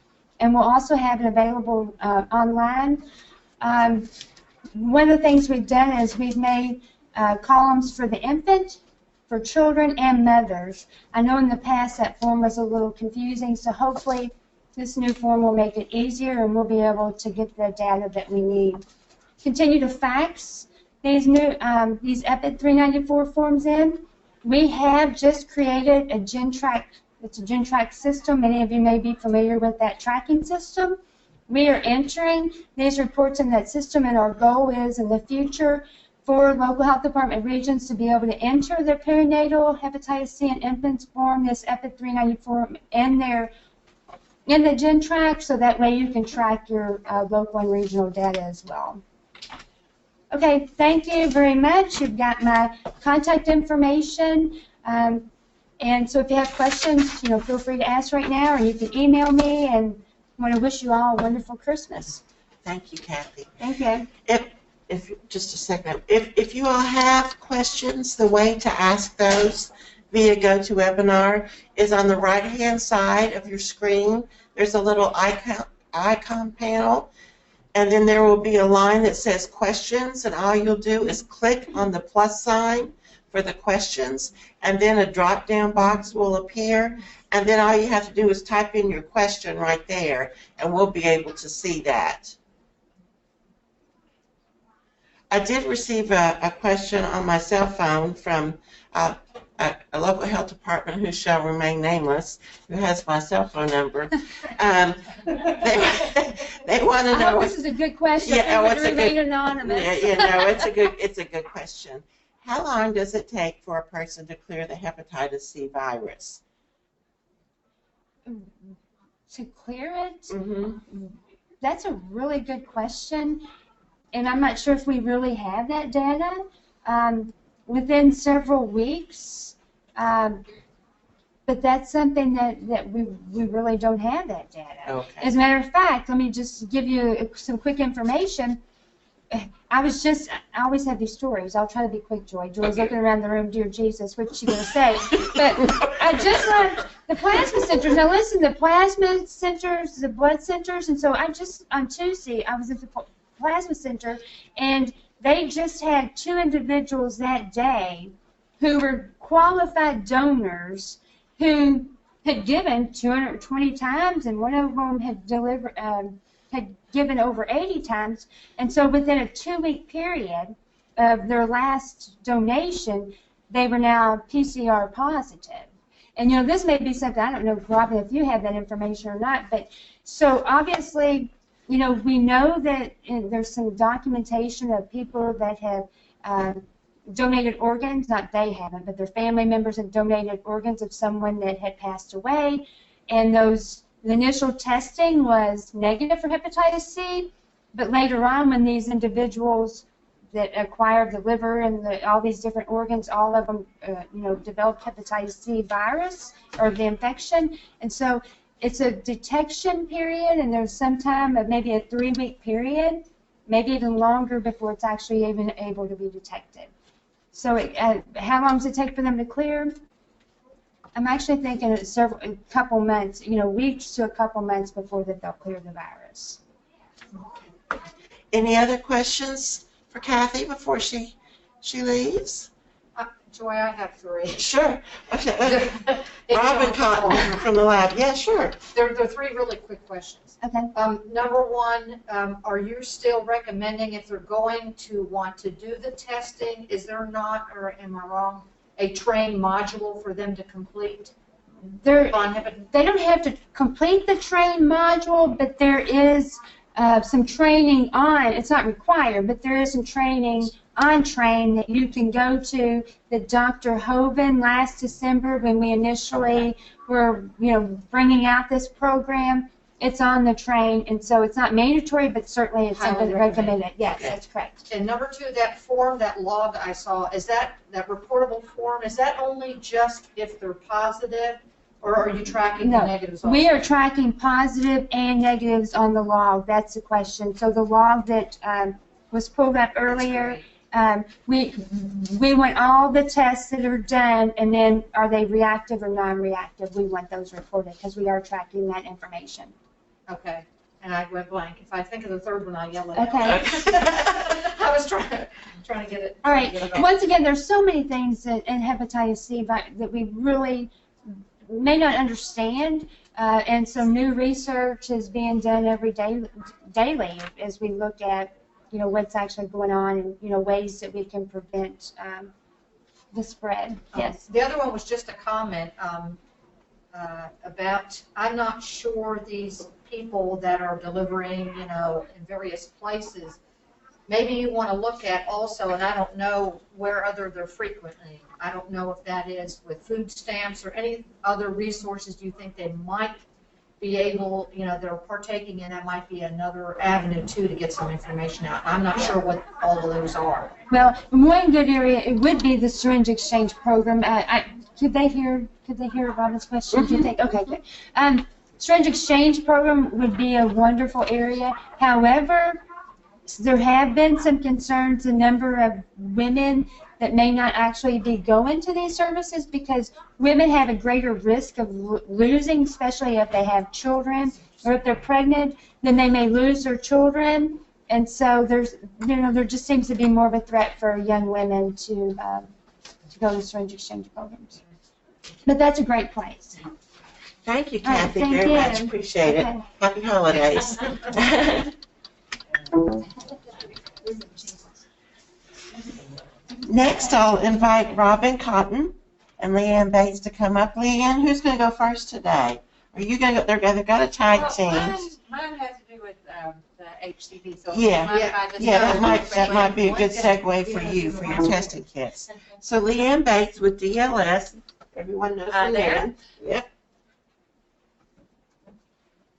and we'll also have it available online. One of the things we've done is we've made columns for the infant, for children, and mothers. I know in the past that form was a little confusing, so hopefully this new form will make it easier and we'll be able to get the data that we need. Continue to fax these EPID 394 forms in. We have just created a GenTrack. It's a GenTrack system. Many of you may be familiar with that tracking system. We are entering these reports in that system, and our goal is in the future for local health department regions to be able to enter their perinatal hepatitis C in infants form, this EPID 394 in the GenTrack, so that way you can track your local and regional data as well. Okay, thank you very much. You've got my contact information. And so if you have questions, feel free to ask right now, or you can email me, and I want to wish you all a wonderful Christmas. Thank you, Kathy. Thank you. If just a second. If you all have questions, the way to ask those via GoToWebinar is on the right-hand side of your screen. There's a little icon panel, and then there will be a line that says questions, and all you'll do is click on the plus sign for the questions, and then a drop-down box will appear, and then all you have to do is type in your question right there, and we'll be able to see that. I did receive a question on my cell phone from a local health department who shall remain nameless, who has my cell phone number. They want to know. I hope this is a good question. Yeah, it remain anonymous. It's a good question. How long does it take for a person to clear the hepatitis C virus? To clear it? Mm-hmm. That's a really good question, and I'm not sure if we really have that data. Within several weeks, but that's something that we really don't have that data. Okay. As a matter of fact, let me just give you some quick information. I always have these stories. I'll try to be quick, Joy. Joy's Okay. looking around the room, dear Jesus, what's she going to say? But I just left the plasma centers. Now listen, the plasma centers, the blood centers, and so on Tuesday, I was at the plasma center, and they just had 2 individuals that day who were qualified donors who had given 220 times, and one of them had given over 80 times, and so within a 2-week period of their last donation, they were now PCR positive. And this may be something, I don't know, Robin, if you have that information or not, but so obviously, we know that there's some documentation of people that have donated organs, not they haven't, but their family members have donated organs of someone that had passed away, and the initial testing was negative for hepatitis C, but later on when these individuals that acquired the liver and all these different organs, all of them, developed hepatitis C virus or the infection, and so it's a detection period, and there's some time of maybe a 3-week period, maybe even longer before it's actually even able to be detected. So how long does it take for them to clear? I'm actually thinking a couple months, weeks to a couple months before that they'll clear the virus. Any other questions for Kathy before she leaves? Joy, I have 3. Sure. Okay. Robin Cotton from the lab. Yeah, sure. There are 3 really quick questions. Okay. Number 1, are you still recommending, if they're going to want to do the testing, is there not, or am I wrong, a train module for them to complete? They don't have to complete the train module, but there is some training on, it's not required, but there is some training on train that you can go to that Dr. Hoven last December when we initially were, bringing out this program. It's on the train, and so it's not mandatory, but certainly it's something recommended. Yes, that's correct. And number 2, that form, that log I saw, is that reportable form, is that only just if they're positive, or are you tracking the negatives also? We are tracking positive and negatives on the log. That's the question. So the log that was pulled up earlier, we want all the tests that are done, and then are they reactive or non-reactive? We want those reported because we are tracking that information. Okay. And I went blank. If I think of the third one, I'll yell at it. Okay. I was trying to get it. All right. Once again, there's so many things in hepatitis C that we really may not understand, and so new research is being done every day, daily, as we look at, what's actually going on and, ways that we can prevent the spread. Yes. The other one was just a comment about, I'm not sure these people that are delivering, in various places, maybe you want to look at also, and I don't know where they're frequently. I don't know if that is with food stamps or any other resources you think they might be able, they're partaking in. That might be another avenue too to get some information out. I'm not sure what all of those are. Well, one good area it would be the syringe exchange program. Could they hear Robin's question? Do you think? Okay, good. Syringe exchange program would be a wonderful area. However, there have been some concerns, a number of women that may not actually be going to these services because women have a greater risk of losing, especially if they have children or if they're pregnant, then they may lose their children. And so there just seems to be more of a threat for young women to go to syringe exchange programs. But that's a great place. Thank you, Kathy, thank very you. much. Appreciate it. Happy holidays. Next, I'll invite Robin Cotton and Leanne Bates to come up. Leanne, who's going to go first today? Are you going to go? They've got a tag team. Mine has to do with the HCV. So that might be a good segue for you for your testing kits. So Leanne Bates with DLS. Everyone knows Leanne. Yep.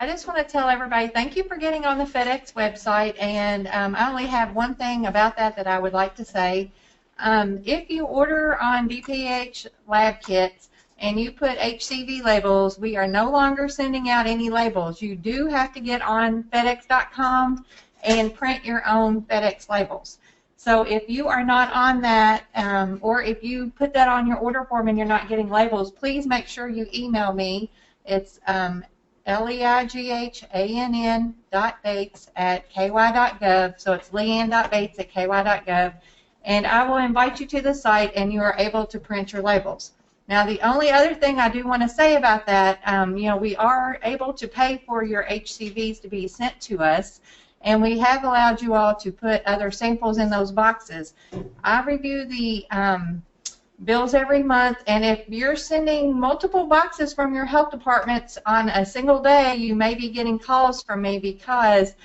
I just want to tell everybody thank you for getting on the FedEx website, and I only have one thing about that I would like to say. If you order on DPH lab kits and you put HCV labels, we are no longer sending out any labels. You do have to get on FedEx.com and print your own FedEx labels. So if you are not on that, or if you put that on your order form and you're not getting labels, please make sure you email me. It's leighann.bates@ky.gov. So it's leanne.bates@ky.gov. And I will invite you to the site and you are able to print your labels. Now, the only other thing I do want to say about that, we are able to pay for your HCVs to be sent to us, and we have allowed you all to put other samples in those boxes. I review the bills every month, and if you're sending multiple boxes from your health departments on a single day, you may be getting calls from me because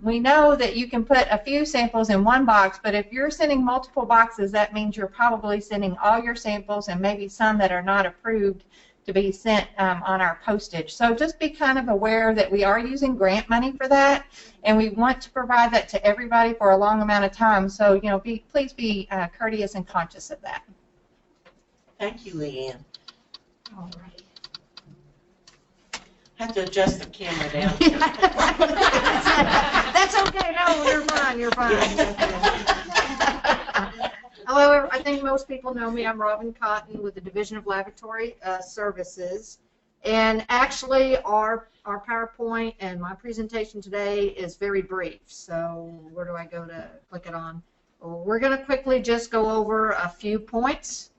We know that you can put a few samples in one box, but if you're sending multiple boxes, that means you're probably sending all your samples and maybe some that are not approved to be sent on our postage. So just be kind of aware that we are using grant money for that, and we want to provide that to everybody for a long amount of time. So, you know, please be courteous and conscious of that. Thank you, Leanne. All right. I have to adjust the camera down. That's okay. No, you're fine. You're fine. Hello, I think most people know me. I'm Robin Cotton with the Division of Laboratory Services. And actually, our PowerPoint and my presentation today is very brief. So where do I go to click it on? Well, we're going to quickly just go over a few points.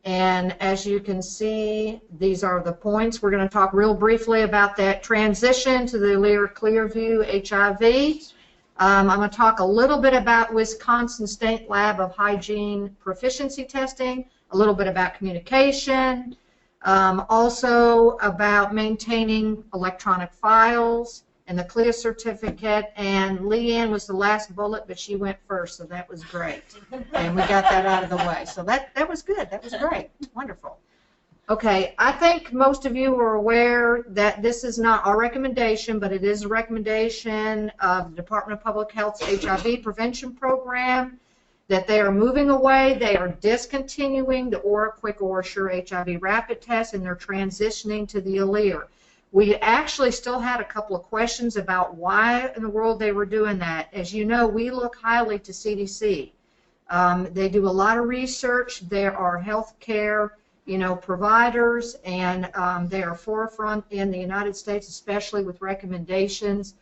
And as you can see, these are the points. We're going to talk real briefly about that transition to the Alere Clearview HIV. I'm going to talk a little bit about Wisconsin State Lab of Hygiene proficiency testing, a little bit about communication, also about maintaining electronic files and the CLIA certificate. And Leanne was the last bullet, but she went first, so that was great. And we got that out of the way. So that was good. That was great. Wonderful. Okay, I think most of you are aware that this is not our recommendation, but it is a recommendation of the Department of Public Health's HIV prevention program, that they are moving away. They are discontinuing the OraQuick OraSure HIV rapid test, and they're transitioning to the Alere. We actually still had a couple of questions about why in the world they were doing that. As you know, we look highly to CDC. They do a lot of research. There are healthcare providers, and they are forefront in the United States, especially with recommendations.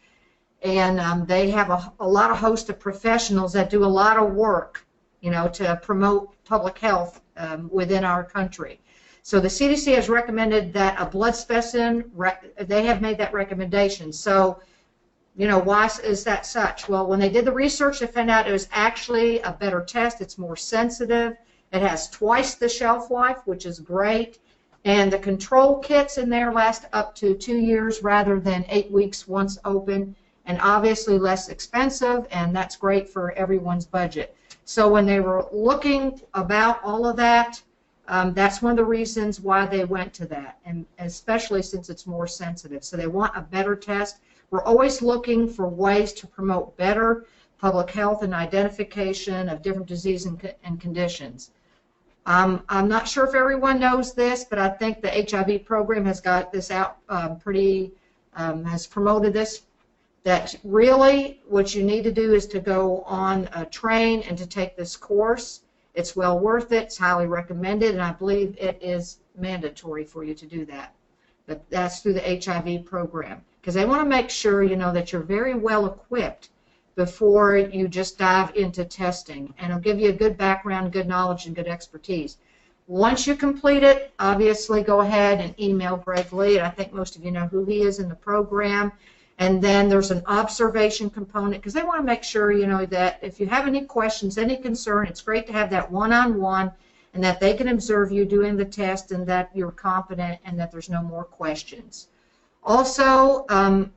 And they have a lot of host of professionals that do a lot of work, to promote public health within our country. So the CDC has recommended that a blood specimen, they have made that recommendation. So, why is that such? Well, when they did the research, they found out it was actually a better test. It's more sensitive. It has twice the shelf life, which is great. And the control kits in there last up to 2 years rather than 8 weeks once open, and obviously less expensive, and that's great for everyone's budget. So when they were looking about all of that, that's one of the reasons why they went to that, and especially since it's more sensitive. So they want a better test. We're always looking for ways to promote better public health and identification of different diseases and conditions. I'm not sure if everyone knows this, but I think the HIV program has got this out has promoted this, that really what you need to do is to go on a train and to take this course. It's well worth it. It's highly recommended, and I believe it is mandatory for you to do that. But that's through the HIV program, because they want to make sure, that you're very well equipped before you just dive into testing, and it'll give you a good background, good knowledge, and good expertise. Once you complete it, obviously go ahead and email Greg Lee, and I think most of you know who he is in the program. And then there's an observation component, because they want to make sure, that if you have any questions, any concern, it's great to have that one-on-one, and that they can observe you doing the test, and that you're confident, and that there's no more questions. Also,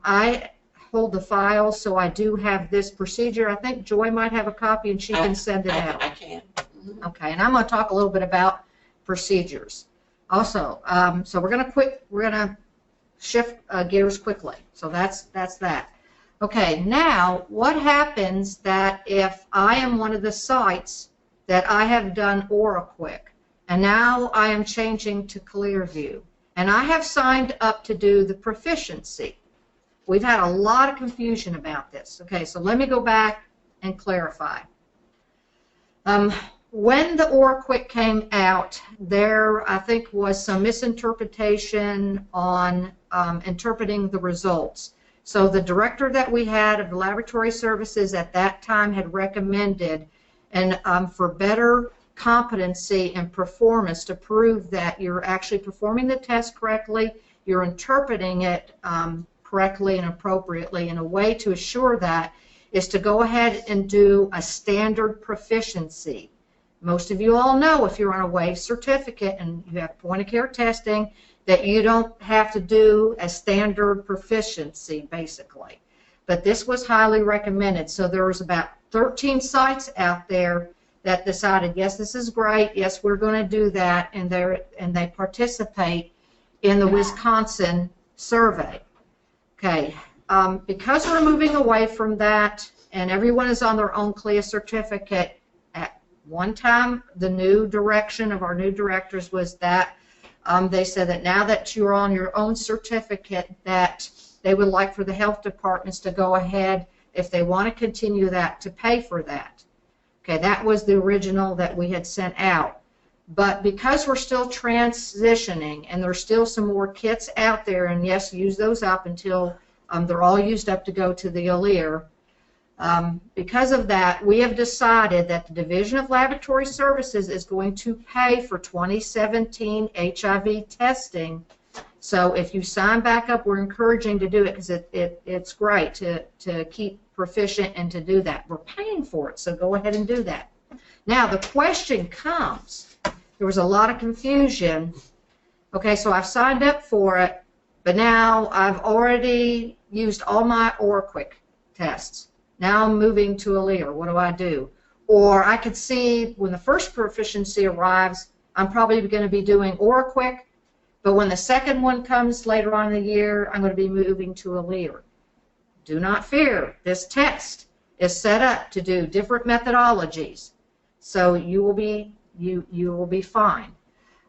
I hold the file, so I do have this procedure. I think Joy might have a copy, and she can send it out. I can. Okay, and I'm going to talk a little bit about procedures. Also, so we're going to shift gears quickly. So that's that. Okay, now what happens that if I am one of the sites that I have done OraQuick, and now I am changing to Clearview, and I have signed up to do the proficiency. We've had a lot of confusion about this. Okay, so let me go back and clarify. When the OraQuick came out, there, I think, was some misinterpretation on interpreting the results. So the director that we had of the laboratory services at that time had recommended, and for better competency and performance, to prove that you're actually performing the test correctly, you're interpreting it correctly and appropriately, and a way to assure that is to go ahead and do a standard proficiency. Most of you all know, if you're on a WAVE certificate and you have point-of-care testing, that you don't have to do a standard proficiency, basically. but this was highly recommended. So there was about 13 sites out there that decided, yes, this is great, yes, we're going to do that, and they participate in the Wisconsin survey. Okay, because we're moving away from that, and everyone is on their own CLIA certificate, at one time the new direction of our new directors was that they said that now that you're on your own certificate, that they would like for the health departments to go ahead, if they want to continue that, to pay for that. Okay, that was the original that we had sent out. But because we're still transitioning and there's still some more kits out there, and yes, use those up until they're all used up to go to the ALER, because of that, we have decided that the Division of Laboratory Services is going to pay for 2017 HIV testing. So if you sign back up, we're encouraging to do it because it's great to keep proficient and to do that. We're paying for it, so go ahead and do that. Now the question comes, there was a lot of confusion. Okay, so I've signed up for it, but now I've already used all my OraQuick tests. Now I'm moving to ALER. What do I do? Or I could see when the first proficiency arrives, I'm probably going to be doing OraQuick, but when the second one comes later on in the year, I'm going to be moving to ALER. Do not fear. This test is set up to do different methodologies, so you will be fine.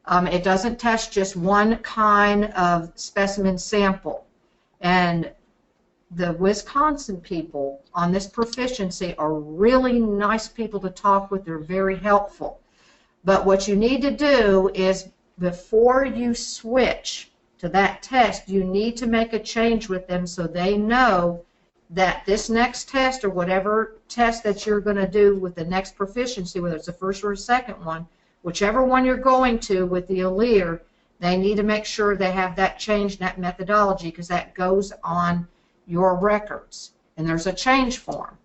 It doesn't test just one kind of specimen sample, and the Wisconsin people on this proficiency are really nice people to talk with. They're very helpful. But what you need to do is, before you switch to that test, you need to make a change with them so they know that this next test, or whatever test that you're going to do with the next proficiency, whether it's the first or the second one, whichever one you're going to with the ALER, they need to make sure they have that change in that methodology, because that goes on your records, and there's a change form.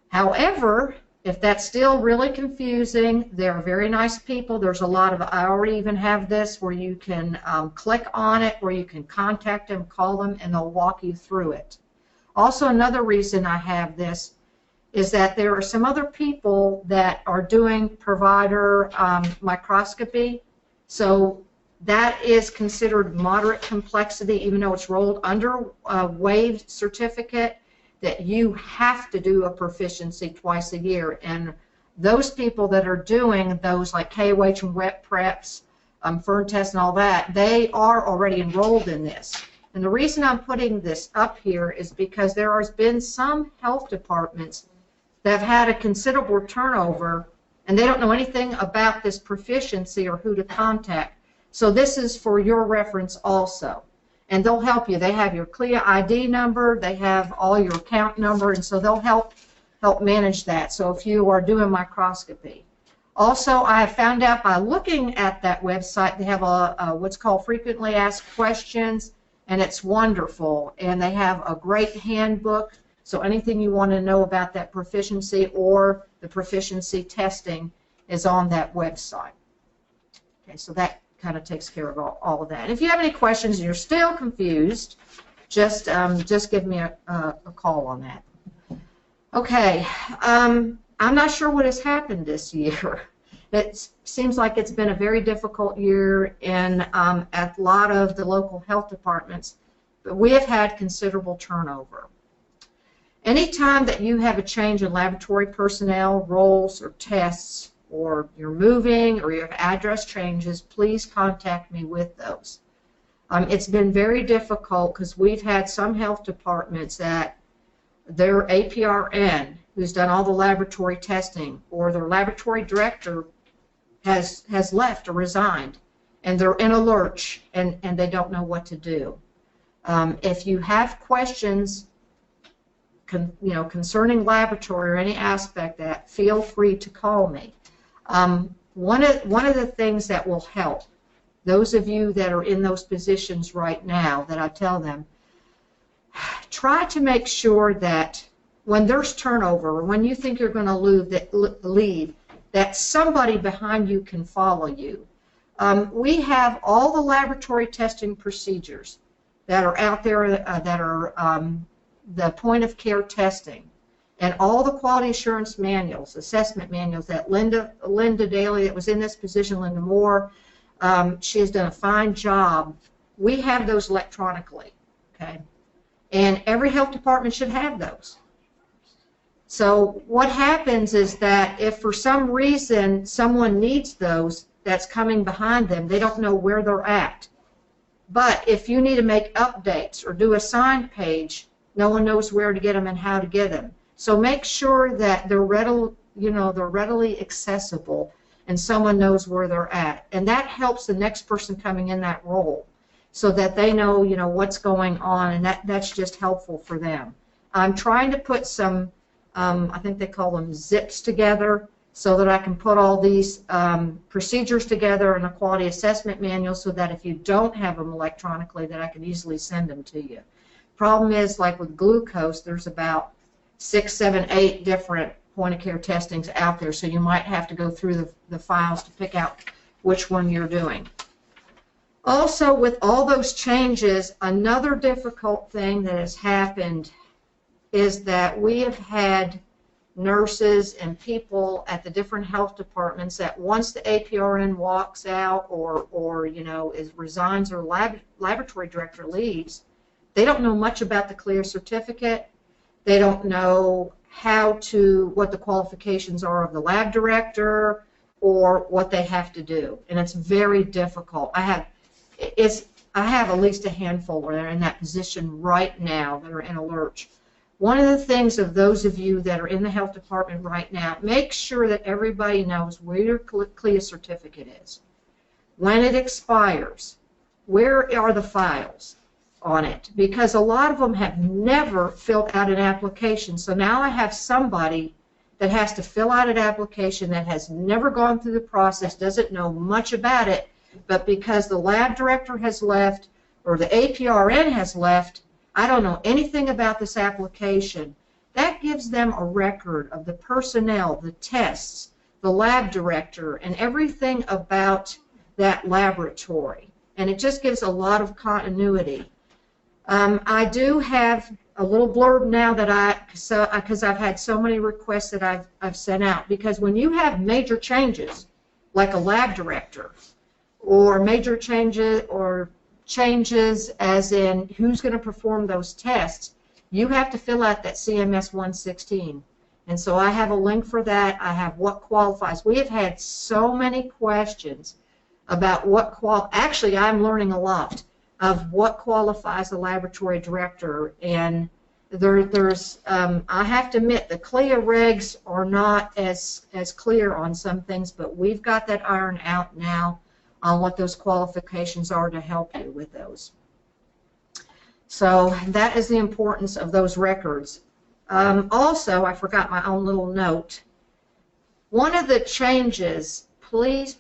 However, if that's still really confusing, they're very nice people. There's a lot of, I already even have this where you can click on it, where you can contact them, call them, and they'll walk you through it. Also, another reason I have this is that there are some other people that are doing provider microscopy, so that is considered moderate complexity, even though it's rolled under a waived certificate, that you have to do a proficiency twice a year. And those people that are doing those, like KOH and rep preps, FERN tests and all that, they are already enrolled in this. And the reason I'm putting this up here is because there has been some health departments that have had a considerable turnover, and they don't know anything about this proficiency or who to contact. So this is for your reference also. And they'll help you. They have your CLIA ID number, they have all your account number, and so they'll help manage that. So if you are doing microscopy. Also, I have found out by looking at that website, they have a what's called frequently asked questions, and it's wonderful. And they have a great handbook, so anything you want to know about that proficiency or the proficiency testing is on that website. Okay, so that kind of takes care of all of that. If you have any questions and you're still confused, just give me a call on that. Okay, I'm not sure what has happened this year. It seems like it's been a very difficult year at a lot of the local health departments, but we have had considerable turnover. Anytime that you have a change in laboratory personnel, roles, or tests, or you're moving, or you have address changes, please contact me with those. It's been very difficult because we've had some health departments that their APRN, who's done all the laboratory testing, or their laboratory director has left or resigned, and they're in a lurch, and they don't know what to do. If you have questions concerning laboratory or any aspect of that, feel free to call me. One of the things that will help those of you that are in those positions right now, that I tell them, try to make sure that when there's turnover, or when you think you're going to leave, that somebody behind you can follow you. We have all the laboratory testing procedures that are out there that are the point of care testing and all the quality assurance manuals, assessment manuals that Linda Daly, that was in this position, Linda Moore, she has done a fine job. We have those electronically, okay? And every health department should have those. So what happens is that if for some reason someone needs those that's coming behind them, they don't know where they're at. But if you need to make updates or do a sign page, no one knows where to get them and how to get them. So make sure that they're readily accessible and someone knows where they're at. And that helps the next person coming in that role so that they know, what's going on, and that's just helpful for them. I'm trying to put some, I think they call them zips together, so that I can put all these procedures together in a quality assessment manual so that if you don't have them electronically, that I can easily send them to you. Problem is, like with glucose, there's about 6, 7, 8 different point-of-care testings out there, so you might have to go through the files to pick out which one you're doing. Also, with all those changes, another difficult thing that has happened is that we have had nurses and people at the different health departments that once the APRN walks out or resigns or laboratory director leaves, they don't know much about the CLIA certificate. They don't know what the qualifications are of the lab director or what they have to do, and it's very difficult. I have at least a handful that are in that position right now that are in a lurch. One of the things of those of you that are in the health department right now, make sure that everybody knows where your CLIA certificate is, when it expires, where are the files on it, because a lot of them have never filled out an application. So now I have somebody that has to fill out an application that has never gone through the process, doesn't know much about it, but because the lab director has left or the APRN has left, I don't know anything about this application. That gives them a record of the personnel, the tests, the lab director, and everything about that laboratory. And it just gives a lot of continuity. I do have a little blurb now that because I've had so many requests that I've sent out. Because when you have major changes, like a lab director, or major changes as in who's going to perform those tests, you have to fill out that CMS 116. And so I have a link for that. I have what qualifies. We have had so many questions about actually I'm learning a lot of what qualifies a laboratory director, and there's I have to admit the CLIA regs are not as clear on some things, but we've got that ironed out now on what those qualifications are to help you with those. So that is the importance of those records. Also, I forgot my own little note. One of the changes, please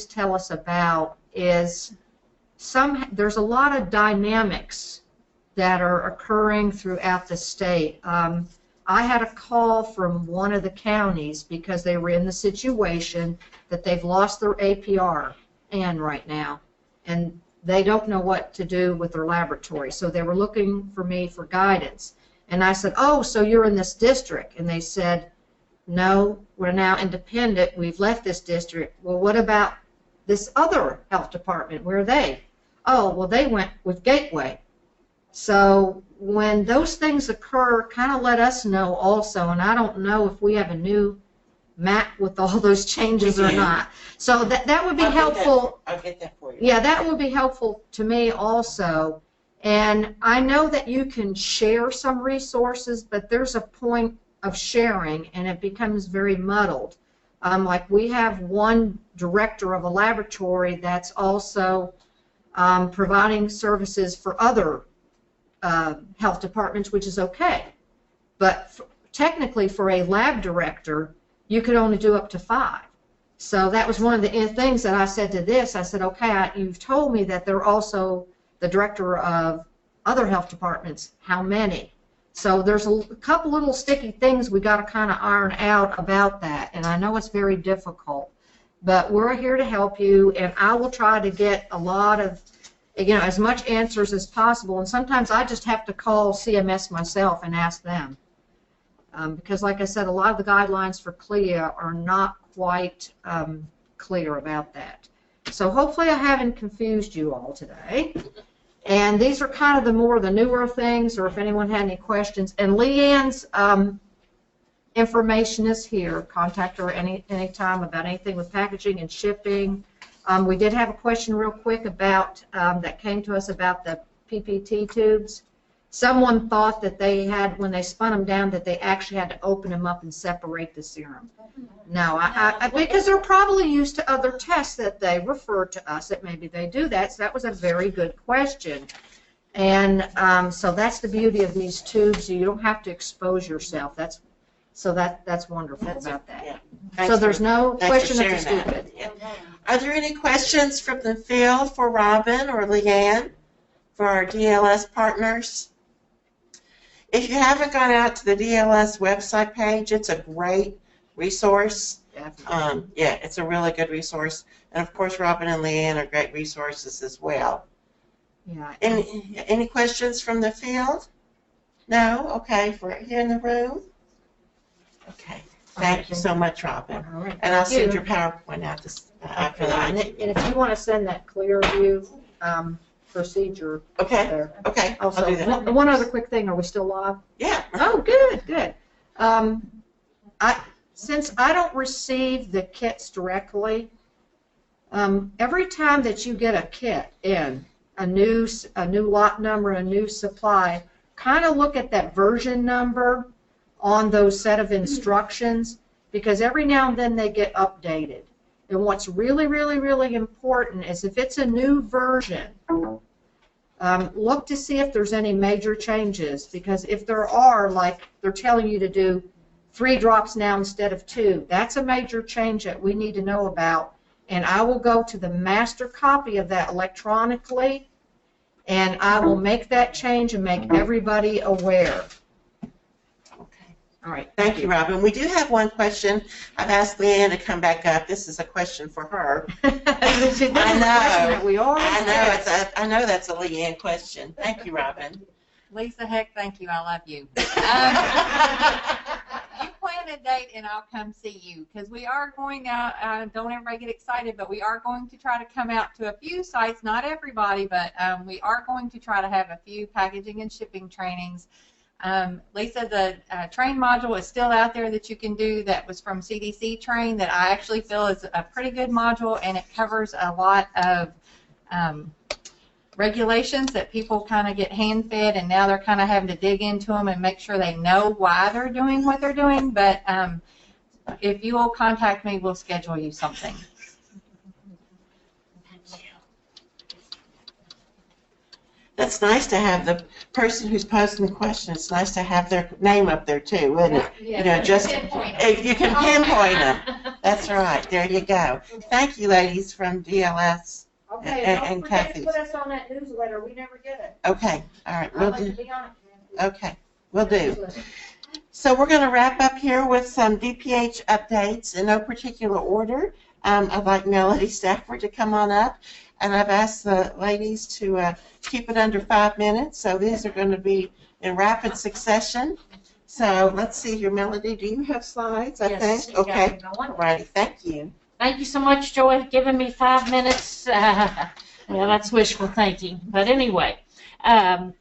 tell us about is there's a lot of dynamics that are occurring throughout the state. I had a call from one of the counties because they were in the situation that they've lost their APR right now, and they don't know what to do with their laboratory. So they were looking for me for guidance. And I said, oh, so you're in this district? And they said, no, we're now independent. We've left this district. Well, what about this other health department? Where are they? Oh, well, they went with Gateway. So when those things occur, kind of let us know also. And I don't know if we have a new map with all those changes or not. So that would be helpful. I'll get that for you. Yeah, that would be helpful to me also. And I know that you can share some resources, but there's a point of sharing, and it becomes very muddled. Like we have one director of a laboratory that's also providing services for other health departments, which is okay. But technically for a lab director, you could only do up to 5. So that was one of the things that I said to this. I said, okay, you've told me that they're also the director of other health departments. How many? So there's a couple little sticky things we got to kind of iron out about that, and I know it's very difficult. But we're here to help you, and I will try to get a lot of you know, as much answers as possible. And sometimes I just have to call CMS myself and ask them. Because like I said, a lot of the guidelines for CLIA are not quite clear about that. So hopefully I haven't confused you all today. And these are kind of the newer things, or if anyone had any questions. And Leanne's information is here. Contact her anytime about anything with packaging and shipping. We did have a question real quick about that came to us about the PPT tubes. Someone thought that they had, when they spun them down, that they actually had to open them up and separate the serum. No, because they're probably used to other tests that they refer to us that maybe they do that. So that was a very good question. And so that's the beauty of these tubes. You don't have to expose yourself. That's wonderful about that. Yeah. So there's no question of the sharing stupid. Yeah. Are there any questions from the field for Robin or Leanne for our DLS partners? If you haven't gone out to the DLS website page, it's a great resource. Yeah, it's a really good resource. And of course, Robin and Leanne are great resources as well. Yeah. Any questions from the field? No? Okay, for here in the room? Okay. Thank you so much, Robin. All right. And I'll send your PowerPoint out after that. And if you want to send that clear view procedure there. Okay, I'll do that. One other quick thing. Are we still live? Yeah. Oh, good. Since I don't receive the kits directly, every time that you get a kit in, a new lot number, a new supply, kind of look at that version number on those set of instructions, because every now and then they get updated. And what's really, really, really important is if it's a new version, look to see if there's any major changes, because if there are, like they're telling you to do 3 drops now instead of 2, that's a major change that we need to know about. And I will go to the master copy of that electronically, and I will make that change and make everybody aware. All right. Thank you, Robin. We do have one question. I've asked Leanne to come back up. This is a question for her. I know that's a Leanne question. Thank you, Robin. Lisa, heck, thank you. I love you. You plan a date and I'll come see you, because we are going out. Don't everybody get excited, but we are going to try to come out to a few sites, not everybody, but we are going to try to have a few packaging and shipping trainings. Lisa, the train module is still out there that you can do that was from CDC Train that I actually feel is a pretty good module, and it covers a lot of regulations that people kind of get hand-fed, and now they're kind of having to dig into them and make sure they know why they're doing what they're doing. But if you will contact me, we'll schedule you something. That's nice to have the person who's posting the question. It's nice to have their name up there too, isn't it? Yeah, you know, just if you can pinpoint them. That's right. There you go. Thank you, ladies from DLS. Okay, and don't forget Kathy. to put us on that newsletter. We never get it. Okay. All right. I'll let you be on it. Okay. We'll do. So we're going to wrap up here with some DPH updates in no particular order. I'd like Melody Stafford to come on up, and I've asked the ladies to keep it under 5 minutes. So these are going to be in rapid succession. So let's see here, Melody. Do you have slides? I think. Okay. All righty. Thank you. Thank you so much, Joy, for giving me 5 minutes. Well, that's wishful thinking. But anyway, I'm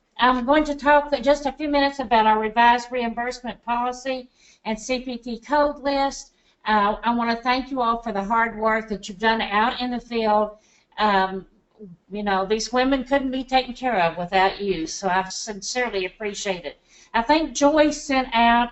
going to talk just a few minutes about our revised reimbursement policy and CPT code list. I want to thank you all for the hard work that you've done out in the field. You know, these women couldn't be taken care of without you, so I sincerely appreciate it. I think Joy sent out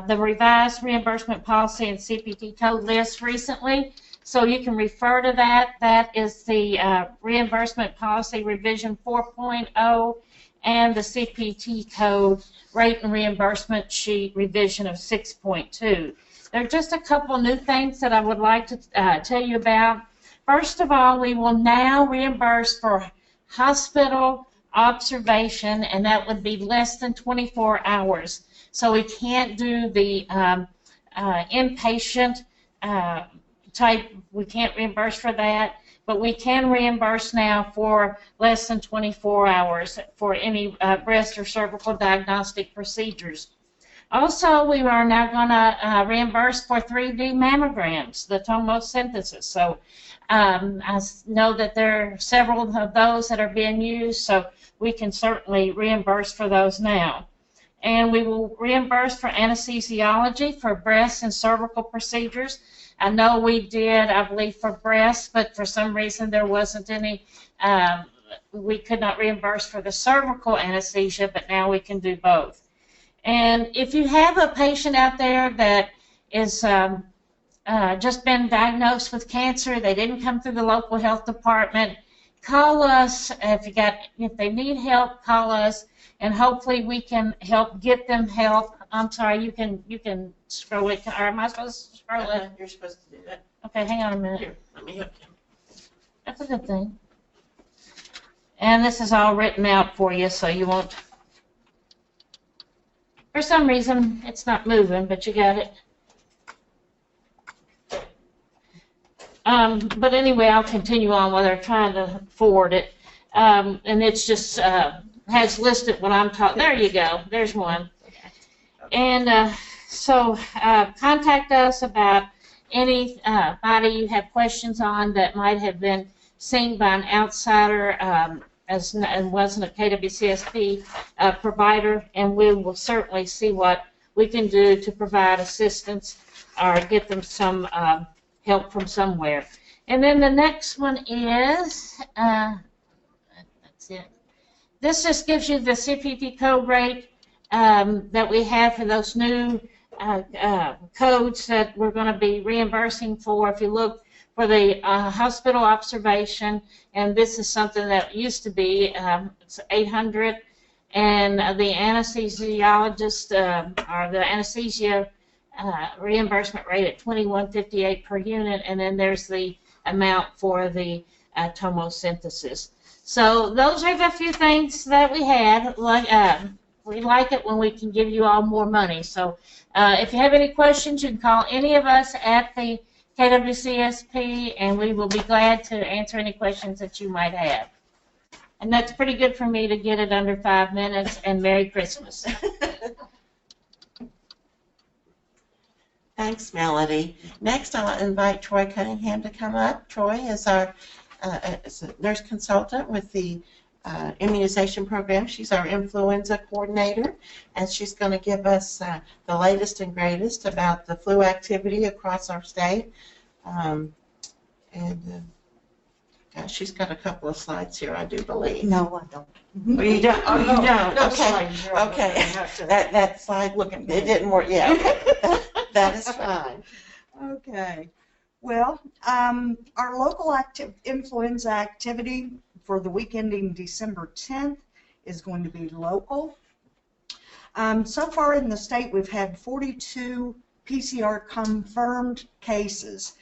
the revised reimbursement policy and CPT code list recently, so you can refer to that. That is the reimbursement policy revision 4.0 and the CPT code rate and reimbursement sheet revision of 6.2. There are just a couple new things that I would like to tell you about. First of all, we will now reimburse for hospital observation, and that would be less than 24 hours. So we can't do the inpatient type, we can't reimburse for that, but we can reimburse now for less than 24 hours for any breast or cervical diagnostic procedures. Also, we are now going to reimburse for 3D mammograms, the tomosynthesis. So I know that there are several of those that are being used, so we can certainly reimburse for those now. And we will reimburse for anesthesiology for breast and cervical procedures. I know we did, I believe, for breast, but for some reason there wasn't any, we could not reimburse for the cervical anesthesia, but now we can do both. And if you have a patient out there that is just been diagnosed with cancer, they didn't come through the local health department, call us. If they need help, call us, and hopefully we can help get them help. I'm sorry, you can scroll it. Or am I supposed to scroll it? You're supposed to do that. Okay, hang on a minute. Here, let me help you. That's a good thing. And this is all written out for you, so you won't. For some reason, it's not moving, but you got it. But anyway, I'll continue on while they're trying to forward it. And it's just has listed what I'm talking. There you go. There's one. And so contact us about anybody you have questions on that might have been seen by an outsider and wasn't a KWCSP provider, and we will certainly see what we can do to provide assistance or get them some help from somewhere. And then the next one is, that's it. This just gives you the CPT code rate that we have for those new codes that we're going to be reimbursing for. If you look for the hospital observation, and this is something that used to be it's 800, and the anesthesiologist or the anesthesia reimbursement rate at $21.58 per unit, and then there's the amount for the tomosynthesis. So those are the few things that we had. We like it when we can give you all more money. So if you have any questions, you can call any of us at the KWCSP, and we will be glad to answer any questions that you might have. And that's pretty good for me to get it under 5 minutes, and Merry Christmas. Thanks, Melody. Next, I'll invite Troy Cunningham to come up. Troy is our nurse consultant with the immunization program. She's our influenza coordinator, and she's going to give us the latest and greatest about the flu activity across our state. Gosh, she's got a couple of slides here, I do believe. No, I don't. Oh, you don't? Oh, you don't? No Okay. slide. Okay. That slide looking, it didn't work. Yeah. Okay. That is fine. Okay. Well, our local influenza activity for the week ending December 10th is going to be local. So far in the state, we've had 42 PCR confirmed cases.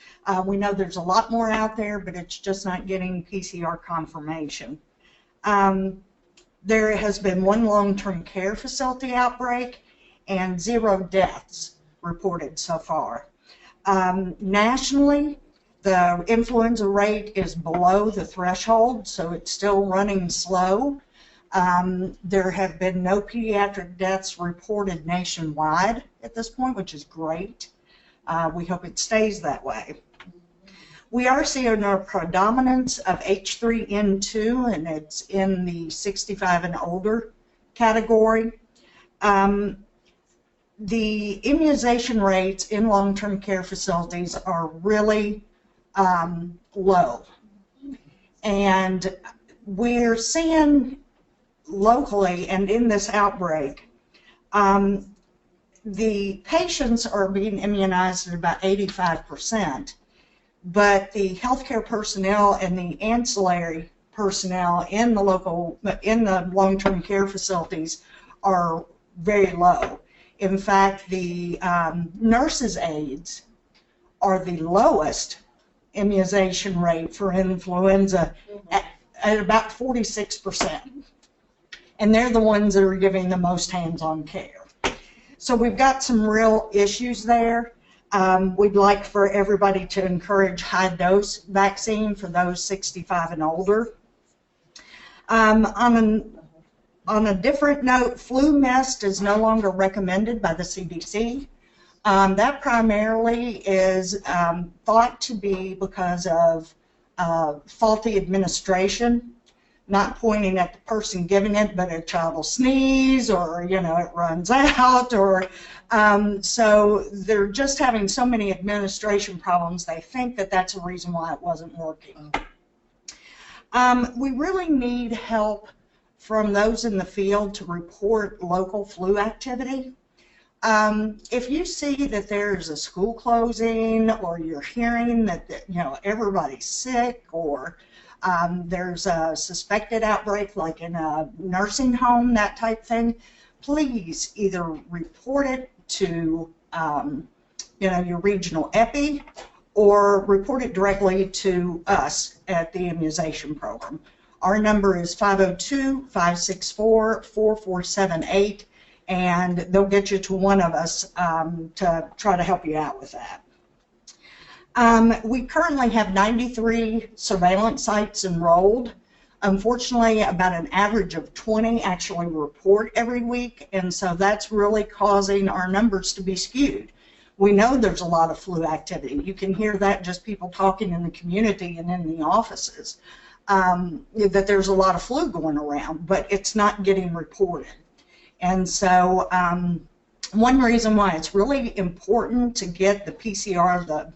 We know there's a lot more out there, but it's just not getting PCR confirmation. There has been one long-term care facility outbreak and 0 deaths reported so far. Nationally, the influenza rate is below the threshold, so it's still running slow. There have been no pediatric deaths reported nationwide at this point, which is great. We hope it stays that way. We are seeing a predominance of H3N2, and it's in the 65 and older category. The immunization rates in long-term care facilities are really low. And we're seeing locally and in this outbreak, the patients are being immunized at about 85%, but the healthcare personnel and the ancillary personnel in the long-term care facilities are very low. In fact, the nurses' aides are the lowest immunization rate for influenza at about 46%. And they're the ones that are giving the most hands-on care. So we've got some real issues there. We'd like for everybody to encourage high-dose vaccine for those 65 and older. On a different note, flu mist is no longer recommended by the CDC. That primarily is thought to be because of faulty administration, not pointing at the person giving it, but a child will sneeze, or it runs out, or so they're just having so many administration problems. They think that that's a reason why it wasn't working. We really need help from those in the field to report local flu activity. If you see that there's a school closing, or you're hearing that everybody's sick, or there's a suspected outbreak like in a nursing home, that type thing, please either report it to your regional epi, or report it directly to us at the immunization program. Our number is 502-564-4478, and they'll get you to one of us to try to help you out with that. We currently have 93 surveillance sites enrolled. Unfortunately, about an average of 20 actually report every week, and so that's really causing our numbers to be skewed. We know there's a lot of flu activity. You can hear that just people talking in the community and in the offices, that there's a lot of flu going around, but it's not getting reported. And so one reason why it's really important to get the PCR,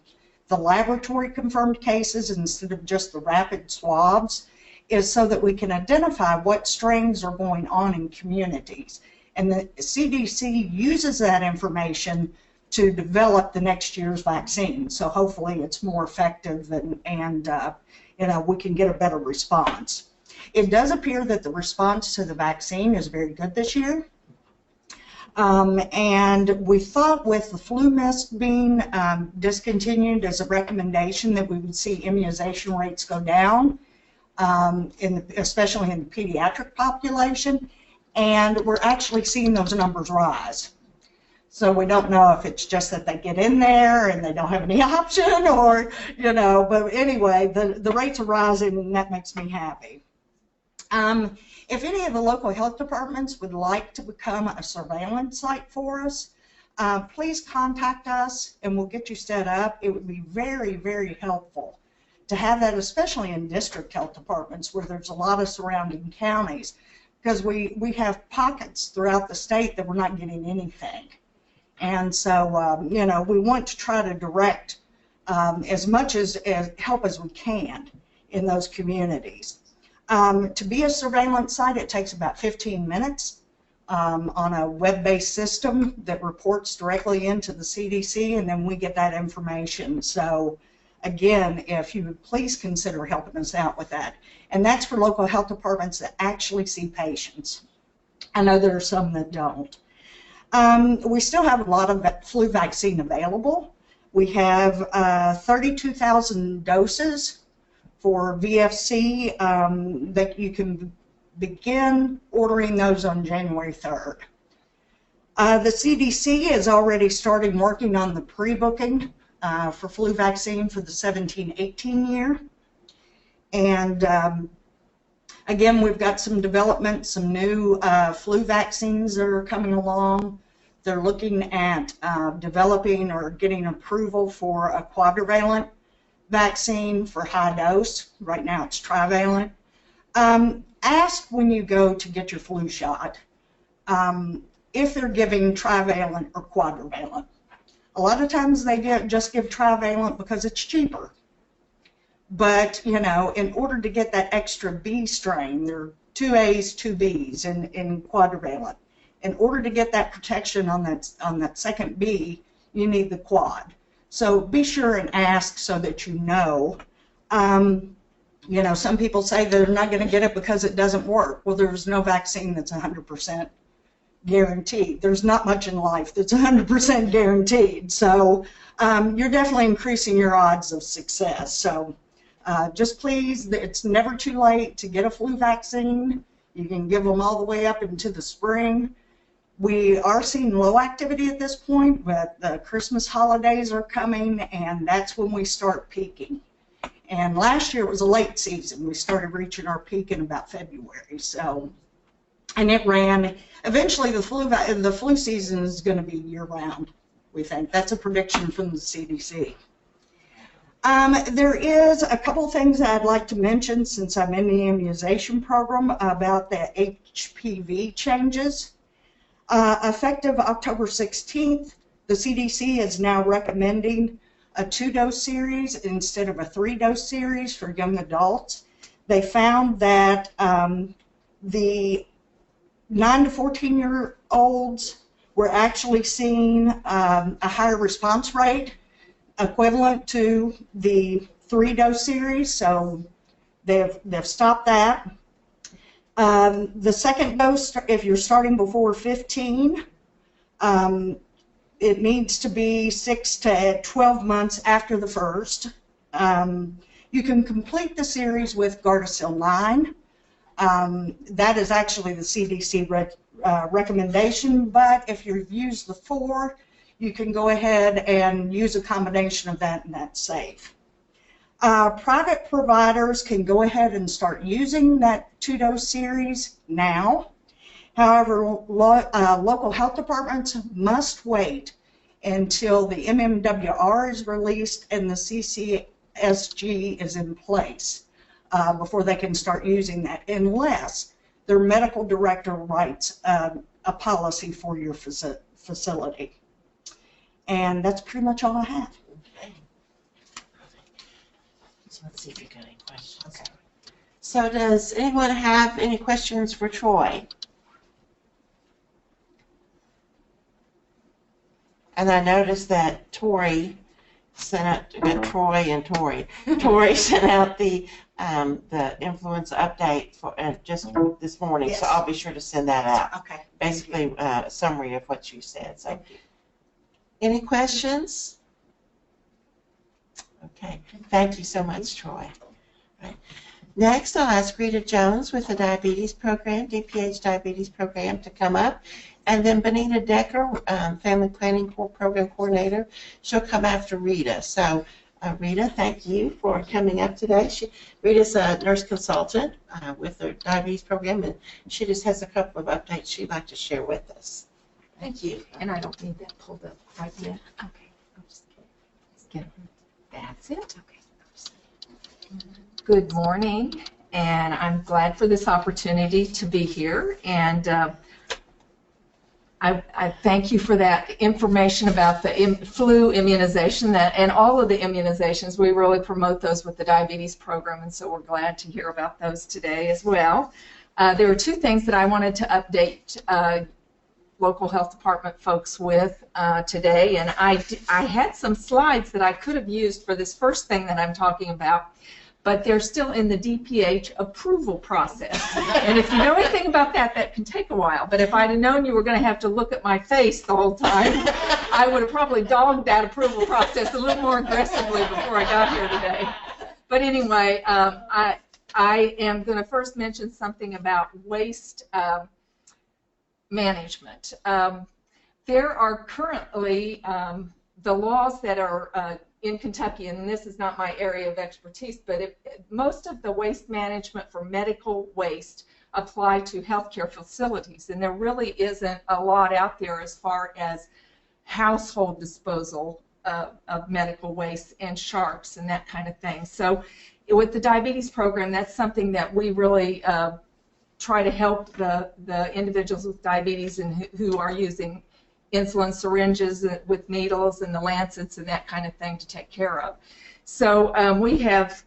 the laboratory confirmed cases, instead of just the rapid swabs, is so that we can identify what strains are going on in communities. And the CDC uses that information to develop the next year's vaccine. So hopefully it's more effective, and we can get a better response. It does appear that the response to the vaccine is very good this year. And we thought with the flu mist being discontinued as a recommendation that we would see immunization rates go down, especially in the pediatric population, and we're actually seeing those numbers rise. So we don't know if it's just that they get in there and they don't have any option, or, but anyway, the rates are rising, and that makes me happy. If any of the local health departments would like to become a surveillance site for us, please contact us and we'll get you set up. It would be very, very helpful to have that, especially in district health departments where there's a lot of surrounding counties, because we have pockets throughout the state that we're not getting anything. And so, we want to try to direct as much as help as we can in those communities. To be a surveillance site, it takes about 15 minutes on a web-based system that reports directly into the CDC, and then we get that information. So again, if you would please consider helping us out with that. And that's for local health departments that actually see patients. I know there are some that don't. We still have a lot of flu vaccine available. We have 32,000 doses for VFC that you can begin ordering those on January 3rd. The CDC is already starting working on the pre-booking for flu vaccine for the 17-18 year. And again, we've got some development, some new flu vaccines that are coming along. They're looking at developing or getting approval for a quadrivalent vaccine for high dose. Right now it's trivalent. Ask when you go to get your flu shot if they're giving trivalent or quadrivalent. A lot of times they just give trivalent because it's cheaper. But, in order to get that extra B strain, there are 2 A's, 2 B's in quadrivalent. In order to get that protection on that second B, you need the quad. So be sure and ask so that you know. Some people say they're not going to get it because it doesn't work. Well, there's no vaccine that's 100% guaranteed. There's not much in life that's 100% guaranteed. So you're definitely increasing your odds of success. So just please, it's never too late to get a flu vaccine. You can give them all the way up into the spring. We are seeing low activity at this point, but the Christmas holidays are coming, and that's when we start peaking. And last year it was a late season. We started reaching our peak in about February. So, and it ran. Eventually, the flu season is going to be year-round. We think that's a prediction from the CDC. There is a couple things I'd like to mention since I'm in the immunization program about the HPV changes. Effective October 16th, the CDC is now recommending a 2-dose series instead of a 3-dose series for young adults. They found that the 9 to 14-year-olds were actually seeing a higher response rate equivalent to the 3-dose series, so they've stopped that. The second dose, if you're starting before 15, it needs to be 6 to 12 months after the first. You can complete the series with Gardasil 9. That is actually the CDC recommendation, but if you've used the 4, you can go ahead and use a combination of that, and that's safe. Private providers can go ahead and start using that 2-dose series now. However, local health departments must wait until the MMWR is released and the CCSG is in place before they can start using that, unless their medical director writes a policy for your facility. And that's pretty much all I have. Let's see if you got any questions. Okay. So does anyone have any questions for Troy? And I noticed that Tori sent out, Troy and Tori. Tori sent out the influenza update for just this morning, yes. So I'll be sure to send that out. Okay. Basically, a summary of what you said. So, any questions? Okay. Thank you so much, Troy. Right. Next, I'll ask Rita Jones with the diabetes program, DPH diabetes program, to come up. And then Benita Decker, family planning program coordinator, she'll come after Rita. So, Rita, thank you for coming up today. Rita's a nurse consultant with the diabetes program, and she just has a couple of updates she'd like to share with us. Thank you. And I don't need that pulled up right yet. Okay. I'm just kidding. That's it. Okay. Good morning, and I'm glad for this opportunity to be here. And I thank you for that information about the flu immunization and all of the immunizations. We really promote those with the diabetes program, and so we're glad to hear about those today as well. There were 2 things that I wanted to update local health department folks with today, and I had some slides that I could have used for this first thing that I'm talking about, but they're still in the DPH approval process. And if you know anything about that, that can take a while. But if I'd have known you were going to have to look at my face the whole time, I would have probably dogged that approval process a little more aggressively before I got here today. But anyway, I am going to first mention something about waste management. There are currently the laws that are in Kentucky, and this is not my area of expertise, but most of the waste management for medical waste apply to healthcare facilities, and there really isn't a lot out there as far as household disposal of medical waste and sharps and that kind of thing. So with the diabetes program, that's something that we really try to help the individuals with diabetes and who are using insulin syringes with needles and the lancets and that kind of thing to take care of. So we have,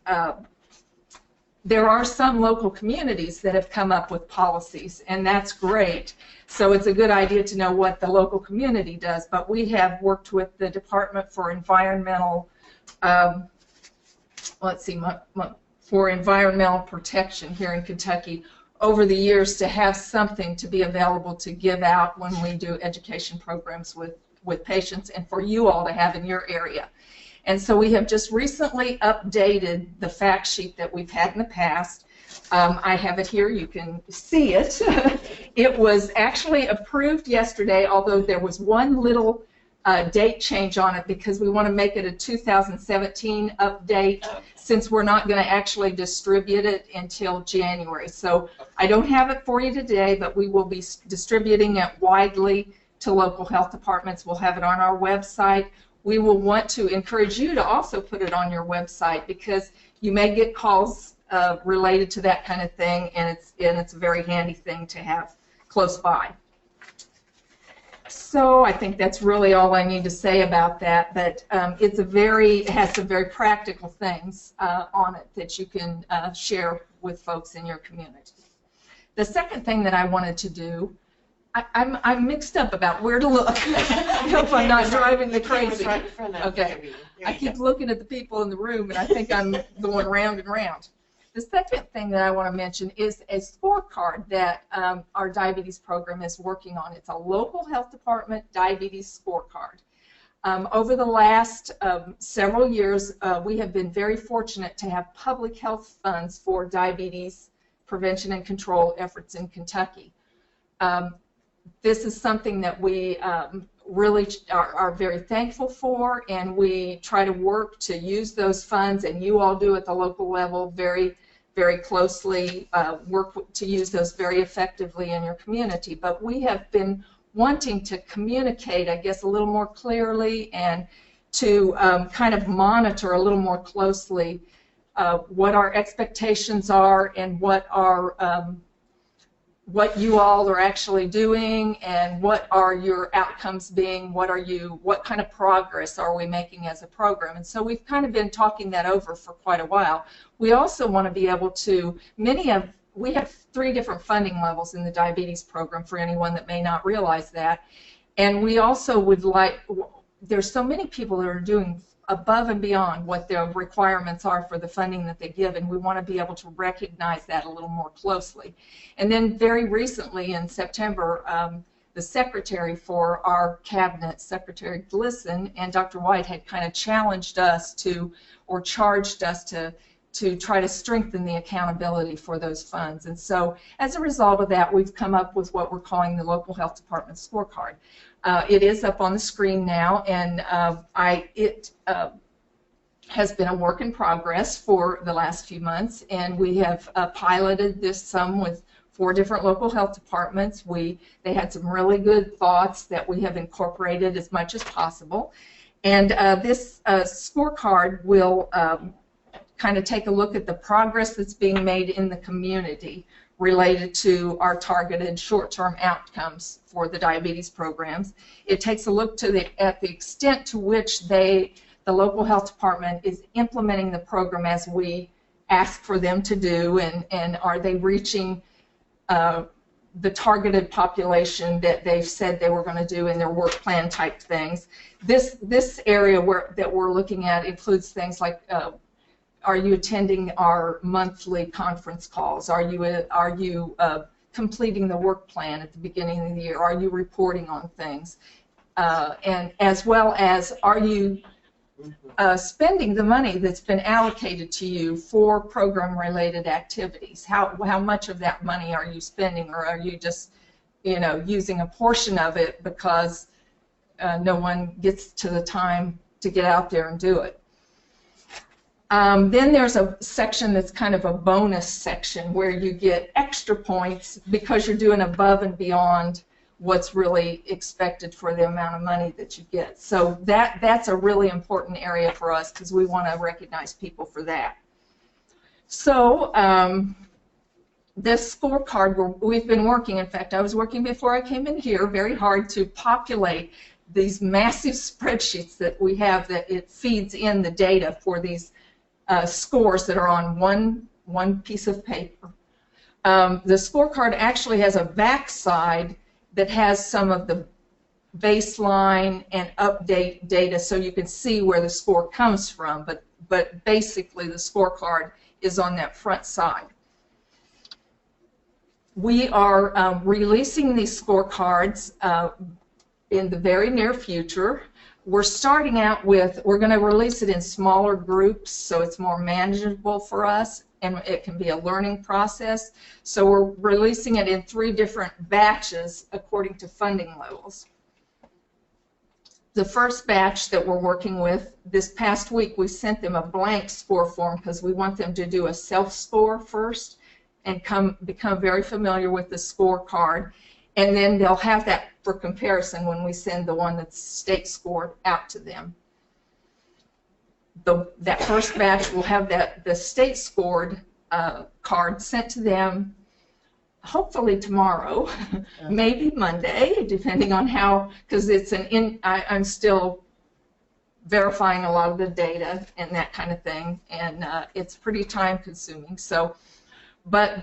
there are some local communities that have come up with policies, and that's great. So it's a good idea to know what the local community does, but we have worked with the Department for Environmental, for Environmental Protection here in Kentucky over the years to have something to be available to give out when we do education programs with patients and for you all to have in your area. And so we have just recently updated the fact sheet that we've had in the past. I have it here, you can see it, It was actually approved yesterday, although there was one little date change on it because we want to make it a 2017 update since we're not going to actually distribute it until January. So I don't have it for you today, but we will be distributing it widely to local health departments. We'll have it on our website. We will want to encourage you to also put it on your website because you may get calls related to that kind of thing, and it's a very handy thing to have close by. So I think that's really all I need to say about that, but it has some very practical things on it that you can share with folks in your community. The second thing that I wanted to do, I'm mixed up about where to look. I hope I'm not driving me crazy. Okay. I keep looking at the people in the room, and I think I'm going round and round. The second thing that I want to mention is a scorecard that our diabetes program is working on. It's a local health department diabetes scorecard. Over the last several years, we have been very fortunate to have public health funds for diabetes prevention and control efforts in Kentucky. This is something that we really are very thankful for, and we try to work to use those funds, and you all do at the local level very closely, work to use those very effectively in your community. But we have been wanting to communicate, I guess, a little more clearly and to kind of monitor a little more closely what our expectations are and what you all are actually doing and what are your outcomes being, what kind of progress are we making as a program. And so we've kind of been talking that over for quite a while. We also want to be able to, we have 3 different funding levels in the diabetes program for anyone that may not realize that. And we also would like, there's so many people that are doing above and beyond what their requirements are for the funding that they give, and we want to be able to recognize that a little more closely. And then very recently in September, the secretary for our cabinet, Secretary Glisson, and Dr. White had kind of challenged us to, or charged us to try to strengthen the accountability for those funds. And so as a result of that, we've come up with what we're calling the local health department scorecard. It is up on the screen now, and it has been a work in progress for the last few months, and we have piloted this some with 4 different local health departments. They had some really good thoughts that we have incorporated as much as possible, and this scorecard will kind of take a look at the progress that's being made in the community related to our targeted short-term outcomes for the diabetes programs. It takes a look at the extent to which the local health department is implementing the program as we ask for them to do, and are they reaching the targeted population that they've said they were going to do in their work plan type things. This area that we're looking at includes things like are you attending our monthly conference calls? Are you completing the work plan at the beginning of the year? Are you reporting on things? And as well as, are you spending the money that's been allocated to you for program-related activities? How much of that money are you spending, or are you just, using a portion of it because no one gets to the time to get out there and do it? Then there's a section that's kind of a bonus section where you get extra points because you're doing above and beyond what's really expected for the amount of money that you get. So that's a really important area for us because we want to recognize people for that. So this scorecard, we've been working, in fact, I was working before I came in here very hard to populate these massive spreadsheets that we have that it feeds in the data for these scores that are on one piece of paper. The scorecard actually has a backside that has some of the baseline and update data so you can see where the score comes from, but basically the scorecard is on that front side. We are releasing these scorecards in the very near future. We're starting out with, we're going to release it in smaller groups so it's more manageable for us. and it can be a learning process. So we're releasing it in 3 different batches according to funding levels. The first batch that we're working with, this past week we sent them a blank score form because we want them to do a self-score first and become very familiar with the scorecard, and then they'll have that for comparison when we send the one that's state scored out to them. That first batch will have the state scored card sent to them hopefully tomorrow, maybe Monday, depending on how, because it's I'm still verifying a lot of the data and that kind of thing, and it's pretty time consuming. So, but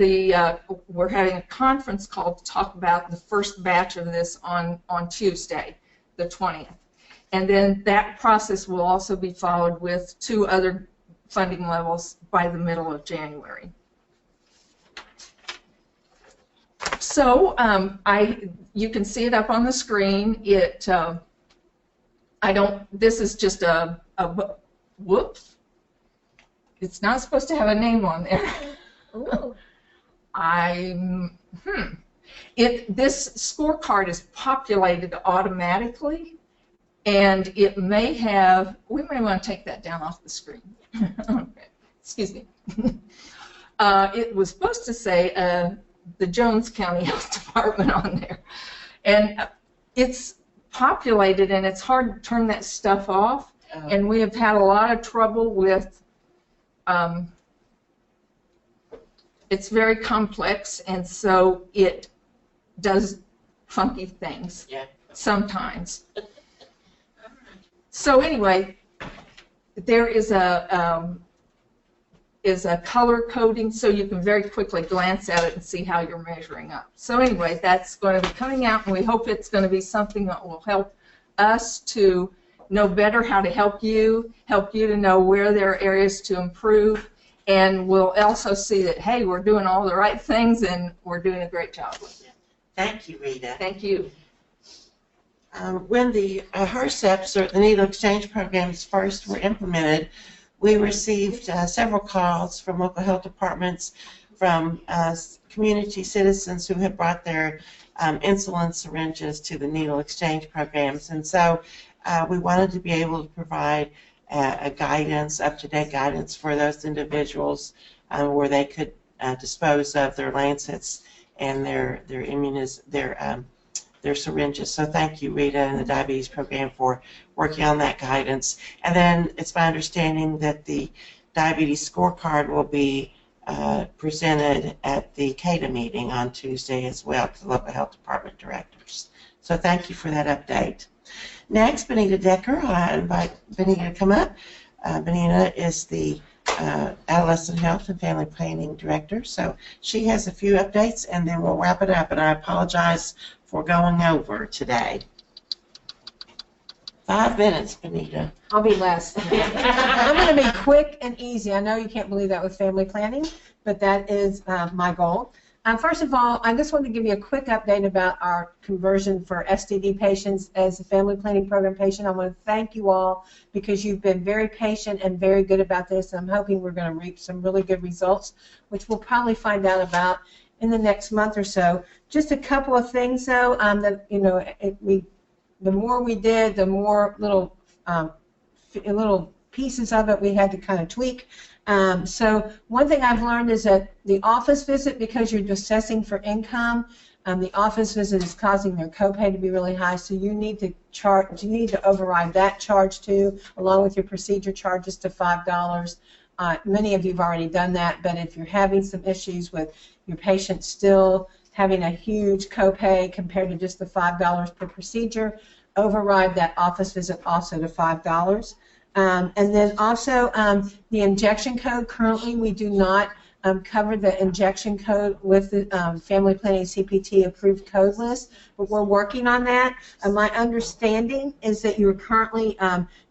we're having a conference call to talk about the first batch of this on Tuesday, the 20th. And then that process will also be followed with 2 other funding levels by the middle of January. So you can see it up on the screen. This is just whoops. It's not supposed to have a name on there. Ooh. This scorecard is populated automatically, and it may have, we may want to take that down off the screen. Okay. Excuse me. It was supposed to say the Jones County Health Department on there. And it's populated, and it's hard to turn that stuff off. And we have had a lot of trouble with, it's very complex, and so it does funky things sometimes. So anyway, there is a color coding, so you can very quickly glance at it and see how you're measuring up. So anyway, that's going to be coming out, and we hope it's going to be something that will help us to know better how to help you to know where there are areas to improve, and we'll also see that, hey, we're doing all the right things and we're doing a great job with it. Thank you, Rita. Thank you. When the HRSEPs, or the Needle Exchange Programs, first were implemented, we received several calls from local health departments, from community citizens who had brought their insulin syringes to the needle exchange programs. And so we wanted to be able to provide a guidance, up-to-date guidance for those individuals where they could dispose of their lancets and their syringes. So thank you, Rita, and the diabetes program for working on that guidance. And then it's my understanding that the diabetes scorecard will be presented at the CADA meeting on Tuesday as well to the local health department directors. So thank you for that update. Next, Benita Decker. I invite Benita to come up. Benita is the Adolescent Health and Family Planning Director. So she has a few updates, and then we'll wrap it up. And I apologize for going over today. 5 minutes, Benita. I'll be less. I'm going to be quick and easy. I know you can't believe that with family planning, but that is my goal. First of all, I just want to give you a quick update about our conversion for STD patients as a family planning program patient. I want to thank you all because you've been very patient and very good about this. I'm hoping we're going to reap some really good results, which we'll probably find out about in the next month or so. Just a couple of things, though, that the more we did, the more little pieces of it we had to kind of tweak. So one thing I've learned is that the office visit, because you're assessing for income, the office visit is causing their copay to be really high. So you need to override that charge too, along with your procedure charges to $5. Many of you have already done that, but if you're having some issues with your patient still having a huge copay compared to just the $5 per procedure, override that office visit also to $5. And then also the injection code. Currently, we do not cover the injection code with the Family Planning CPT approved code list, but we're working on that. My understanding is that you're currently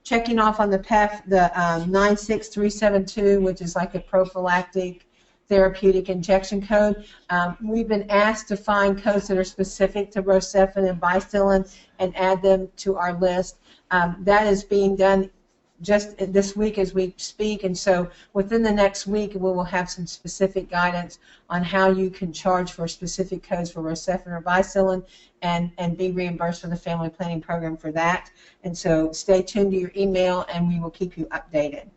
checking off on the PEF the 96372, which is like a prophylactic therapeutic injection code. We've been asked to find codes that are specific to Rocephin and Bistillin and add them to our list. That is being done just this week as we speak, and so within the next week we will have some specific guidance on how you can charge for specific codes for Rosefin or Vicilin and be reimbursed for the family planning program for that. And so stay tuned to your email and we will keep you updated.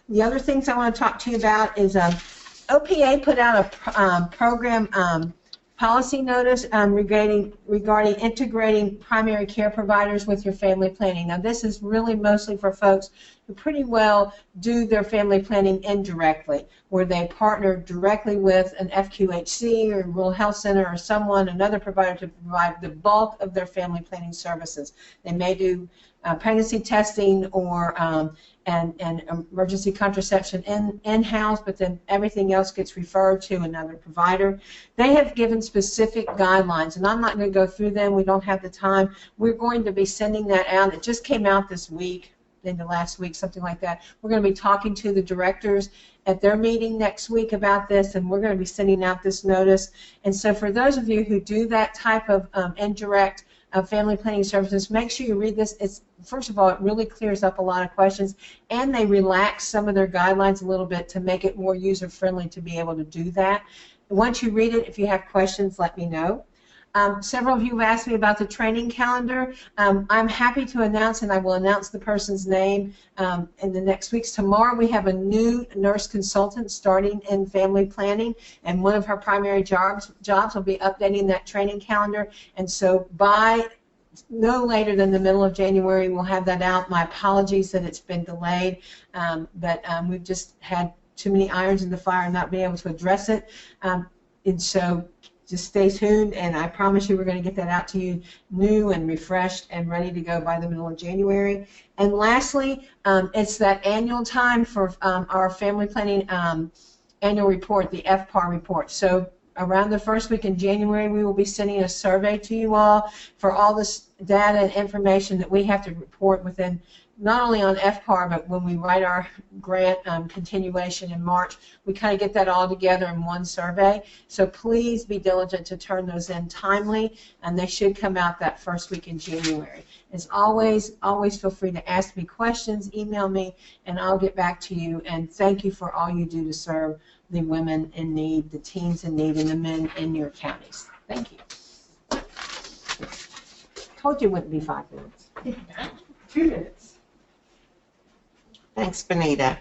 The other things I want to talk to you about is OPA put out a program policy notice regarding integrating primary care providers with your family planning. Now this is really mostly for folks who pretty well do their family planning indirectly, where they partner directly with an FQHC or rural health center or someone, another provider, to provide the bulk of their family planning services. They may do pregnancy testing or and emergency contraception in-house, but then everything else gets referred to another provider. They have given specific guidelines, and I'm not going to go through them. We don't have the time. We're going to be sending that out. It just came out this week, into last week, something like that. We're going to be talking to the directors at their meeting next week about this, and we're going to be sending out this notice. And so for those of you who do that type of indirect family planning services, make sure you read this. First of all, it really clears up a lot of questions, and they relax some of their guidelines a little bit to make it more user-friendly to be able to do that. Once you read it, if you have questions, let me know. Several of you have asked me about the training calendar. I'm happy to announce, and I will announce the person's name in the next weeks. Tomorrow we have a new nurse consultant starting in family planning, and one of her primary jobs will be updating that training calendar. And so by no later than the middle of January, we'll have that out. My apologies that it's been delayed, but we've just had too many irons in the fire and not been able to address it. And so just stay tuned, and I promise you we're going to get that out to you new and refreshed and ready to go by the middle of January. And lastly, it's that annual time for our family planning annual report, the FPAR report. So around the first week in January, we will be sending a survey to you all for all this data and information that we have to report within, not only on FPAR, but when we write our grant continuation in March, we kind of get that all together in one survey. So please be diligent to turn those in timely, and they should come out that first week in January. As always feel free to ask me questions, email me, and I'll get back to you. And thank you for all you do to serve the women in need, the teens in need, and the men in your counties. Thank you. Told you it wouldn't be 5 minutes. 2 minutes. Thanks, Benita.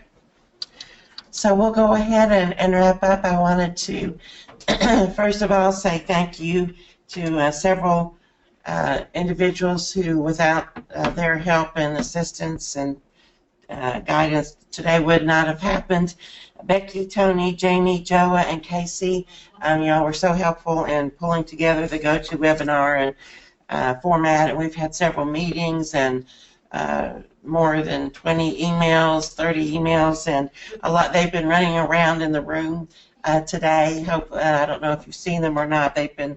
So we'll go ahead and wrap up. I wanted to, first of all, say thank you to several individuals who, without their help and assistance and guidance, today would not have happened. Becky, Tony, Jamie, Joa, and Casey, y'all were so helpful in pulling together the GoToWebinar and format. And we've had several meetings and more than 20 emails, 30 emails, and a lot. They've been running around in the room today. I don't know if you've seen them or not. They've been,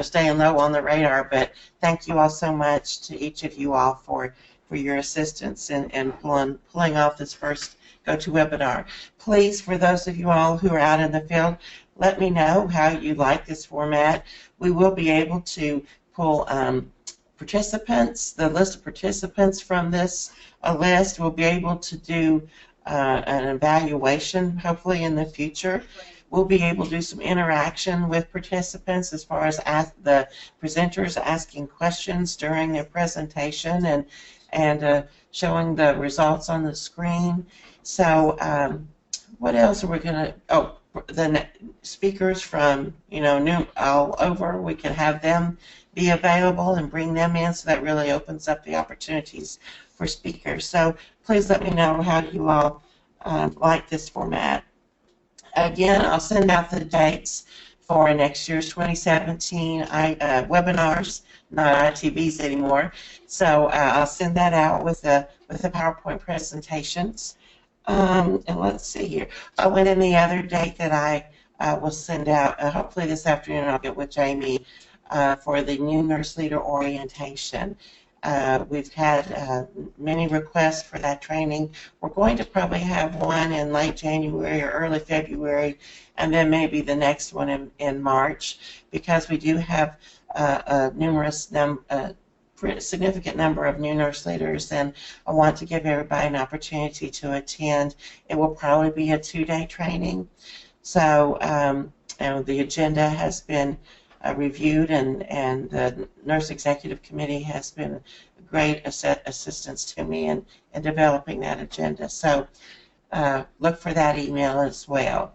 staying low on the radar. But thank you all so much to each of you all for your assistance in pulling off this first GoToWebinar. Please, for those of you all who are out in the field, let me know how you like this format. We will be able to pull participants, the list of participants from this list. We'll be able to do an evaluation hopefully in the future. We'll be able to do some interaction with participants as far as the presenters asking questions during their presentation and showing the results on the screen. So what else are we going to, the speakers from, all over, we can have them be available and bring them in, so that really opens up the opportunities for speakers. So please let me know how you all like this format. Again, I'll send out the dates for next year's 2017 webinars, not ITVs anymore. So I'll send that out with the PowerPoint presentations. And let's see here. And then the other date that I will send out, hopefully this afternoon, I'll get with Jamie for the new nurse leader orientation. We've had many requests for that training. We're going to probably have one in late January or early February, and then maybe the next one in March, because we do have numerous significant number of new nurse leaders, and I want to give everybody an opportunity to attend. It will probably be a 2-day training. So the agenda has been reviewed, and the Nurse Executive Committee has been a great assistance to me in developing that agenda. So look for that email as well.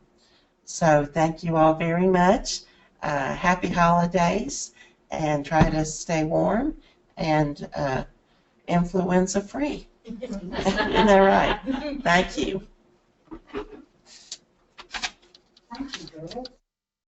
So thank you all very much. Happy holidays, and try to stay warm and influenza free. Isn't that right? Thank you. Thank you, Bill.